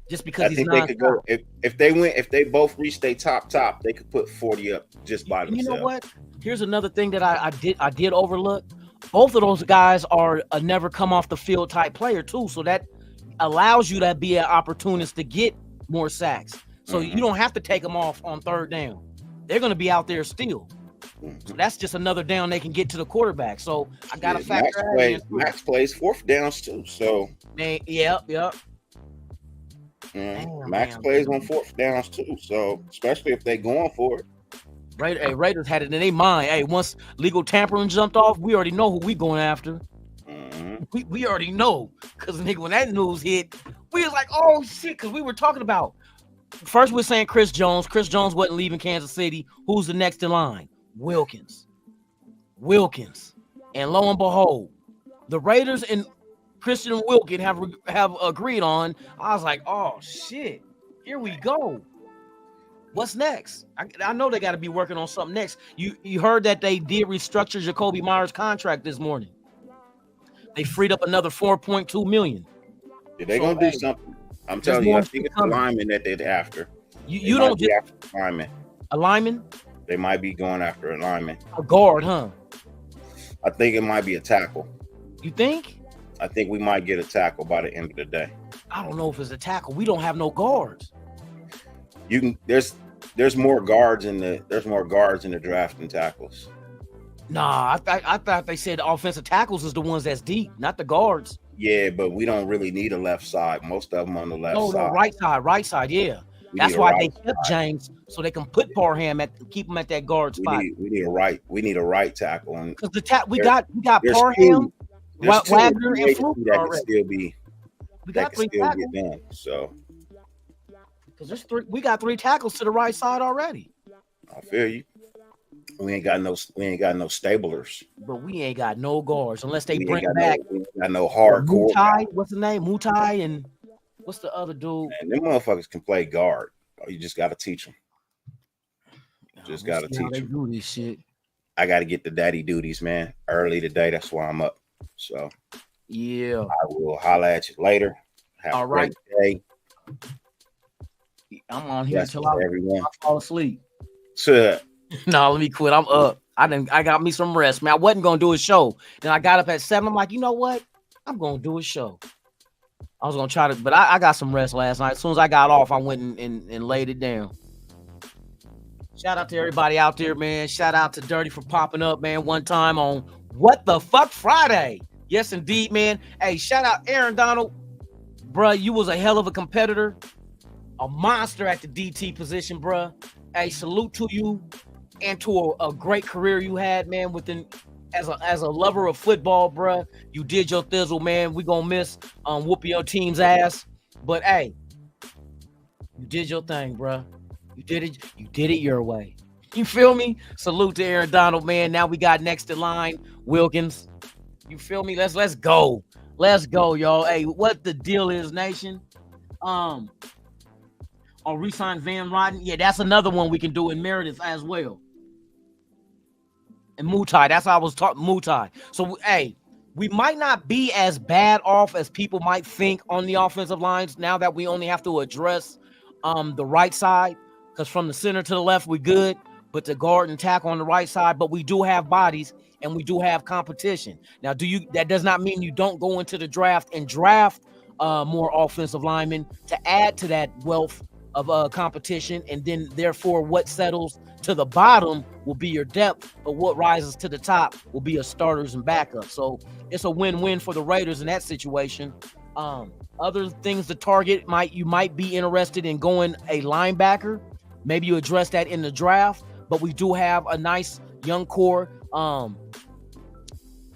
D: Just because
F: I think they could go if they both reach their top, they could put 40 up just by themselves.
D: You know what? Here's another thing that I did overlook. Both of those guys are a never come off the field type player too, so that allows you to be an opportunist to get more sacks. So you don't have to take them off on third down. They're going to be out there still. So that's just another down they can get to the quarterback. So I got to factor that in.
F: Max plays fourth downs too. So
D: yep.
F: Max plays on fourth downs too. So especially if they going for it.
D: Raiders had it in their mind. Hey, once legal tampering jumped off, we already know who we going after. We already know, because nigga, when that news hit, we was like, oh shit, because we were talking about. First, we're saying Chris Jones. Chris Jones wasn't leaving Kansas City. Who's the next in line? Wilkins. And lo and behold, the Raiders and Christian Wilkins have agreed on. I was like, oh shit, here we go. What's next? I know they got to be working on something next. You heard that they did restructure Jacoby Myers' contract this morning. They freed up another $4.2 million.
F: Yeah, they gonna do something. I'm telling you, I think it's a lineman that they're after.
D: You don't get
F: a lineman.
D: A lineman?
F: They might be going after a lineman.
D: A guard, huh?
F: I think it might be a tackle.
D: You think?
F: I think we might get a tackle by the end of the day.
D: I don't know if it's a tackle. We don't have no guards.
F: There's more guards in the draft than tackles.
D: Nah, I thought they said the offensive tackles is the ones that's deep, not the guards.
F: Yeah, but we don't really need a left side. Most of them on the left side.
D: No, right side, yeah. That's why they kept James, so they can put Parham keep him at that guard spot.
F: We need a right tackle.
D: Because we got Parham, Wagner, and Fluke already. We got 3 tackles.
F: Done, so
D: because we got 3 tackles to the right side already.
F: I feel you. We ain't got no stablers.
D: But we ain't got no guards unless they bring back.
F: We ain't got no hardcore.
D: Mutai, what's the name? Mutai and what's the other dude?
F: Man, them motherfuckers can play guard. You just got to teach them. Just got to teach them.
D: Do this shit.
F: I got to get the daddy duties, man. Early today. That's why I'm up. So
D: yeah,
F: I will holler at you later. Have a great day.
D: I'm on here until I fall asleep.
F: So.
D: No, let me quit. I'm up. I got me some rest, man. I wasn't gonna do a show. Then I got up at 7. I'm like, you know what? I'm gonna do a show. I was gonna try to, but I got some rest last night. As soon as I got off, I went and laid it down. Shout out to everybody out there, man. Shout out to Dirty for popping up, man, one time on What the Fuck Friday. Yes, indeed, man. Hey, shout out Aaron Donald. Bruh, you was a hell of a competitor. A monster at the DT position, bruh. Hey, salute to you and to a great career you had, man, within as a lover of football, bruh. You did your thizzle, man. We gonna miss whooping your team's ass. But hey, you did your thing, bruh. You did it your way. You feel me? Salute to Aaron Donald, man. Now we got next in line, Wilkins. You feel me? Let's go. Let's go, y'all. Hey, what the deal is, nation? On resign Van Rotten. Yeah, that's another one we can do in Meredith as well. And Mutai. That's how I was talking. Mutai. So, hey, we might not be as bad off as people might think on the offensive lines now that we only have to address the right side. Because from the center to the left, we're good. But the guard and tackle on the right side, but we do have bodies and we do have competition. Now, that does not mean you don't go into the draft and draft more offensive linemen to add to that wealth of competition. And then, therefore, what settles to the bottom will be your depth, but what rises to the top will be your starters and backups. So it's a win-win for the Raiders in that situation. Other things to target, you might be interested in going a linebacker. Maybe you address that in the draft, but we do have a nice young core of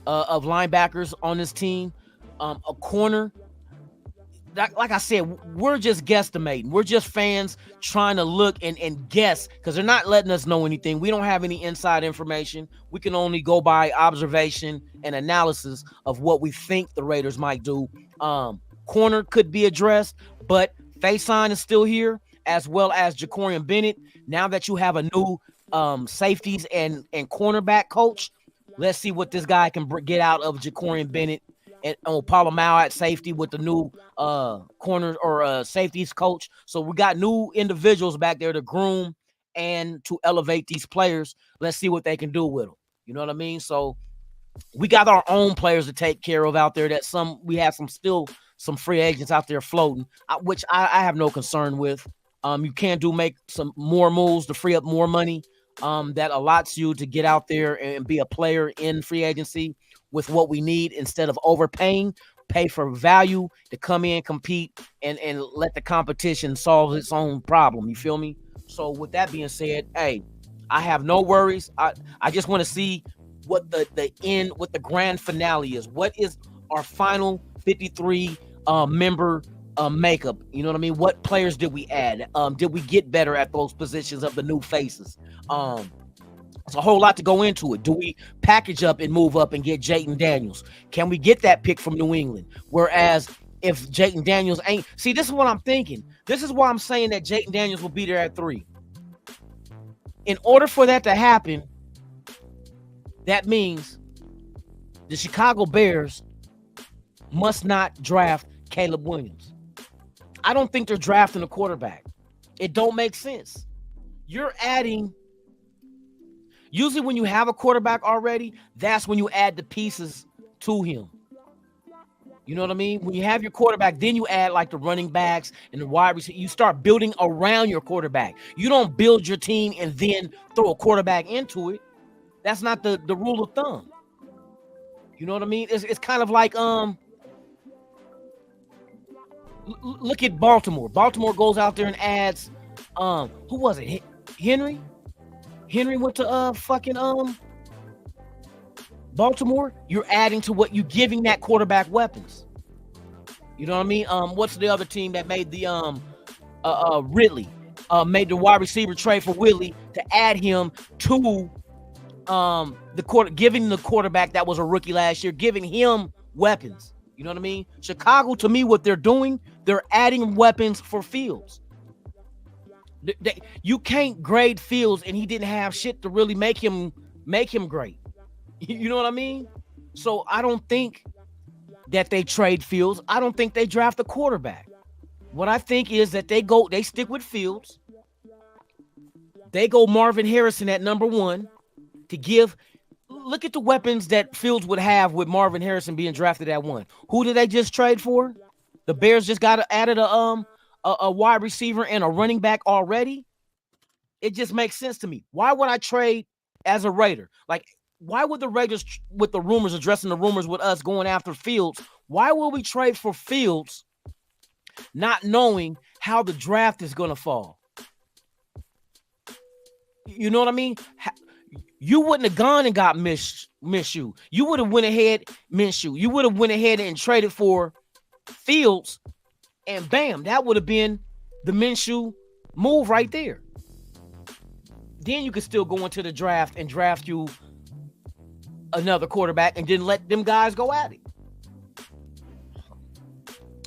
D: linebackers on this team. A corner, like I said, we're just guesstimating. We're just fans trying to look and guess because they're not letting us know anything. We don't have any inside information. We can only go by observation and analysis of what we think the Raiders might do. Corner could be addressed, but Faison is still here, as well as Jacorian Bennett. Now that you have a new safeties and cornerback coach, let's see what this guy can get out of Jacorian Bennett and Palomau at safety with the new corner or safeties coach. So we got new individuals back there to groom and to elevate these players. Let's see what they can do with them. You know what I mean? So we got our own players to take care of out there. We have some free agents out there floating, which I have no concern with. You can make some more moves to free up more money that allots you to get out there and be a player in free agency with what we need instead of overpaying. Pay for value to come in, compete, and let the competition solve its own problem. You feel me? So with that being said, hey, I have no worries. I just want to see what the grand finale is. What is our final 53 member makeup? You know what I mean? What players did we add? Did we get better at those positions of the new faces? It's a whole lot to go into it. Do we package up and move up and get Jayden Daniels? Can we get that pick from New England? Whereas if Jayden Daniels ain't, see, this is what I'm thinking. This is why I'm saying that Jayden Daniels will be there at 3. In order for that to happen, that means the Chicago Bears must not draft Caleb Williams. I don't think they're drafting a quarterback. It don't make sense. You're adding. Usually when you have a quarterback already, that's when you add the pieces to him. You know what I mean? When you have your quarterback, then you add like the running backs and the wide receivers. You start building around your quarterback. You don't build your team and then throw a quarterback into it. That's not the rule of thumb. You know what I mean? It's kind of like look at Baltimore. Baltimore goes out there and adds who was it? Henry? Henry went to Baltimore. You're adding to what you're giving that quarterback weapons. You know what I mean? What's the other team that made the Ridley made the wide receiver trade for Willie to add him to giving the quarterback that was a rookie last year, giving him weapons. You know what I mean? Chicago, to me, what they're doing, they're adding weapons for Fields. You can't grade Fields, and he didn't have shit to really make him great. You know what I mean? So I don't think that they trade Fields. I don't think they draft a quarterback. What I think is that they stick with Fields. They go Marvin Harrison at number 1 to give. Look at the weapons that Fields would have with Marvin Harrison being drafted at 1. Who did they just trade for? The Bears just got added a wide receiver and a running back already. It just makes sense to me. Why would I trade as a Raider? Like, why would the Raiders, with the rumors, addressing the rumors with us going after Fields, why will we trade for Fields not knowing how the draft is going to fall? You know what I mean? You wouldn't have gone and got Minshew. You would have went ahead, Minshew. You would have went ahead and traded for Fields, and bam, that would have been the Minshew move right there. Then you could still go into the draft and draft you another quarterback and then let them guys go at it.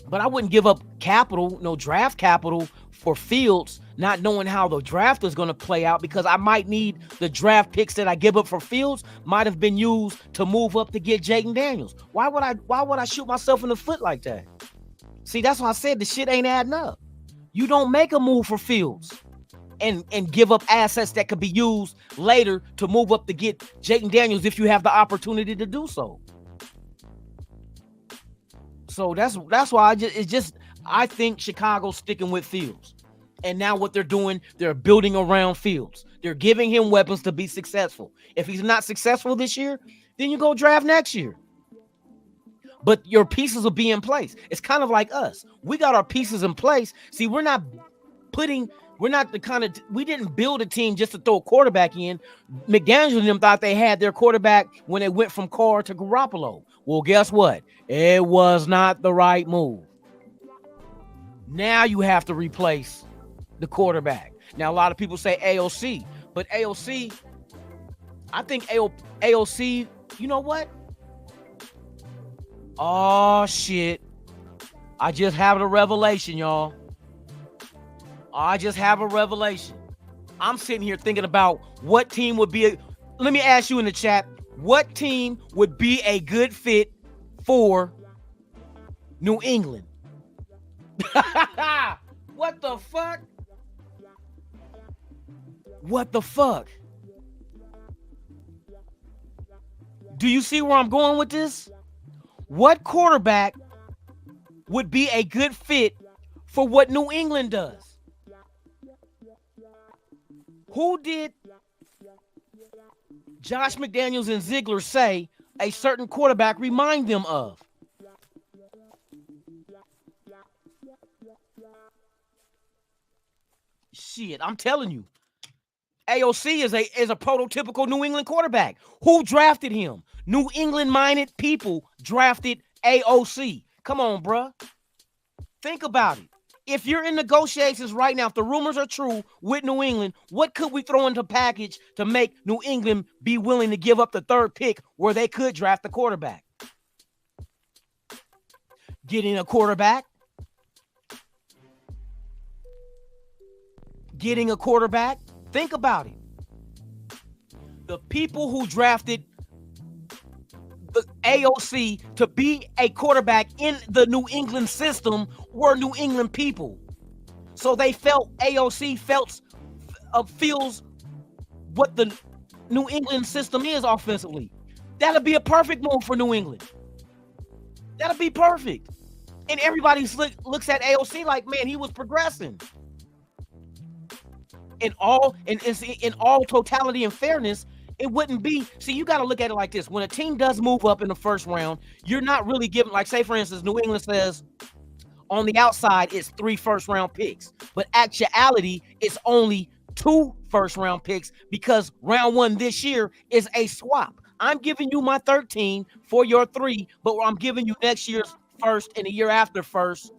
D: But I wouldn't give up capital, no draft capital for Fields, not knowing how the draft is going to play out, because I might need the draft picks that I give up for Fields might have been used to move up to get Jaden Daniels. Why would I shoot myself in the foot like that? See, that's why I said the shit ain't adding up. You don't make a move for Fields and give up assets that could be used later to move up to get Jaden Daniels if you have the opportunity to do so. So that's why I think Chicago's sticking with Fields. And now what they're doing, they're building around Fields. They're giving him weapons to be successful. If he's not successful this year, then you go draft next year. But your pieces will be in place. It's kind of like us. We got our pieces in place. See, we didn't build a team just to throw a quarterback in. McDaniels and them thought they had their quarterback when they went from Carr to Garoppolo. Well, guess what? It was not the right move. Now you have to replace the quarterback. Now, a lot of people say AOC, but AOC, I think AOC, you know what? Oh, shit. I just have a revelation, y'all. I just have a revelation. I'm sitting here thinking about what team would be let me ask you in the chat, what team would be a good fit for New England? What the fuck? What the fuck? Do you see where I'm going with this? What quarterback would be a good fit for what New England does? Who did Josh McDaniels and Ziegler say a certain quarterback remind them of? Shit, I'm telling you. AOC is a prototypical New England quarterback. Who drafted him? New England-minded people drafted AOC. Come on, bruh. Think about it. If you're in negotiations right now, if the rumors are true with New England, what could we throw into package to make New England be willing to give up the third pick where they could draft the quarterback? Getting a quarterback. Getting a quarterback. Think about it. The people who drafted the AOC to be a quarterback in the New England system were New England people. So they felt AOC feels what the New England system is offensively. That'll be a perfect move for New England. That'll be perfect. And everybody looks at AOC like, man, he was progressing. In all totality and fairness, it wouldn't be. See, you got to look at it like this. When a team does move up in the first round, you're not really giving, like, say, for instance, New England says on the outside, it's 3 first-round picks. But actuality, it's only 2 first-round picks because round 1 this year is a swap. I'm giving you my 13 for your 3, but I'm giving you next year's first and the year after first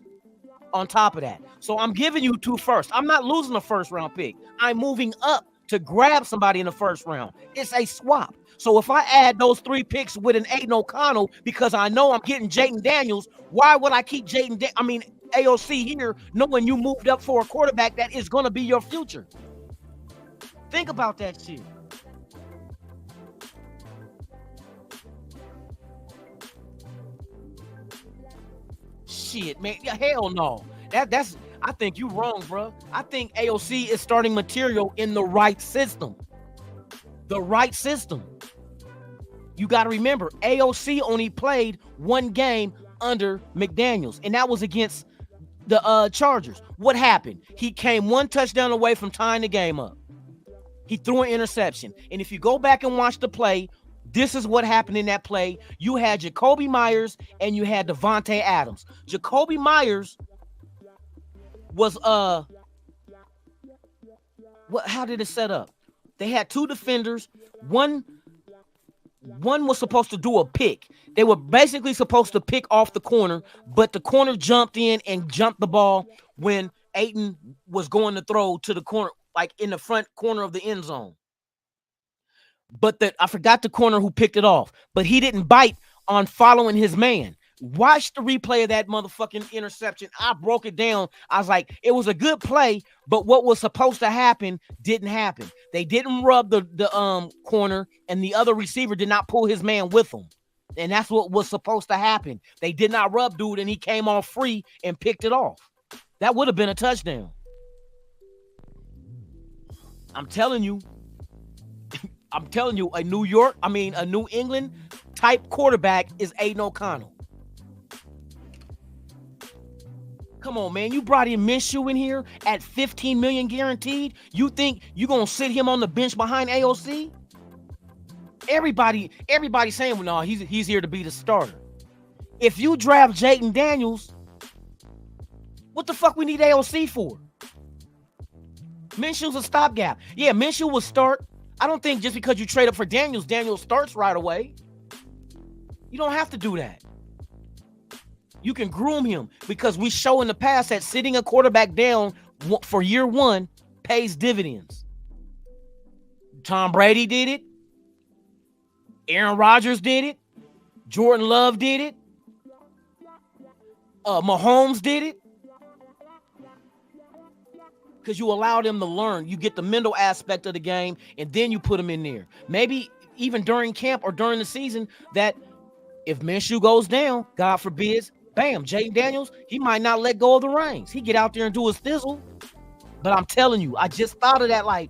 D: on top of that. So I'm giving you 2 firsts. I'm not losing a first-round pick. I'm moving up to grab somebody in the first round. It's a swap. So if I add those 3 picks with an Aiden O'Connell because I know I'm getting Jaden Daniels, why would I keep AOC here knowing you moved up for a quarterback that is going to be your future? Think about that shit. Shit, man. Hell no. That's I think you wrong, bro. I think AOC is starting material in the right system. The right system. You got to remember, AOC only played 1 game under McDaniels, and that was against the Chargers. What happened? He came one touchdown away from tying the game up. He threw an interception. And if you go back and watch the play, this is what happened in that play. You had Jacoby Myers and you had Devontae Adams. Jacoby Myers was how did it set up? They had two defenders. One was supposed to do a pick. They were basically supposed to pick off the corner, but the corner jumped in and jumped the ball when Ayton was going to throw to the corner, like in the front corner of the end zone. But I forgot the corner who picked it off, but he didn't bite on following his man. Watch the replay of that motherfucking interception. I broke it down. I was like, it was a good play, but what was supposed to happen didn't happen. They didn't rub the corner, and the other receiver did not pull his man with him. And that's what was supposed to happen. They did not rub dude, and he came off free and picked it off. That would have been a touchdown. I'm telling you, a New England type quarterback is Aiden O'Connell. Come on, man. You brought in Minshew in here at $15 million guaranteed. You think you're going to sit him on the bench behind AOC? Everybody saying, well, no, he's here to be the starter. If you draft Jayden Daniels, what the fuck we need AOC for? Minshew's a stopgap. Yeah, Minshew will start. I don't think just because you trade up for Daniels starts right away. You don't have to do that. You can groom him because we show in the past that sitting a quarterback down for year one pays dividends. Tom Brady did it. Aaron Rodgers did it. Jordan Love did it. Mahomes did it. Because you allow them to learn. You get the mental aspect of the game, and then you put them in there. Maybe even during camp or during the season, that if Minshew goes down, God forbids, bam, Jayden Daniels, he might not let go of the reins. He get out there and do his thizzle. But I'm telling you, I just thought of that. Like,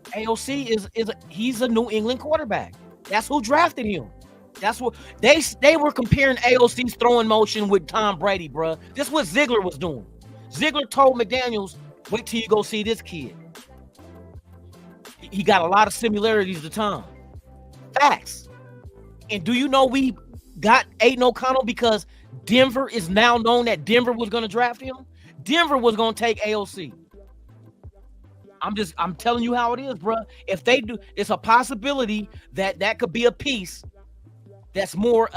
D: AOC he's a New England quarterback. That's who drafted him. That's what they were comparing AOC's throwing motion with Tom Brady, bruh. This is what Ziegler was doing. Ziegler told McDaniels, wait till you go see this kid. He got a lot of similarities to Tom. Facts. And do you know we got Aiden O'Connell because Denver is now known that Denver was going to draft him? Denver was going to take AOC. I'm telling you how it is, bro. If they do, it's a possibility that could be a piece that's more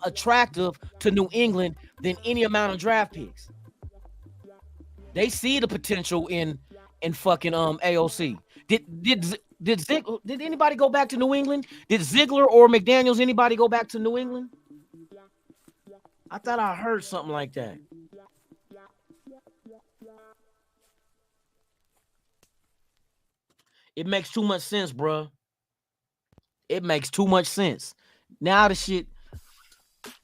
D: attractive to New England than any amount of draft picks. They see the potential in fucking AOC. Did anybody go back to New England? Did Ziegler or McDaniels, anybody go back to New England? I thought I heard something like that. It makes too much sense, bro. It makes too much sense. Now the shit,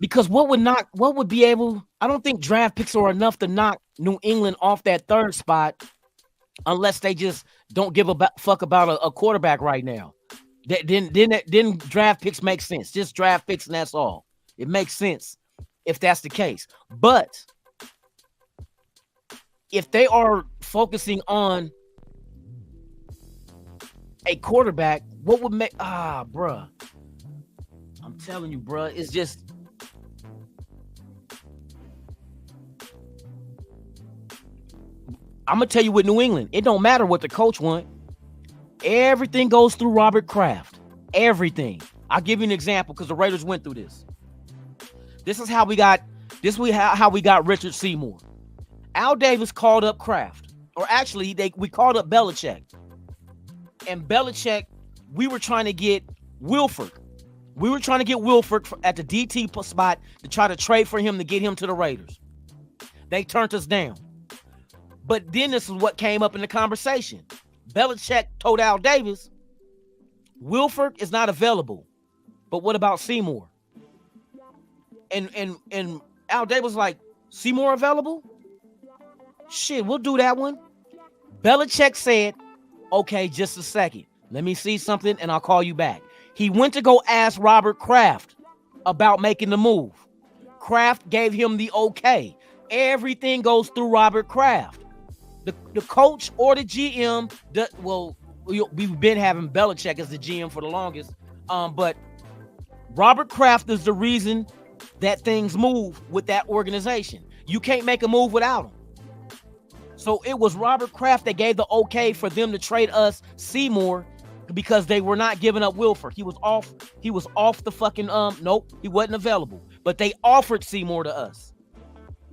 D: because what would be able, I don't think draft picks are enough to knock New England off that third spot unless they just don't give a fuck about a quarterback right now. Then draft picks make sense. Just draft picks and that's all. It makes sense if that's the case. But if they are focusing on a quarterback, what would make bruh? I'm telling you, bruh, it's just I'm gonna tell you with New England, it don't matter what the coach want. Everything goes through Robert Kraft. Everything. I'll give you an example because the Raiders went through this. This is how we got Richard Seymour. Al Davis called up Kraft, or actually we called up Belichick. And Belichick, we were trying to get Wilford. We were trying to get Wilford at the DT spot to try to trade for him to get him to the Raiders. They turned us down. But then this is what came up in the conversation. Belichick told Al Davis, Wilford is not available. But what about Seymour? And Al Davis was like, Seymour available? Shit, we'll do that one. Belichick said, okay, just a second. Let me see something and I'll call you back. He went to go ask Robert Kraft about making the move. Kraft gave him the okay. Everything goes through Robert Kraft. The coach or the GM, we've been having Belichick as the GM for the longest, but Robert Kraft is the reason that things move with that organization. You can't make a move without him. So it was Robert Kraft that gave the okay for them to trade us Seymour because they were not giving up Wilford. He was off the fucking nope, he wasn't available. But they offered Seymour to us.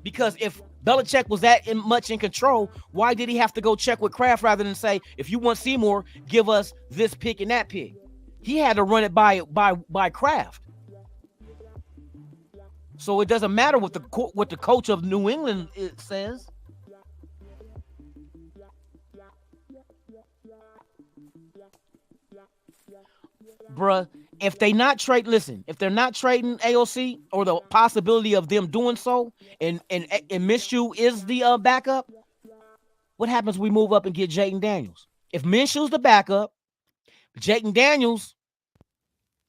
D: Because if Belichick was that much in control, why did he have to go check with Kraft rather than say, if you want Seymour, give us this pick and that pick? He had to run it by Kraft. So it doesn't matter what the coach of New England says. Bruh, if they're not trading AOC or the possibility of them doing so, and Minshew is the backup, what happens? We move up and get Jayden Daniels. If Minshew's the backup, Jayden Daniels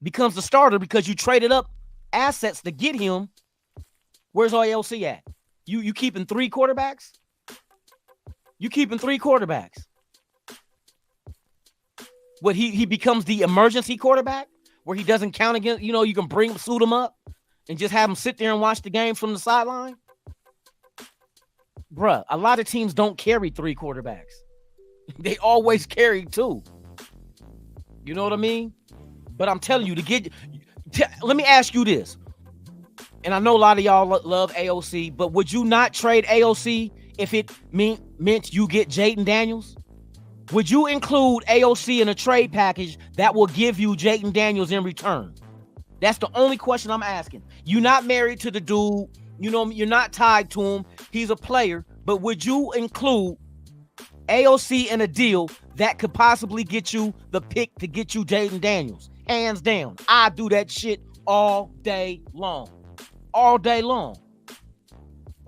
D: becomes the starter because you traded up assets to get him. Where's AOC at? You keeping 3 quarterbacks? You keeping 3 quarterbacks? What, he becomes the emergency quarterback where he doesn't count against, you can suit him up and just have him sit there and watch the game from the sideline? Bruh, a lot of teams don't carry 3 quarterbacks. They always carry 2. You know what I mean? But I'm telling you, let me ask you this. And I know a lot of y'all love AOC, but would you not trade AOC if it meant you get Jayden Daniels? Would you include AOC in a trade package that will give you Jayden Daniels in return? That's the only question I'm asking. You're not married to the dude. You're not tied to him. He's a player. But would you include AOC in a deal that could possibly get you the pick to get you Jayden Daniels? Hands down. I do that shit all day long. All day long.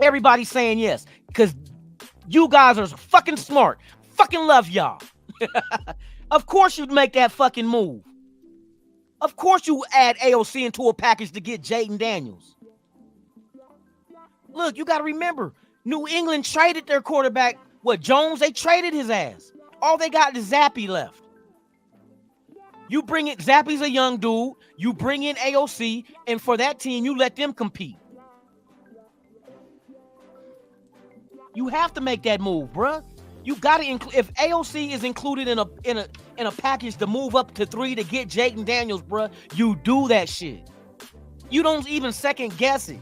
D: Everybody's saying yes because you guys are fucking smart. Fucking love y'all. Of course you'd make that fucking move. Of course you add AOC into a package to get Jayden Daniels. Look, you got to remember, New England traded their quarterback. What, Jones? They traded his ass. All they got is Zappy left. You bring it, Zappy's a young dude. You bring in AOC, and for that team, you let them compete. You have to make that move, bruh. You got to include, if AOC is included in a package to move up to 3 to get Jayden Daniels, bruh, you do that shit. You don't even second guess it.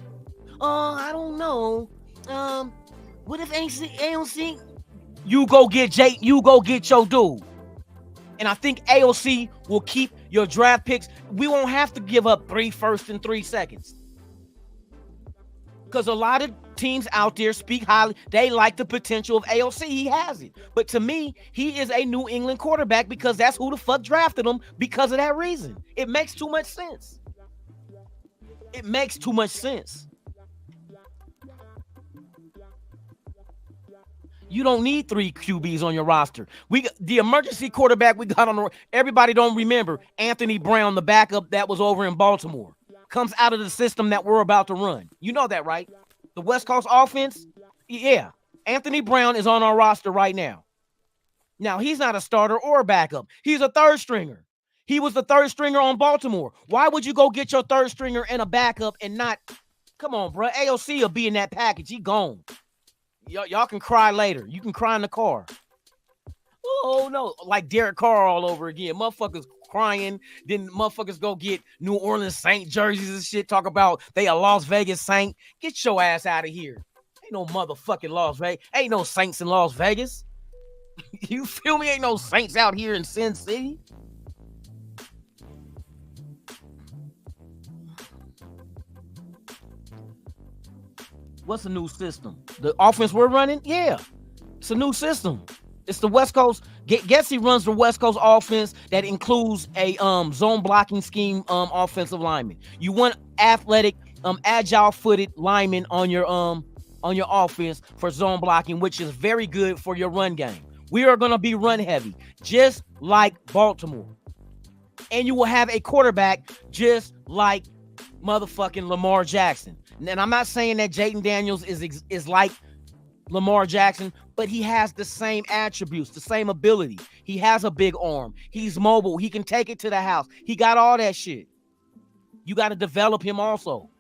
D: I don't know. What if AOC? You go get your dude. And I think AOC will keep your draft picks. We won't have to give up 3 firsts and 3 seconds. Because a lot of teams out there speak highly. They like the potential of AOC. He has it. But to me, he is a New England quarterback because that's who the fuck drafted him because of that reason. It makes too much sense. It makes too much sense. You don't need 3 QBs on your roster. The emergency quarterback we got on everybody don't remember Anthony Brown, the backup that was over in Baltimore. Comes out of the system that we're about to run. You know that, right? The West Coast offense? Yeah. Anthony Brown is on our roster right now. Now, he's not a starter or a backup. He's a 3rd stringer. He was the 3rd stringer on Baltimore. Why would you go get your 3rd stringer and a backup and not? Come on, bro. AOC will be in that package. He gone. Y'all can cry later. You can cry in the car. Oh, no. Like Derek Carr all over again. Motherfuckers crying. Then motherfuckers go get New Orleans Saint jerseys and shit. Talk about they a Las Vegas Saint. Get your ass out of here. Ain't no motherfucking Las Vegas. Ain't no Saints in Las Vegas. You feel me? Ain't no Saints out here in Sin City. What's the new system? The offense we're running? Yeah. It's a new system. It's the West Coast. Getsy runs the West Coast offense that includes a zone blocking scheme offensive lineman. You want athletic, agile-footed linemen on your offense for zone blocking, which is very good for your run game. We are going to be run heavy, just like Baltimore. And you will have a quarterback just like motherfucking Lamar Jackson. And I'm not saying that Jaden Daniels is like Lamar Jackson, but he has the same attributes, the same ability. He has a big arm. He's mobile. He can take it to the house. He got all that shit. You got to develop him also.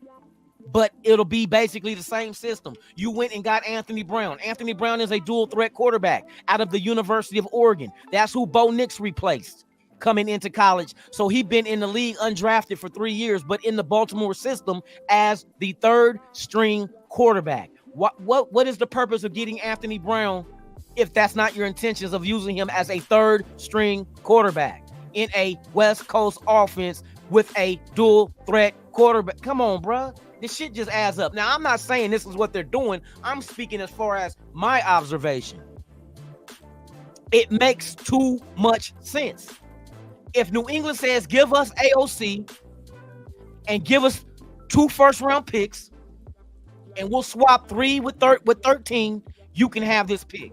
D: But it'll be basically the same system. You went and got Anthony Brown. Anthony Brown is a dual threat quarterback out of the University of Oregon. That's who Bo Nix replaced coming into college. So he's been in the league undrafted for 3 years, but in the Baltimore system as the third string quarterback. What is the purpose of getting Anthony Brown if that's not your intentions of using him as a third string quarterback in a West Coast offense with a dual threat quarterback? Come on, bro. This shit just adds up. Now, I'm not saying this is what they're doing. I'm speaking as far as my observation. It makes too much sense. If New England says, give us AOC and give us 2 first-round picks, and we'll swap 3 with 13, you can have this pick.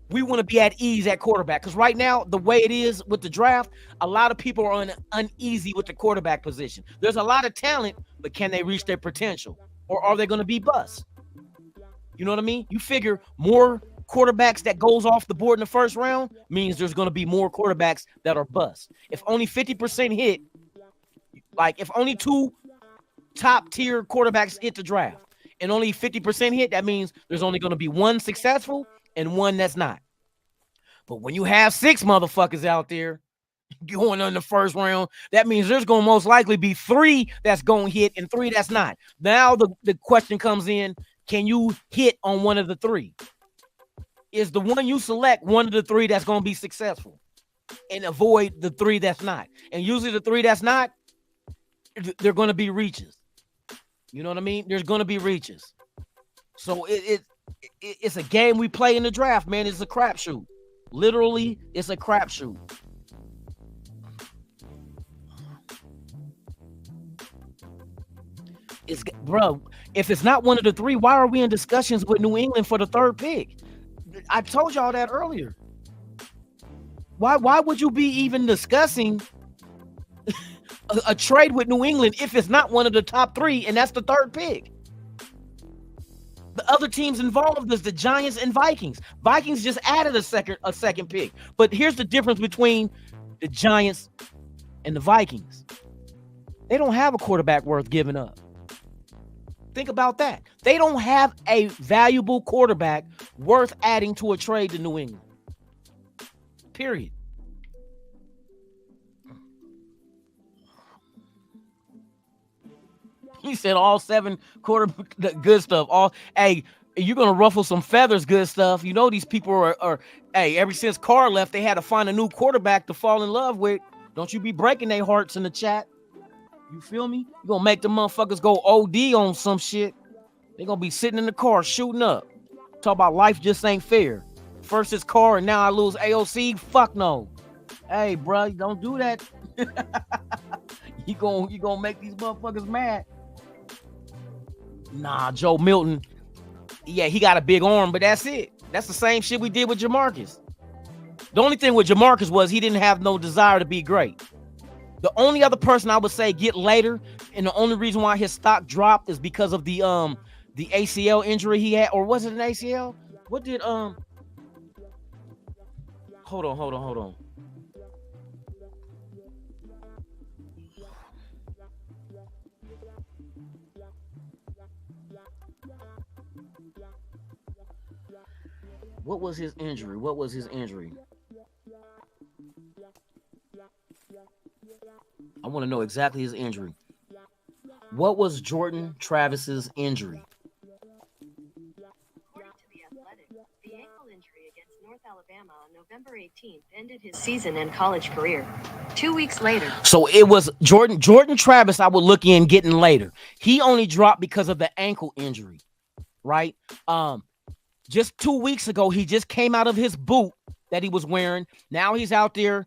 D: We want to be at ease at quarterback, because right now, the way it is with the draft, a lot of people are uneasy with the quarterback position. There's a lot of talent, but can they reach their potential? Or are they going to be bust? You know what I mean? You figure more quarterbacks that goes off the board in the first round means there's going to be more quarterbacks that are bust. If only 50% hit, like if only 2 top tier quarterbacks hit the draft and only 50% hit, that means there's only going to be 1 successful and 1 that's not. But when you have 6 motherfuckers out there going in the first round, that means there's going to most likely be 3 that's going to hit and 3 that's not. Now the question comes in, can you hit on one of the 3? Is the one you select one of the 3 that's going to be successful and avoid the 3 that's not? And usually the 3 that's not, they're going to be reaches. You know what I mean? There's going to be reaches. So it's a game we play in the draft, man. It's a crapshoot. Literally, it's a crapshoot. Bro, if it's not one of the 3, why are we in discussions with New England for the 3rd pick? I told y'all that earlier. Why would you be even discussing a trade with New England if it's not one of the top 3 and that's the 3rd pick? The other teams involved is the Giants and Vikings. Vikings just added a second pick. But here's the difference between the Giants and the Vikings. They don't have a quarterback worth giving up. Think about that. They don't have a valuable quarterback worth adding to a trade to New England. Period. He said all 7 good stuff. Hey, you're gonna ruffle some feathers, good stuff. You know these people are ever since Carr left, they had to find a new quarterback to fall in love with. Don't you be breaking their hearts in the chat. You feel me? You're gonna make the motherfuckers go OD on some shit. They're gonna be sitting in the car shooting up. Talk about life just ain't fair. First it's Carr and now I lose AOC. Fuck no. Hey, bro, don't do that. you gonna make these motherfuckers mad. Nah, Joe Milton. Yeah, he got a big arm, but that's it. That's the same shit we did with Jamarcus. The only thing with Jamarcus was he didn't have no desire to be great. The only other person I would say get later, and the only reason why his stock dropped is because of the ACL injury he had, or was it an ACL? What did Hold on. What was his injury? I want to know exactly his injury. What was Jordan Travis's injury?
E: According to The Athletic, the ankle injury against North Alabama on November 18th ended his season and college career. 2 weeks later.
D: So it was Jordan Travis I would look in getting later. He only dropped because of the ankle injury, right? Just 2 weeks ago, he just came out of his boot that he was wearing. Now he's out there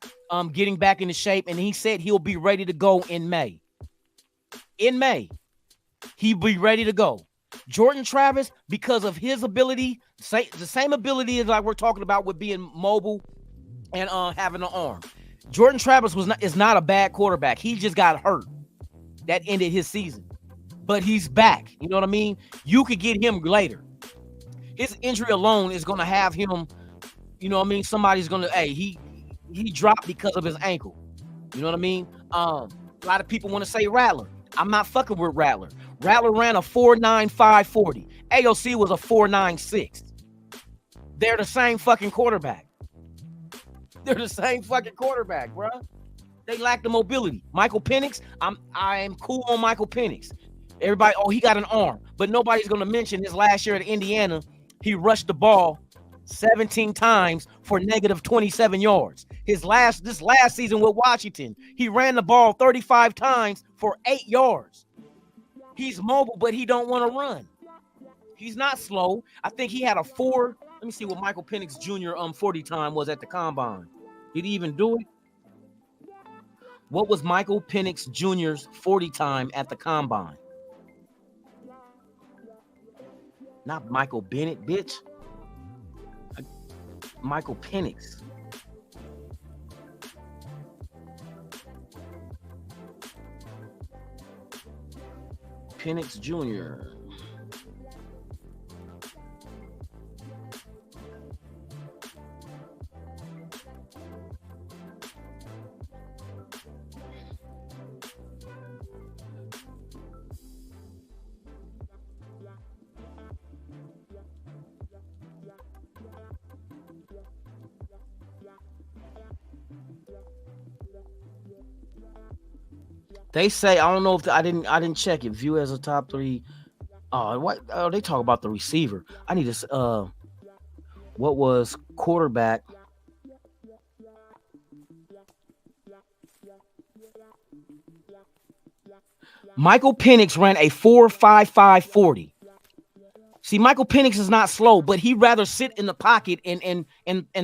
D: getting back into shape, and he said he'll be ready to go in May. In May, he'll be ready to go. Jordan Travis, because of his ability, the same ability as like we're talking about with being mobile and having an arm. Jordan Travis is not a bad quarterback. He just got hurt. that ended his season. But he's back. You know what I mean? You could get him later. His injury alone is going to have him, you know what I mean? Somebody's going to, hey, he dropped because of his ankle. You know what I mean? A lot of people want to say Rattler. I'm not fucking with Rattler. Rattler ran a 4.95 40. AOC was a 4.96. They're the same fucking quarterback. They're the same fucking quarterback, bro. They lack the mobility. Michael Penix, I am cool on Michael Penix. Everybody, oh, he got an arm. But nobody's going to mention his last year at Indiana, he rushed the ball 17 times for negative 27 yards. This last season with Washington, he ran the ball 35 times for 8 yards. He's mobile, but he don't want to run. He's not slow. I think he had a 4. Let me see what Michael Penix Jr. 40 time was at the combine. Did he even do it? What was Michael Penix Jr.'s 40 time at the combine? Not Michael Bennett, bitch. Michael Penix. Penix Jr. They say, I don't know if I didn't check it. View as a top 3. What? Oh, they talk about the receiver. I need to. What was quarterback? Michael Penix ran a 4.55 40. See, Michael Penix is not slow, but he'd rather sit in the pocket and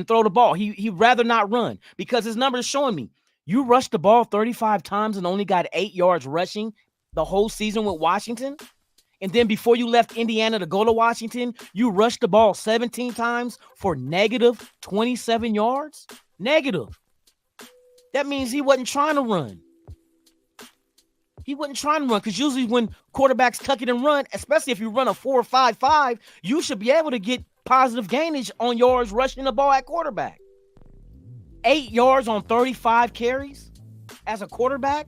D: throw the ball. He'd rather not run because his number is showing me. You rushed the ball 35 times and only got 8 yards rushing the whole season with Washington. And then before you left Indiana to go to Washington, you rushed the ball 17 times for negative 27 yards. Negative. That means he wasn't trying to run. He wasn't trying to run because usually when quarterbacks tuck it and run, especially if you run a 4.55, you should be able to get positive gainage on yards rushing the ball at quarterback. 8 yards on 35 carries as a quarterback?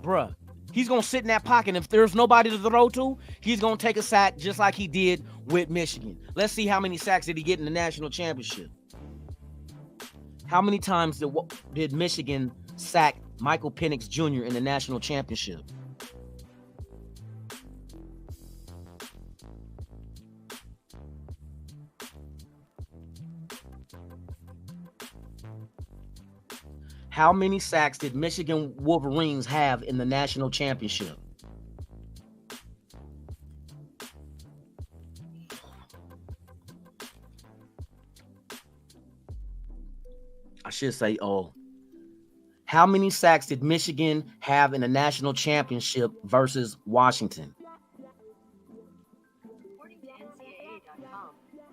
D: Bruh, he's going to sit in that pocket. If there's nobody to throw to, he's going to take a sack just like he did with Michigan. Let's see how many sacks did he get in the national championship. How many times did Michigan sack Michael Penix Jr. in the national championship? How many sacks did Michigan Wolverines have in the national championship? I should say, how many sacks did Michigan have in the national championship versus Washington?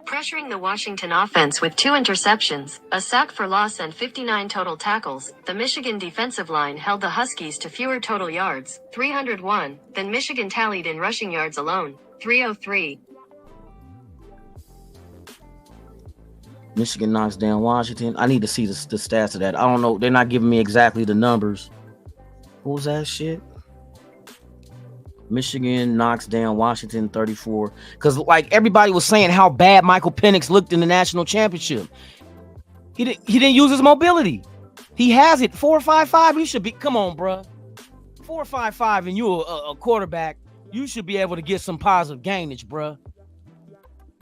E: Pressuring the Washington offense with 2 interceptions, a sack for loss, and 59 total tackles, the Michigan defensive line held the Huskies to fewer total yards, 301, than Michigan tallied in rushing yards alone, 303.
D: Michigan knocks down Washington. I need to see the stats of that. I don't know. They're not giving me exactly the numbers. What was that shit? Michigan knocks down Washington 34. Because like everybody was saying how bad Michael Penix looked in the national championship. He didn't use his mobility. He has it. 4.55. He should be. Come on, bro. 4.55 and you're a quarterback. You should be able to get some positive gainage, bro.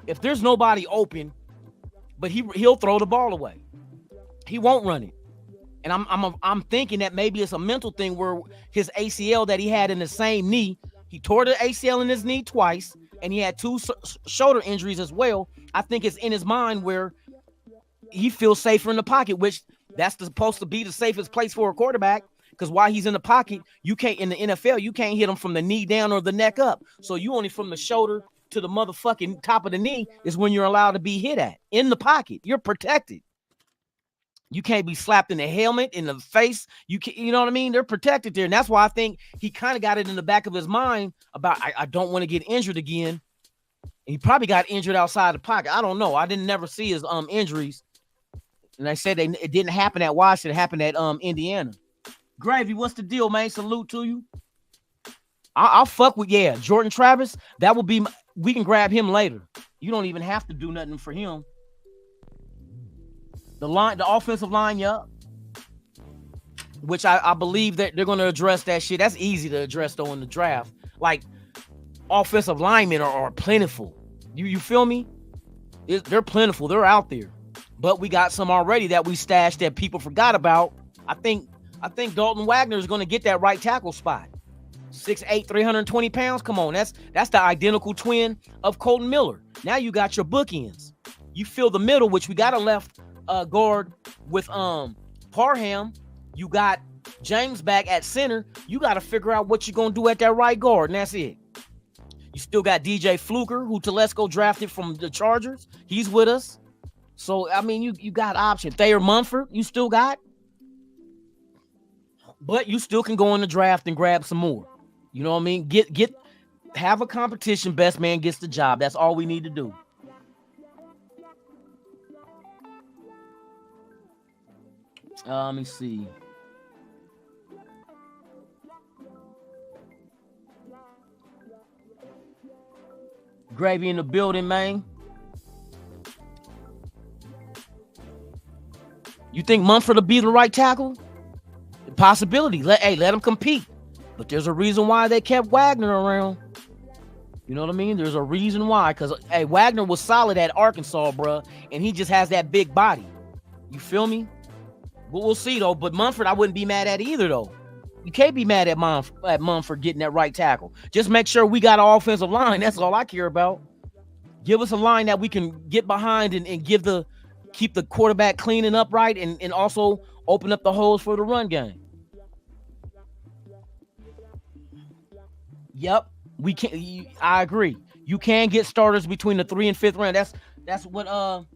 D: If there's nobody open, but he'll throw the ball away. He won't run it. And I'm thinking that maybe it's a mental thing where his ACL that he had in the same knee, he tore the ACL in his knee twice, and he had 2 shoulder injuries as well. I think it's in his mind where he feels safer in the pocket, which that's supposed to be the safest place for a quarterback. Because while he's in the pocket, you can't in the NFL, you can't hit him from the knee down or the neck up. So you only from the shoulder to the motherfucking top of the knee is when you're allowed to be hit at in the pocket. You're protected. You can't be slapped in the helmet, in the face. You know what I mean? They're protected there. And that's why I think he kind of got it in the back of his mind about, I don't want to get injured again. He probably got injured outside the pocket. I don't know. I didn't never see his injuries. And they said it didn't happen at Washington. It happened at Indiana. Gravy, what's the deal, man? Salute to you. I'll fuck with, Jordan Travis. That will be, we can grab him later. You don't even have to do nothing for him. The offensive line, which I believe that they're going to address that shit. That's easy to address, though, in the draft. Like, offensive linemen are plentiful. You feel me? They're plentiful. They're out there. But we got some already that we stashed that people forgot about. I think Dalton Wagner is going to get that right tackle spot. 6'8", 320 pounds. Come on, that's the identical twin of Colton Miller. Now you got your bookends. You fill the middle, which we got a left guard with Parham. You got James back at center. You got to figure out what you're going to do at that right guard, and that's it. You still got DJ Fluker, who Telesco drafted from the Chargers. He's with us. So, I mean, you got options. Thayer Munford, you still got. But you still can go in the draft and grab some more. You know what I mean? Have a competition. Best man gets the job. That's all we need to do. Let me see. Gravy in the building, man. You think Munford will be the right tackle? Possibility. Let him compete. But there's a reason why they kept Wagner around. You know what I mean? There's a reason why. Because, Wagner was solid at Arkansas, bro. And he just has that big body. You feel me? But we'll see, though. But Munford, I wouldn't be mad at either, though. You can't be mad at Munford getting that right tackle. Just make sure we got an offensive line. That's all I care about. Give us a line that we can get behind and keep the quarterback clean and upright and also open up the holes for the run game. Yep, we can. I agree. You can get starters between the 3 and 5th round. That's what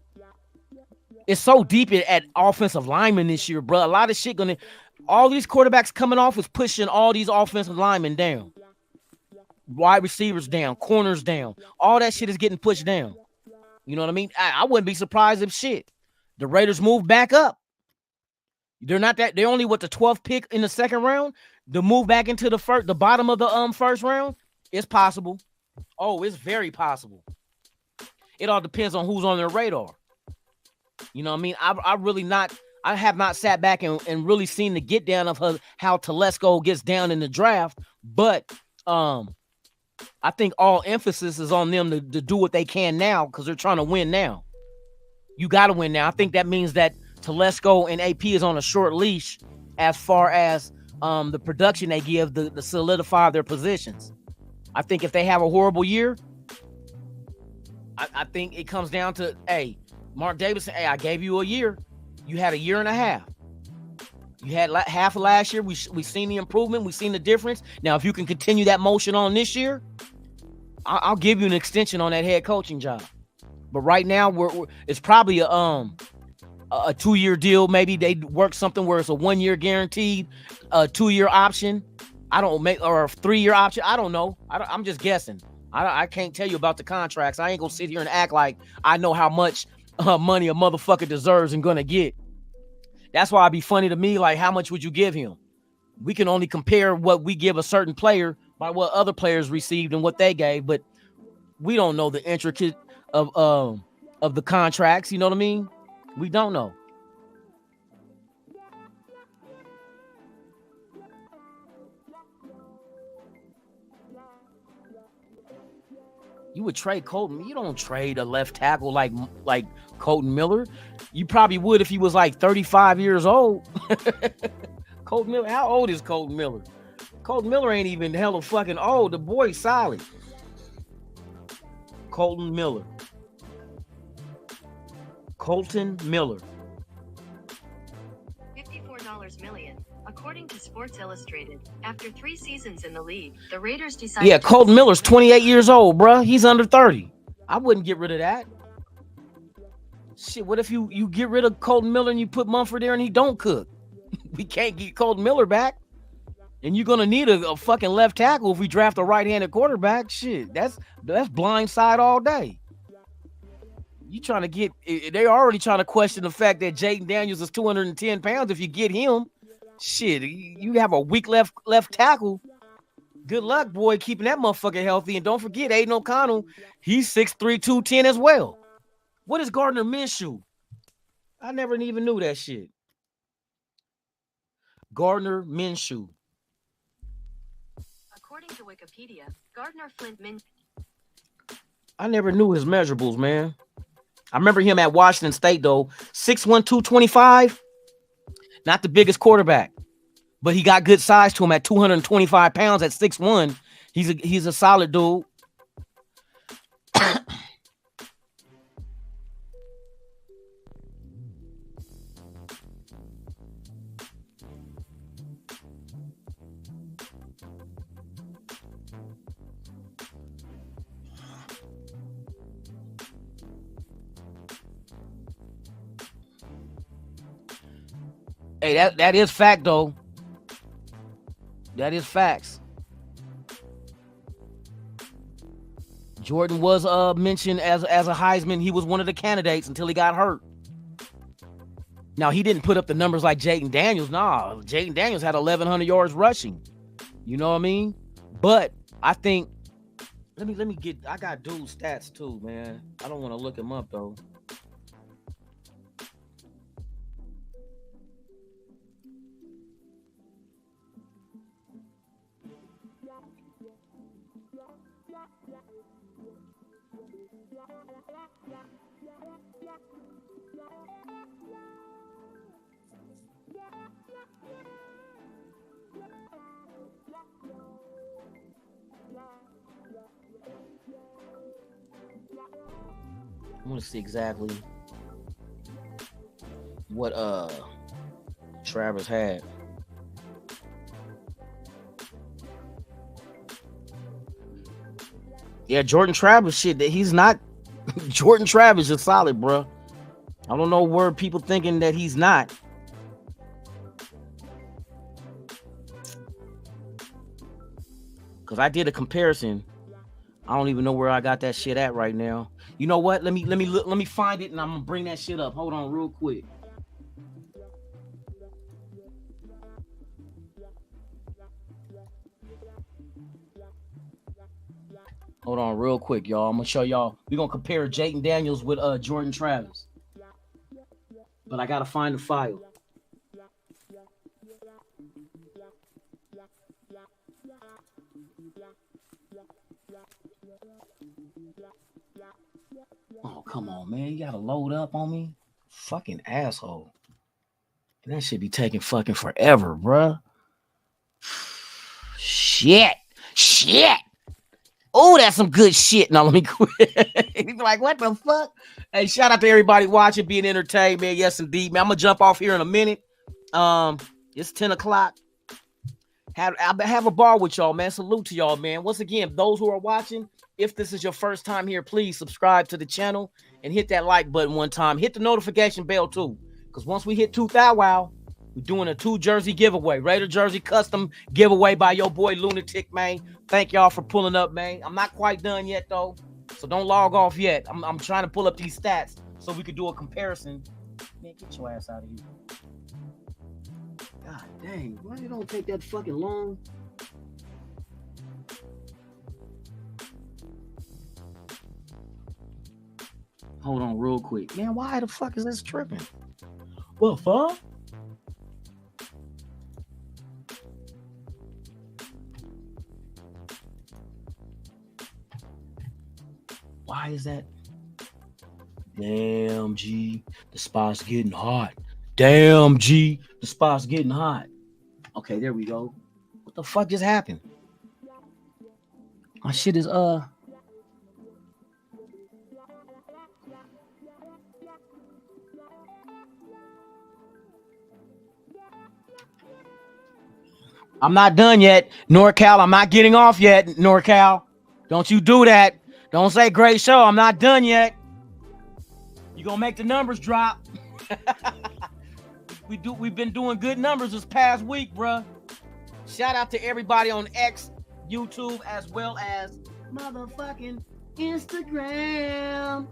D: it's so deep at offensive linemen this year, bro. A lot of shit all these quarterbacks coming off is pushing all these offensive linemen down. Wide receivers down, corners down. All that shit is getting pushed down. You know what I mean? I wouldn't be surprised if the Raiders move back up. They're only the 12th pick in the 2nd round. To move back into the bottom of the 1st round, it's possible. Oh, it's very possible. It all depends on who's on their radar. You know what I mean? I have not sat back and really seen the get down of how Telesco gets down in the draft, but I think all emphasis is on them to do what they can now because they're trying to win now. You got to win now. I think that means that Telesco and AP is on a short leash as far as the production they give to solidify their positions. I think if they have a horrible year, I think it comes down to, Mark Davidson, I gave you a year. You had a year and a half. You had half of last year. We've seen the improvement. We've seen the difference. Now, if you can continue that motion on this year, I'll give you an extension on that head coaching job. But right now, it's probably a 2-year deal. Maybe they work something where it's a 1-year guaranteed, a 2-year option. Or a 3-year option. I don't know. I'm just guessing. I can't tell you about the contracts. I ain't gonna sit here and act like I know how much money a motherfucker deserves and gonna get. That's why it'd be funny to me, like, how much would you give him? We can only compare what we give a certain player by what other players received and what they gave, but we don't know the intricate of the contracts. You know what I mean? We don't know. You would trade Colton. You don't trade a left tackle like Colton Miller. You probably would if he was like 35 years old. Colton Miller. How old is Colton Miller? Colton Miller ain't even hella fucking old. The boy's solid. Colton Miller. Colton Miller.
E: $54 million. According to Sports Illustrated, after 3 seasons in the league, the Raiders decided.
D: Yeah, Colton Miller's 28 years old, bruh. He's under 30. I wouldn't get rid of that. Shit, what if you get rid of Colton Miller and you put Mumford there and he don't cook? We can't get Colton Miller back. And you're gonna need a fucking left tackle if we draft a right-handed quarterback. Shit, that's blind side all day. You trying to get? They already trying to question the fact that Jaden Daniels is 210 pounds. If you get him, shit, you have a weak left tackle. Good luck, boy, keeping that motherfucker healthy. And don't forget, Aiden O'Connell, he's 6'3", 210 as well. What is Gardner Minshew? I never even knew that shit. Gardner Minshew.
E: According to Wikipedia, Gardner Flint Minshew.
D: I never knew his measurables, man. I remember him at Washington State, though. 6'1", 225. Not the biggest quarterback, but he got good size to him at 225 pounds at 6'1". He's a solid dude. Hey, that is fact, though. That is facts. Jordan was mentioned as a Heisman. He was one of the candidates until he got hurt. Now, he didn't put up the numbers like Jaden Daniels. Nah, Jaden Daniels had 1,100 yards rushing. You know what I mean? But I think, let me get, I got dude's stats too, man. I don't want to look him up, though. I want to see exactly what Travers had. Yeah, Jordan Travers shit. He's not. Jordan Travers is solid, bro. I don't know where people thinking that he's not. Cause I did a comparison. I don't even know where I got that shit at right now. You know what? Let me find it and I'm gonna bring that shit up. Hold on, real quick. Hold on, real quick, y'all. I'm gonna show y'all. We're gonna compare Jaden Daniels with Jordan Travers. But I gotta find the file. Oh, come on, man. You gotta load up on me. Fucking asshole. And that should be taking fucking forever, bruh. Shit. Oh, that's some good shit. Now let me quit. He's like, what the fuck? Hey, shout out to everybody watching, being entertained, man. Yes, indeed, man. I'm gonna jump off here in a minute. It's 10 o'clock. Have a bar with y'all, man. Salute to y'all, man. Once again, those who are watching, if this is your first time here, please subscribe to the channel and hit that like button one time. Hit the notification bell too, because once we hit 2,000, we're doing a 2 jersey giveaway, Raider jersey custom giveaway by your boy Lunatic, man. Thank y'all for pulling up, man. I'm not quite done yet though, so don't log off yet. I'm trying to pull up these stats so we could do a comparison. Man, get your ass out of here. God dang, why you don't take that fucking long? Hold on real quick. Man, why the fuck is this tripping? What fuck? Why is that? Damn, G. The spot's getting hot. Damn, G. The spot's getting hot. Okay, there we go. What the fuck just happened? My shit is I'm not done yet, NorCal. I'm not getting off yet, NorCal. Don't you do that. Don't say great show. I'm not done yet. You gonna make the numbers drop. We've been doing good numbers this past week, bruh. Shout out to everybody on X, YouTube, as well as motherfucking Instagram.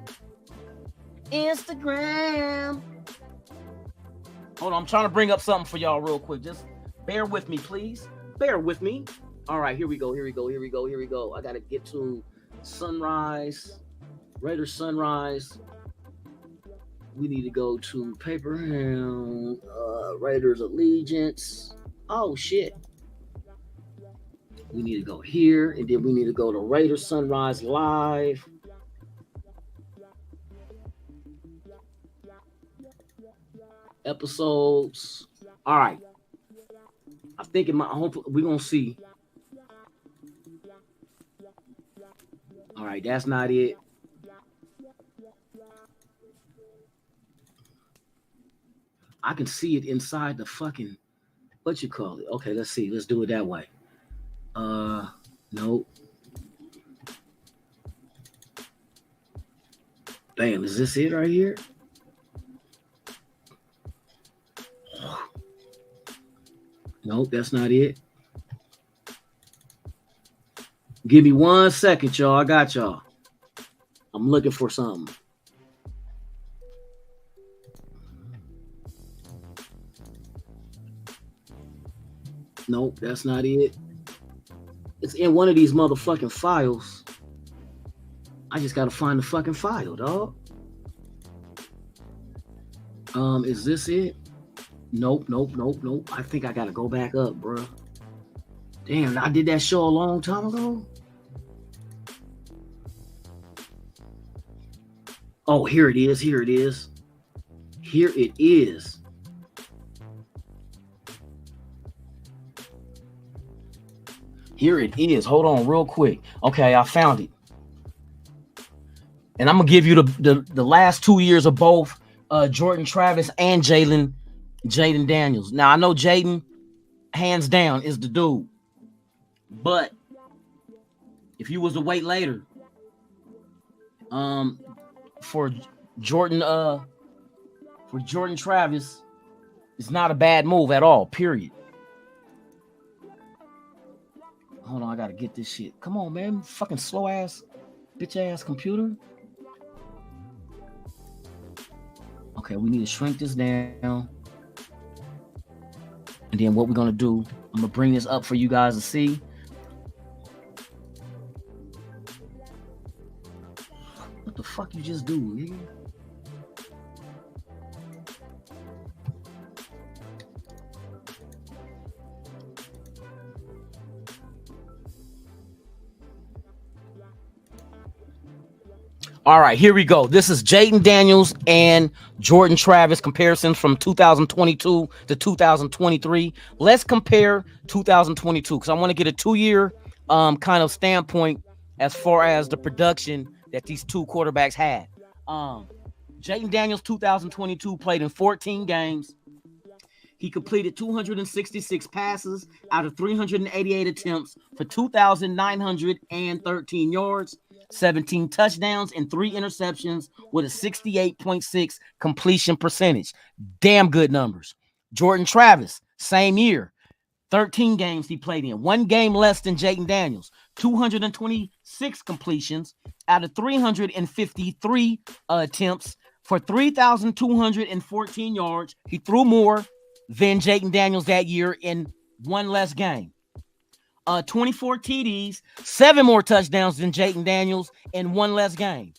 D: Hold on, I'm trying to bring up something for y'all real quick. Just bear with me, please. Bear with me. All right, here we go. I gotta get to Sunrise, Raiders Sunrise. We need to go to Paperhound, Raiders Allegiance. Oh shit. We need to go here, and then we need to go to Raiders Sunrise Live. Episodes. All right. I think hopefully we're gonna see. All right, that's not it. I can see it inside the fucking, what you call it? Okay, let's see. Let's do it that way. Nope. Damn, is this it right here? Nope, that's not it. Give me 1 second, y'all. I got y'all. I'm looking for something. Nope, that's not it. It's in one of these motherfucking files. I just gotta find the fucking file, dog. Is this it? Nope. I think I gotta go back up, bro. Damn, I did that show a long time ago. Oh, here it is. Here it is. Hold on real quick. Okay, I found it. And I'm going to give you the last 2 years of both Jordan Travis and Jaden Daniels. Now, I know Jaden, hands down, is the dude. But if you was to wait later, for Jordan Travis, it's not a bad move at all, period. Hold on, I gotta get this shit. Come on, man. Fucking slow ass, bitch ass computer. Okay, we need to shrink this down. And then what we're gonna do, I'm gonna bring this up for you guys to see. What the fuck you just do, nigga? All right, here we go. This is Jaden Daniels and Jordan Travis comparisons from 2022 to 2023. Let's compare 2022 because I want to get a 2-year kind of standpoint as far as the production that these two quarterbacks had. Jaden Daniels, 2022, played in 14 games. He completed 266 passes out of 388 attempts for 2,913 yards, 17 touchdowns, and 3 interceptions with a 68.6 completion percentage. Damn good numbers. Jordan Travis, same year, 13 games he played in, 1 game less than Jaden Daniels, 226 completions out of 353 attempts for 3,214 yards. He threw more than Jaden Daniels that year in 1 less game. 24 TDs, 7 more touchdowns than Jaden Daniels in 1 less game.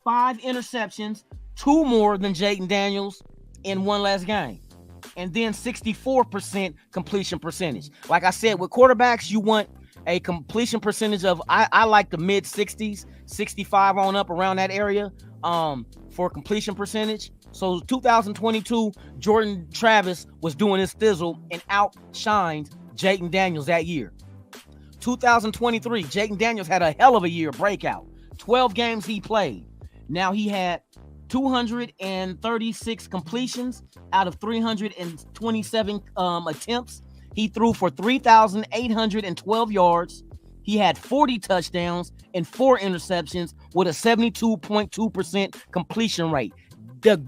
D: 5 interceptions, 2 more than Jaden Daniels in 1 less game. And then 64% completion percentage. Like I said, with quarterbacks, you want a completion percentage of, I like the mid 60s, 65 on up, around that area for completion percentage. So 2022, Jordan Travis was doing his thizzle and outshined Jaden Daniels that year. 2023, Jaden Daniels had a hell of a year breakout. 12 games he played. Now he had 236 completions out of 327 attempts. He threw for 3,812 yards. He had 40 touchdowns and 4 interceptions with a 72.2% completion rate. the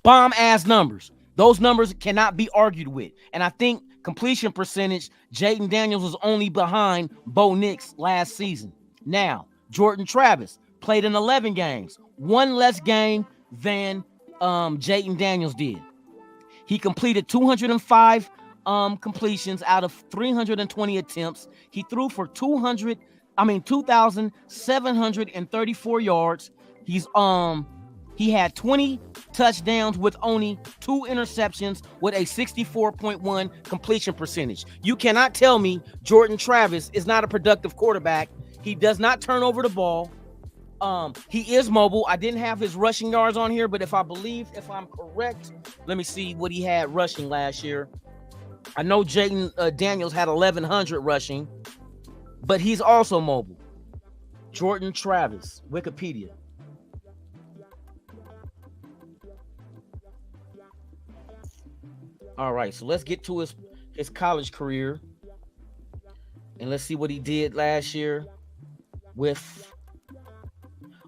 D: bomb ass numbers. Those numbers cannot be argued with. And I think completion percentage, Jaden Daniels was only behind Bo Nix last season. Now, Jordan Travis played in 11 games, one less game than Jaden Daniels did. He completed 205 completions out of 320 attempts. He threw for 2,734 yards. He had 20 touchdowns with only 2 interceptions with a 64.1 completion percentage. You cannot tell me Jordan Travis is not a productive quarterback. He does not turn over the ball. He is mobile. I didn't have his rushing yards on here, but if I'm correct, let me see what he had rushing last year. I know Jaden Daniels had 1,100 rushing, but he's also mobile. Jordan Travis, Wikipedia. All right, so let's get to his college career, and let's see what he did last year with.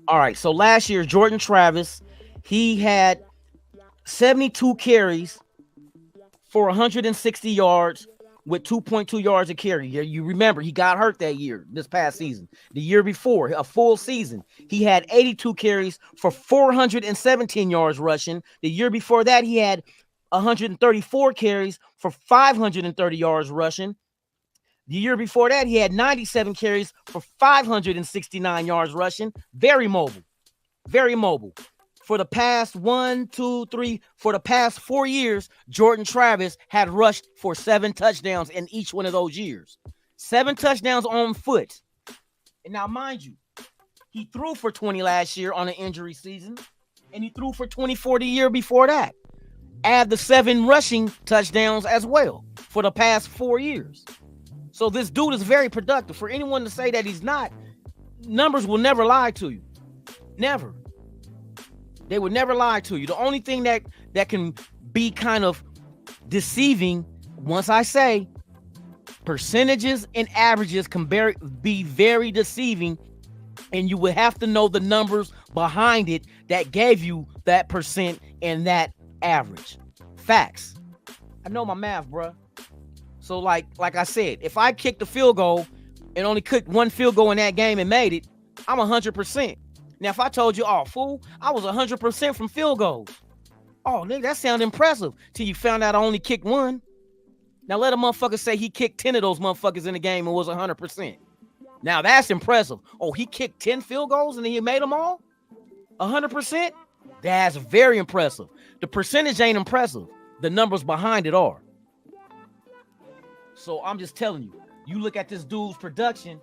D: All right, so last year, Jordan Travis, he had 72 carries for 160 yards with 2.2 yards a carry. You remember, he got hurt that year, this past season. The year before, a full season, he had 82 carries for 417 yards rushing. The year before that, he had 134 carries for 530 yards rushing. The year before that, he had 97 carries for 569 yards rushing. Very mobile. Very mobile. For the past 4 years, Jordan Travis had rushed for 7 touchdowns in each one of those years. 7 touchdowns on foot. And now, mind you, he threw for 20 last year on an injury season, and he threw for 24 the year before that. Add the 7 rushing touchdowns as well for the past 4 years. So this dude is very productive. For anyone to say that he's not, numbers will never lie to you. Never. They would never lie to you. The only thing that can be kind of deceiving, once I say, percentages and averages can be very deceiving, and you would have to know the numbers behind it that gave you that percent and that average. Facts. I know my math, bruh. So like I said, if I kicked the field goal and only kicked 1 field goal in that game and made it, I'm 100%. Now, if I told you, oh, fool, I was 100% from field goals. Oh, nigga, that sounded impressive till you found out I only kicked 1. Now, let a motherfucker say he kicked 10 of those motherfuckers in the game and was 100%. Now, that's impressive. Oh, he kicked 10 field goals and he made them all? 100%? That's very impressive. The percentage ain't impressive. The numbers behind it are. So I'm just telling you, you look at this dude's production,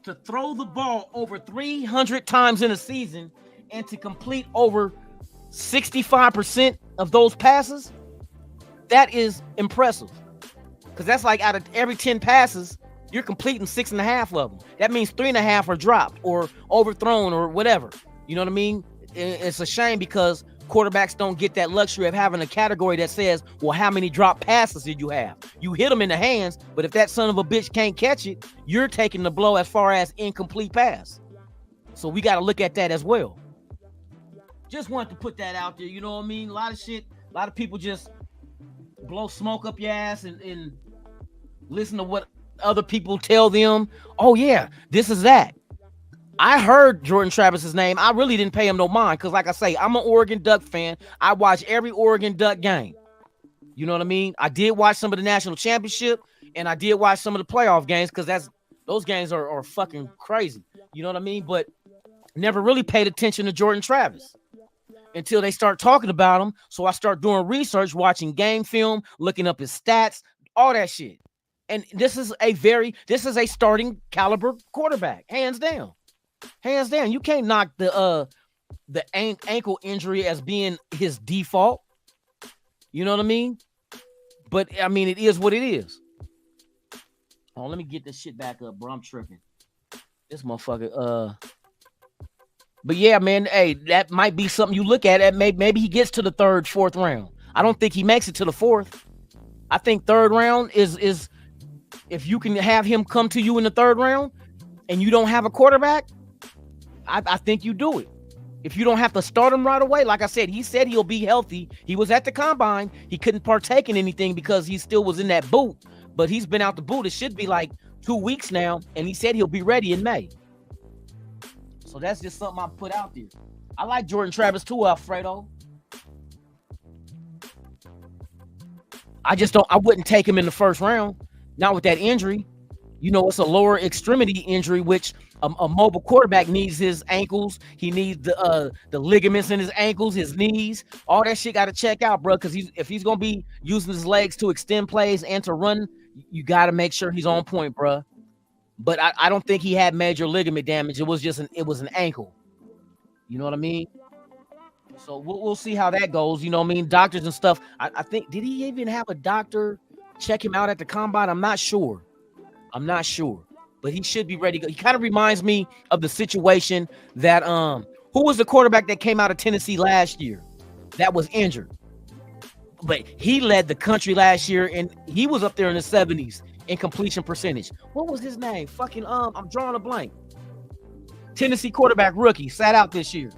D: to throw the ball over 300 times in a season and to complete over 65% of those passes, that is impressive. Because that's like out of every 10 passes, you're completing 6.5 of them. That means 3.5 are dropped or overthrown or whatever. You know what I mean? It's a shame because quarterbacks don't get that luxury of having a category that says, well, how many drop passes did you have? You hit them in the hands, but if that son of a bitch can't catch it, you're taking the blow as far as incomplete pass. So we got to look at that as well. Just wanted to put that out there. You know what I mean? A lot of people just blow smoke up your ass and listen to what other people tell them. Oh yeah, this is that. I heard Jordan Travis's name. I really didn't pay him no mind because, like I say, I'm an Oregon Duck fan. I watch every Oregon Duck game. You know what I mean? I did watch some of the national championship, and I did watch some of the playoff games because those games are fucking crazy. You know what I mean? But never really paid attention to Jordan Travis until they start talking about him. So I start doing research, watching game film, looking up his stats, all that shit. And this is a starting caliber quarterback, hands down. Hands down. You can't knock the ankle injury as being his default. You know what I mean? But I mean, it is what it is. Oh, let me get this shit back up, bro. I'm tripping. This motherfucker. But yeah, man. Hey, that might be something you look at. Maybe he gets to the 3rd, 4th round. I don't think he makes it to the 4th. I think 3rd round is if you can have him come to you in the 3rd round and you don't have a quarterback, I think you do it. If you don't have to start him right away, like I said, he said he'll be healthy. He was at the combine. He couldn't partake in anything because he still was in that boot, but he's been out the boot. It should be like 2 weeks now, and he said he'll be ready in May. So that's just something I put out there. I like Jordan Travis too, Alfredo. I wouldn't take him in the first round. Not with that injury. You know, it's a lower extremity injury, which a mobile quarterback needs his ankles. He needs the ligaments in his ankles, his knees. All that shit got to check out, bro, because if he's going to be using his legs to extend plays and to run, you got to make sure he's on point, bro. But I don't think he had major ligament damage. It was just an ankle. You know what I mean? So we'll see how that goes. You know what I mean? Doctors and stuff. I think, did he even have a doctor check him out at the combine? I'm not sure. But he should be ready to go. He kind of reminds me of the situation that who was the quarterback that came out of Tennessee last year that was injured? But he led the country last year, and he was up there in the 70s in completion percentage. What was his name? Fucking I'm drawing a blank. Tennessee quarterback rookie, sat out this year.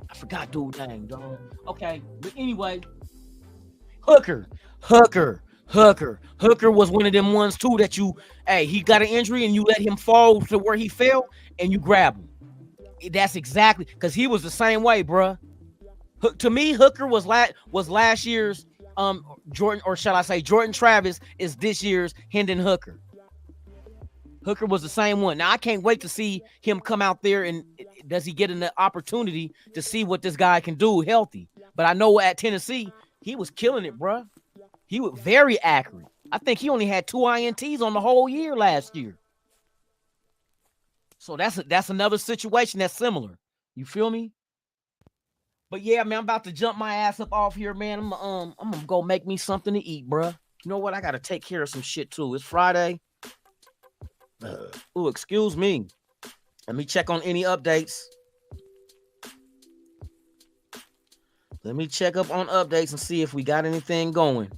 D: I forgot dude's name, dog. Okay, but anyway, Hooker was one of them ones too that he got an injury and you let him fall to where he fell and you grab him. That's exactly because he was the same way, bruh. To me, Hooker was last year's Jordan, or shall I say Jordan Travis is this year's Hendon Hooker. Hooker was the same one. Now I can't wait to see him come out there and does he get an opportunity to see what this guy can do healthy. But I know at Tennessee, he was killing it, bruh. He was very accurate. I think he only had 2 INTs on the whole year last year. So that's another situation that's similar. You feel me? But yeah, man, I'm about to jump my ass up off here, man. I'm gonna go make me something to eat, bruh. You know what? I gotta take care of some shit too. It's Friday. Ooh, excuse me. Let me check on any updates. Let me check up on updates and see if we got anything going.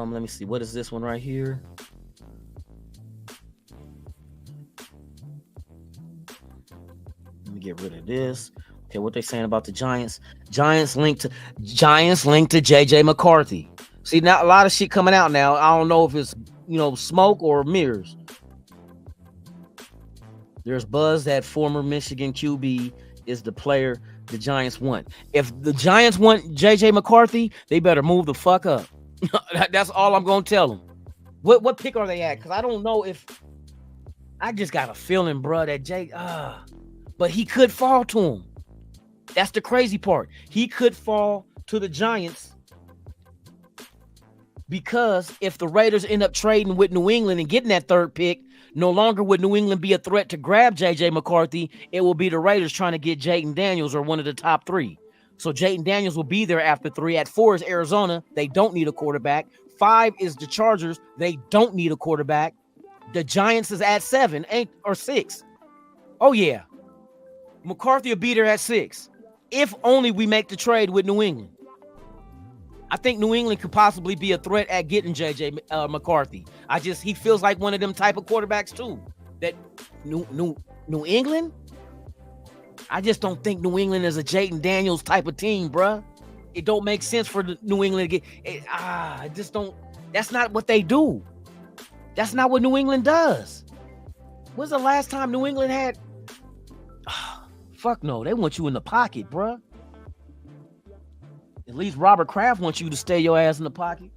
D: Let me see. What is this one right here? Let me get rid of this. Okay, what they saying about the Giants? Giants linked to JJ McCarthy. See, now a lot of shit coming out now. I don't know if it's smoke or mirrors. There's buzz that former Michigan QB is the player the Giants want. If the Giants want JJ McCarthy, they better move the fuck up. That's all I'm gonna tell them. What pick are they at? Because I don't know if I just got a feeling, bro, that but he could fall to him. That's the crazy part. He could fall to the Giants because if the Raiders end up trading with New England and getting that third pick, no longer would New England be a threat to grab JJ McCarthy. It will be the Raiders trying to get Jayden Daniels or one of the top 3. So Jayden Daniels will be there after 3. At 4 is Arizona. They don't need a quarterback. 5 is the Chargers. They don't need a quarterback. The Giants is at 7, 8, or 6. Oh, yeah. McCarthy will be there at 6. If only we make the trade with New England. I think New England could possibly be a threat at getting JJ McCarthy. He feels like one of them type of quarterbacks too. That New England? I just don't think New England is a Jayden Daniels type of team, bruh. It don't make sense for the New England to get. I just don't. That's not what they do. That's not what New England does. When's the last time New England had? Fuck no, they want you in the pocket, bruh. At least Robert Kraft wants you to stay your ass in the pocket.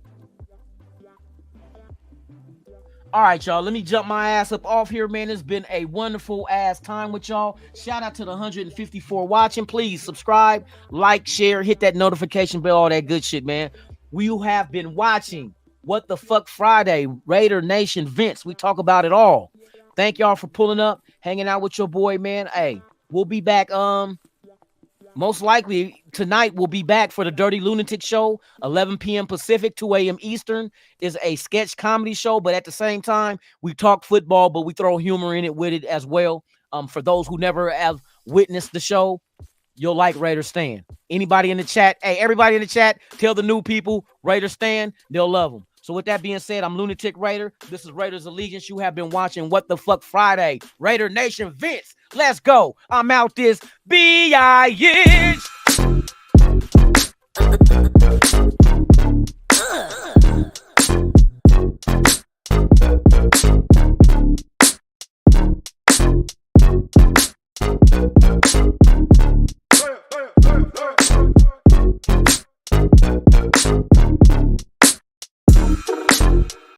D: All right, y'all. Let me jump my ass up off here, man. It's been a wonderful ass time with y'all. Shout out to the 154 watching. Please subscribe, like, share, hit that notification bell, all that good shit, man. We have been watching What the Fuck Friday, Raider Nation Vince. We talk about it all. Thank y'all for pulling up, hanging out with your boy, man. Hey, we'll be back. Most likely tonight we'll be back for the Dirty Lunatic Show, 11 p.m. Pacific, 2 a.m. Eastern. Is a sketch comedy show, but at the same time, we talk football, but we throw humor in it with it as well. For those who never have witnessed the show, you'll like Raider Stan. Anybody in the chat? Hey, everybody in the chat, tell the new people Raider Stan. They'll love them. So with that being said, I'm Lunatic Raider. This is Raiders Allegiance. You have been watching What the Fuck Friday. Raider Nation, Vince, let's go. I'm out this bitch.